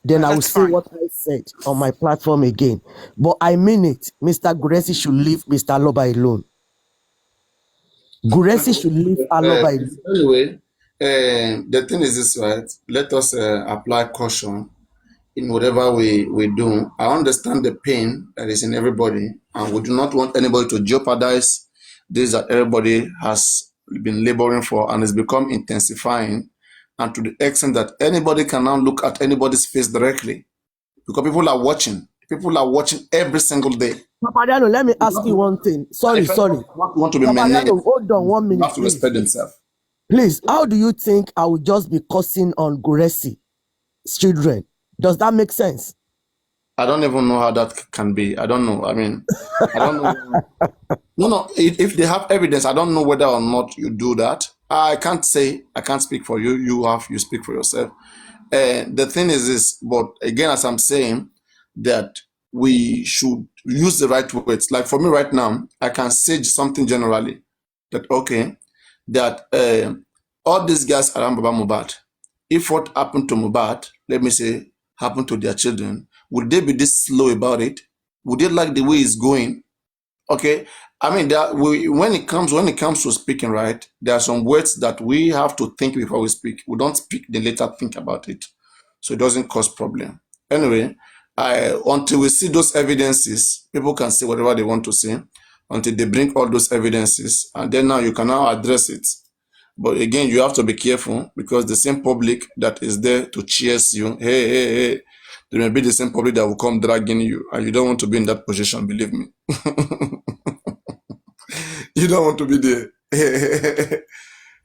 Speaker 12: Then I will say what I said on my platform again. But I mean it. Mr. Guresi should leave Mr. Aloba alone. Guresi should leave Aloba alone.
Speaker 4: Anyway. The thing is this, right? Let us apply caution in whatever we do. I understand the pain that is in everybody, and we do not want anybody to jeopardize this that everybody has been laboring for and has become intensifying, and to the extent that anybody can now look at anybody's face directly, because people are watching. People are watching every single day.
Speaker 12: Papariano, let me ask you one thing. Sorry.
Speaker 4: Want to be
Speaker 12: Papariano, hold on 1 minute.
Speaker 4: Have to respect themselves.
Speaker 12: Please, how do you think I will just be cursing on Guresi's children? Does that make sense?
Speaker 4: I don't even know how that can be. I don't know. I mean, I don't know. No. If they have evidence, I don't know whether or not you do that. I can't speak for you. You speak for yourself. The thing is this, but again, as I'm saying, that we should use the right words. Like for me right now, I can say something generally that, okay, that all these guys around Baba Mohbad, if what happened to Mohbad, let me say, happened to their children, would they be this slow about it? Would they like the way it's going? Okay, I mean, when it comes to speaking, right, there are some words that we have to think before we speak. We don't speak, then later think about it, so it doesn't cause problem. Anyway, until we see those evidences, people can say whatever they want to say. Until they bring all those evidences, and then now you can now address it. But again, you have to be careful because the same public that is there to cheers you, hey, there may be the same public that will come dragging you, and you don't want to be in that position, believe me. You don't want to be there.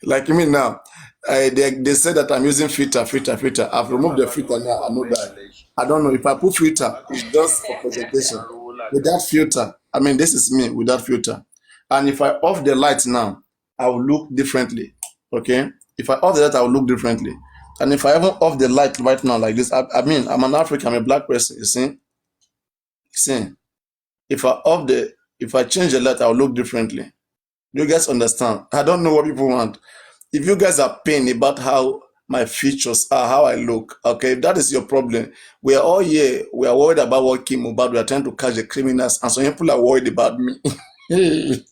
Speaker 4: Like me now, they said that I'm using filter. I've removed the filter now, I know that. I don't know, if I put filter, it's just for presentation. Without filter, I mean, this is me without filter. And if I off the light now, I will look differently, okay? If I off the light, I will look differently. And if I even off the light right now like this, I mean, I'm an African, I'm a black person, you see? If I change the light, I will look differently. You guys understand? I don't know what people want. If you guys are pained about how my features are, how I look, okay, that is your problem. We are all here, we are worried about what came about, we are trying to catch the criminals, and some people are worried about me. Is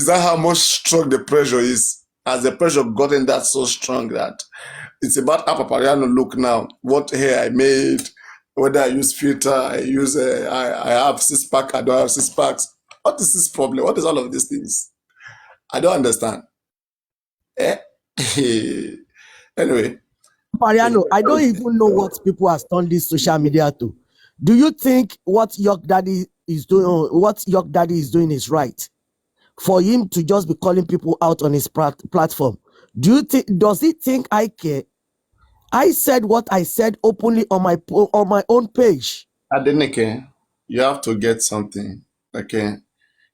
Speaker 4: that how much strong the pressure is? Has the pressure gotten that so strong that it's about how Papariano look now, what hair I made, whether I use filter, I have 6-pack, I don't have 6-packs. What is this problem? What is all of these things? I don't understand. Anyway.
Speaker 12: Papariano, I don't even know what people have turned this social media to. Do you think what York Daddy is doing is right? For him to just be calling people out on his platform. Does he think I care? I said what I said openly on my own page.
Speaker 4: Adenike, you have to get something. Okay.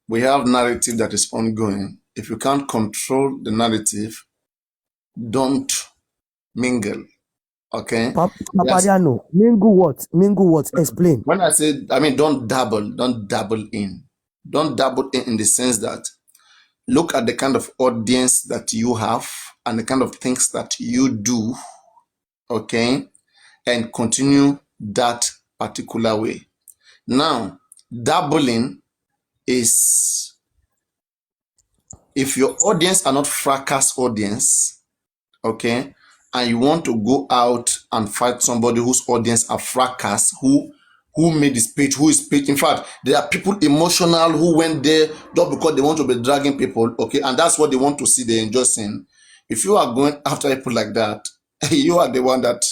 Speaker 4: We have narrative that is ongoing. If you can't control the narrative, don't mingle. Okay. Yes.
Speaker 12: Papariano, mingle what? Mingle what? Explain.
Speaker 4: When I say, I mean, don't dabble in. Don't dabble in the sense that look at the kind of audience that you have and the kind of things that you do, okay, and continue that particular way. Now, dabbling is if your audience are not fracas audience, okay, and you want to go out and fight somebody whose audience are fracas, who made the speech, who is speech. In fact, there are people emotional who went there just because they want to be dragging people, okay, and that's what they want to see, they enjoy seeing. If you are going after people like that, you are the one that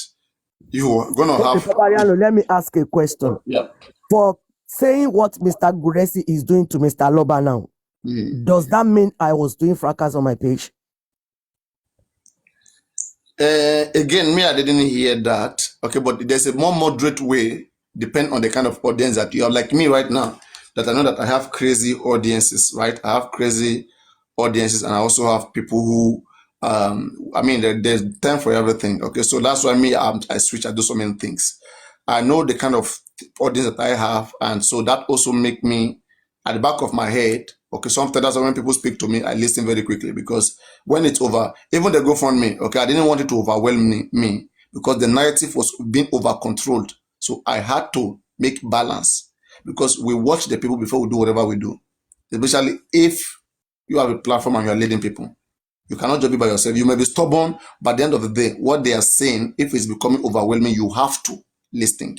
Speaker 4: you are going to have.
Speaker 12: Papariano, let me ask a question.
Speaker 4: Yeah.
Speaker 12: For saying what Mr. Guresi is doing to Mr. Aloba now, does that mean I was doing fracas on my page?
Speaker 4: Again, me, I didn't hear that. Okay, but there's a more moderate way, depending on the kind of audience that you have. Like me right now, that I know that I have crazy audiences, right? I have crazy audiences, and I also have people who, I mean, there's time for everything. Okay, so that's why me, I switch. I do so many things. I know the kind of audience that I have, and so that also make me at the back of my head. Okay, sometimes that's why when people speak to me, I listen very quickly, because when it's over, even the GoFundMe, okay, I didn't want it to overwhelm me because the narrative was being over controlled. So I had to make balance, because we watch the people before we do whatever we do. Especially if you have a platform and you are leading people. You cannot just be by yourself. You may be stubborn, but at the end of the day, what they are saying, if it's becoming overwhelming, you have to listen.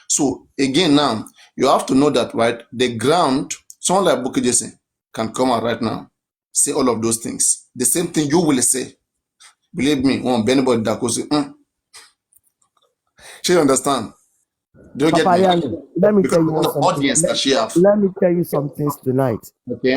Speaker 4: So again, now you have to know that, right? The ground, someone like Bukky Jesse can come out right now, say all of those things. The same thing you will say. Believe me, won't be anybody that goes, she understand. Do you get me?
Speaker 12: Let me tell you
Speaker 4: audience that she have.
Speaker 12: Let me tell you some things tonight.
Speaker 4: Okay.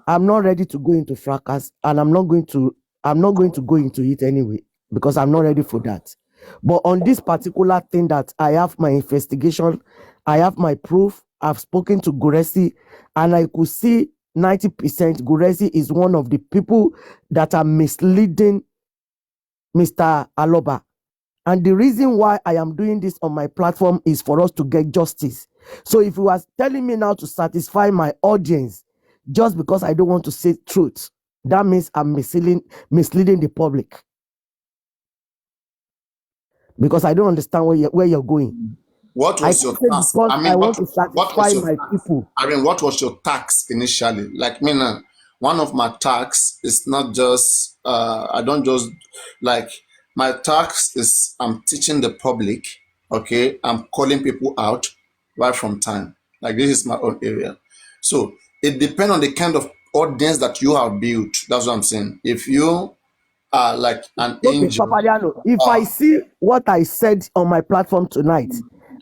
Speaker 12: I'm not ready to go into fracas, and I'm not going to go into it anyway, because I'm not ready for that. But on this particular thing that I have my investigation, I have my proof, I've spoken to Guresi, and I could see 90% Guresi is one of the people that are misleading Mr. Aloba. And the reason why I am doing this on my platform is for us to get justice. So if you are telling me now to satisfy my audience, just because I don't want to say truth, that means I'm misleading the public. Because I don't understand where you're going.
Speaker 4: What was your task?
Speaker 12: I want to satisfy my people.
Speaker 4: I mean, what was your task initially? Like me now, one of my tasks is not just, I don't just, like, my task is I'm teaching the public, okay? I'm calling people out right from time. Like, this is my own area. So it depends on the kind of audience that you have built. That's what I'm saying. If you are like an angel.
Speaker 12: Papariano, if I see what I said on my platform tonight,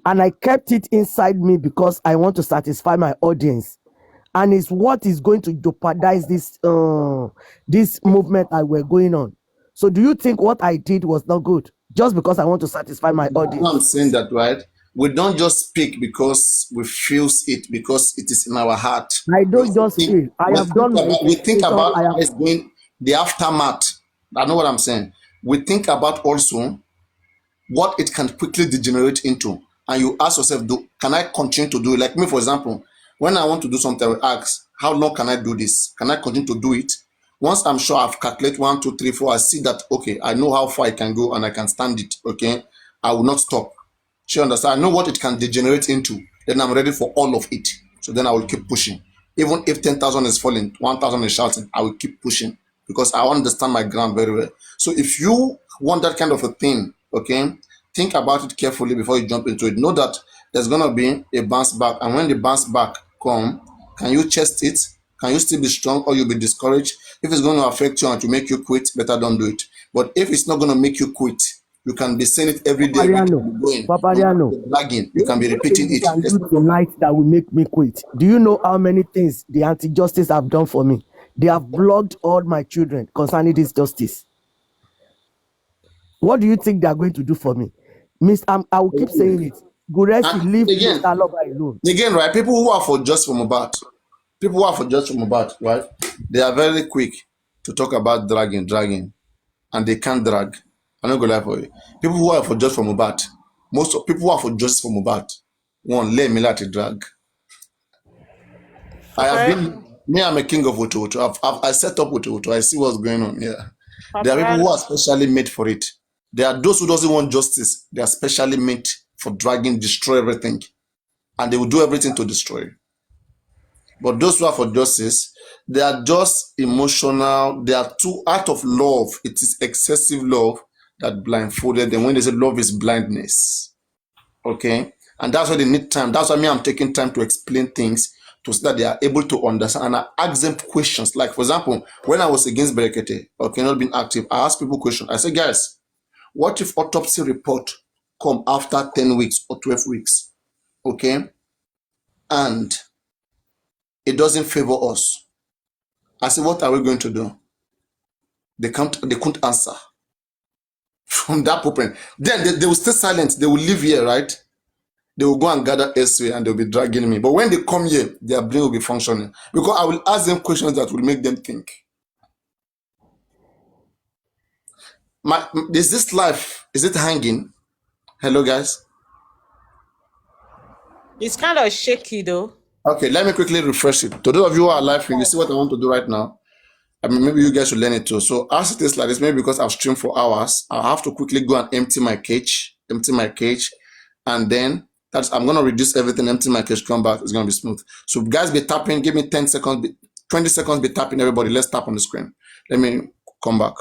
Speaker 12: and I kept it inside me because I want to satisfy my audience, and it's what is going to jeopardize this movement that we're going on. So do you think what I did was not good just because I want to satisfy my audience?
Speaker 4: I'm saying that, right? We don't just speak because we feel it, because it is in our heart.
Speaker 12: I don't just feel.
Speaker 4: We think about going the aftermath. I know what I'm saying. We think about also what it can quickly degenerate into. And you ask yourself, can I continue to do it? Like me, for example, when I want to do something, I will ask, how long can I do this? Can I continue to do it? Once I'm sure I've calculated 1, 2, 3, 4, I see that, okay, I know how far I can go and I can stand it, okay? I will not stop. You understand? I know what it can degenerate into. Then I'm ready for all of it. So then I will keep pushing. Even if 10,000 is falling, 1,000 is shouting, I will keep pushing because I understand my ground very well. So if you want that kind of a thing, okay, think about it carefully before you jump into it. Know that there's going to be a bounce back. And when the bounce back comes, can you chest it? Can you still be strong, or you'll be discouraged? If it's going to affect you and to make you quit, better don't do it. But if it's not going to make you quit, you can be saying it every day.
Speaker 12: Papariano,
Speaker 4: lagging. You can be repeating it.
Speaker 12: Can do tonight that will make me quit. Do you know how many things the anti-justice have done for me? They have blocked all my children concerning this justice. What do you think they are going to do for me? I will keep saying it. Guresi, leave Mr. Aloba alone.
Speaker 4: Again, right? People who are for just for Mohbad, right? They are very quick to talk about dragging, and they can't drag. I'm not gonna lie for you. People who are for just for Mohbad, most of people who are for just for Mohbad, let me let it drag. I'm a king of Utu. I set up Utu. I see what's going on here. There are people who are specially made for it. There are those who doesn't want justice. They are specially made for dragging, destroy everything. And they will do everything to destroy. But those who are for justice, they are just emotional. They are too out of love. It is excessive love that blindfolded them. When they say love is blindness. Okay? And that's why they need time. That's why I'm taking time to explain things so that they are able to understand. And I ask them questions. Like, for example, when I was against Berekete, not being active, I asked people questions. I said, guys, what if autopsy report come after 10 weeks or 12 weeks? Okay? And it doesn't favor us. I said, what are we going to do? They couldn't answer. From that point, then they will stay silent. They will live here, right? They will go and gather elsewhere and they'll be dragging me. But when they come here, their brain will be functioning. Because I will ask them questions that will make them think. Is this life, is it hanging? Hello, guys?
Speaker 14: It's kind of shaky, though.
Speaker 4: Okay, let me quickly refresh it. To those of you who are live, you see what I want to do right now. I mean, maybe you guys should learn it too. So as it is like this, maybe because I've streamed for hours, I'll have to quickly go and empty my cage, and then I'm going to reduce everything, empty my cage, come back, it's going to be smooth. So guys, be tapping, give me 10 seconds, 20 seconds, be tapping, everybody. Let's tap on the screen. Let me come back.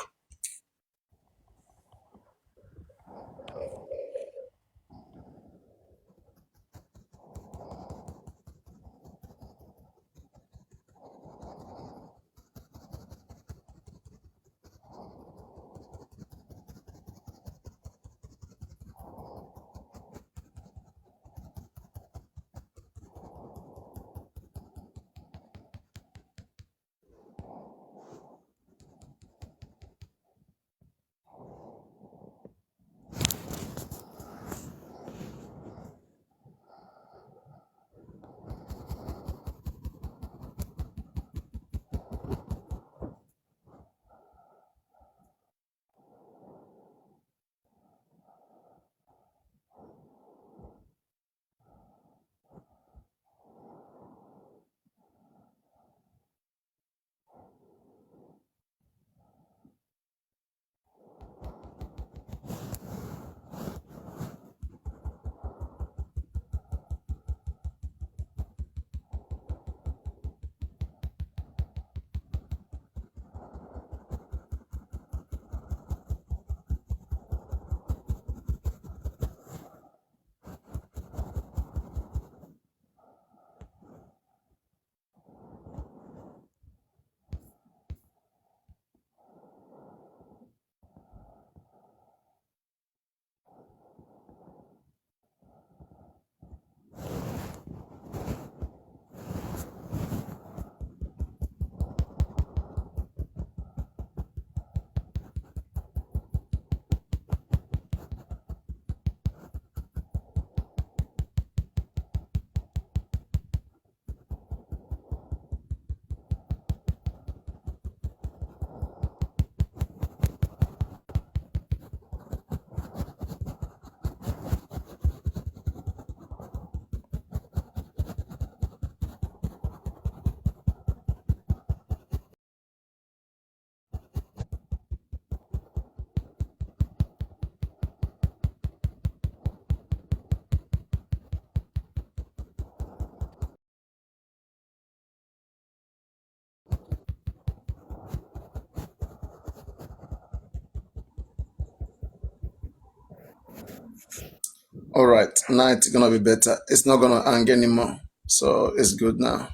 Speaker 4: All right, now it's gonna be better. It's not gonna hang anymore, so it's good now.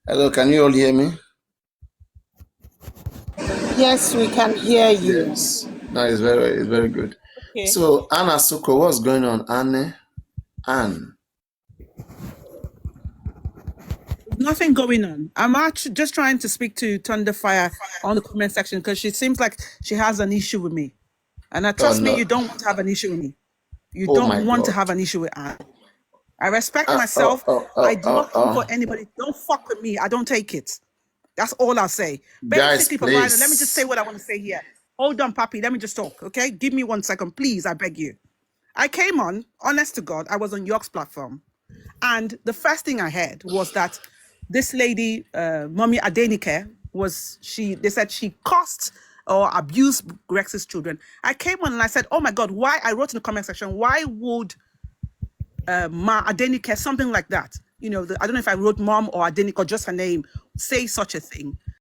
Speaker 4: Hello, can you all hear me?
Speaker 3: Yes, we can hear you.
Speaker 4: Yes, that is very good.
Speaker 14: Okay.
Speaker 4: So Anna Suko, what's going on, Anne?
Speaker 14: Nothing going on. I'm actually just trying to speak to Thunderfire on the comment section because she seems like she has an issue with me. And
Speaker 4: Oh
Speaker 14: trust me,
Speaker 4: no.
Speaker 14: you don't want to have an issue with me. You
Speaker 4: Oh my
Speaker 14: don't want to
Speaker 4: God.
Speaker 14: have an issue with Anne. I respect
Speaker 4: Oh,
Speaker 14: myself. I do not come for
Speaker 4: oh.
Speaker 14: anybody. Don't fuck with me. I don't take it. That's all I'll say.
Speaker 4: Guys,
Speaker 14: Basically, Paparino, let me just say
Speaker 4: please.
Speaker 14: what I want to say here. Hold on, Papi. Let me just talk, okay? Give me 1 second, please. I beg you. I came on, honest to God, I was on York's platform. And the first thing I heard was that this lady, Mommy Adenike, they said she cursed or abused Grex's children. I came on and I said, oh my God, why? I wrote in the comment section, why would Ma Adenike, something like that, you know, I don't know if I wrote mom or Adenike or just her name, say such a thing.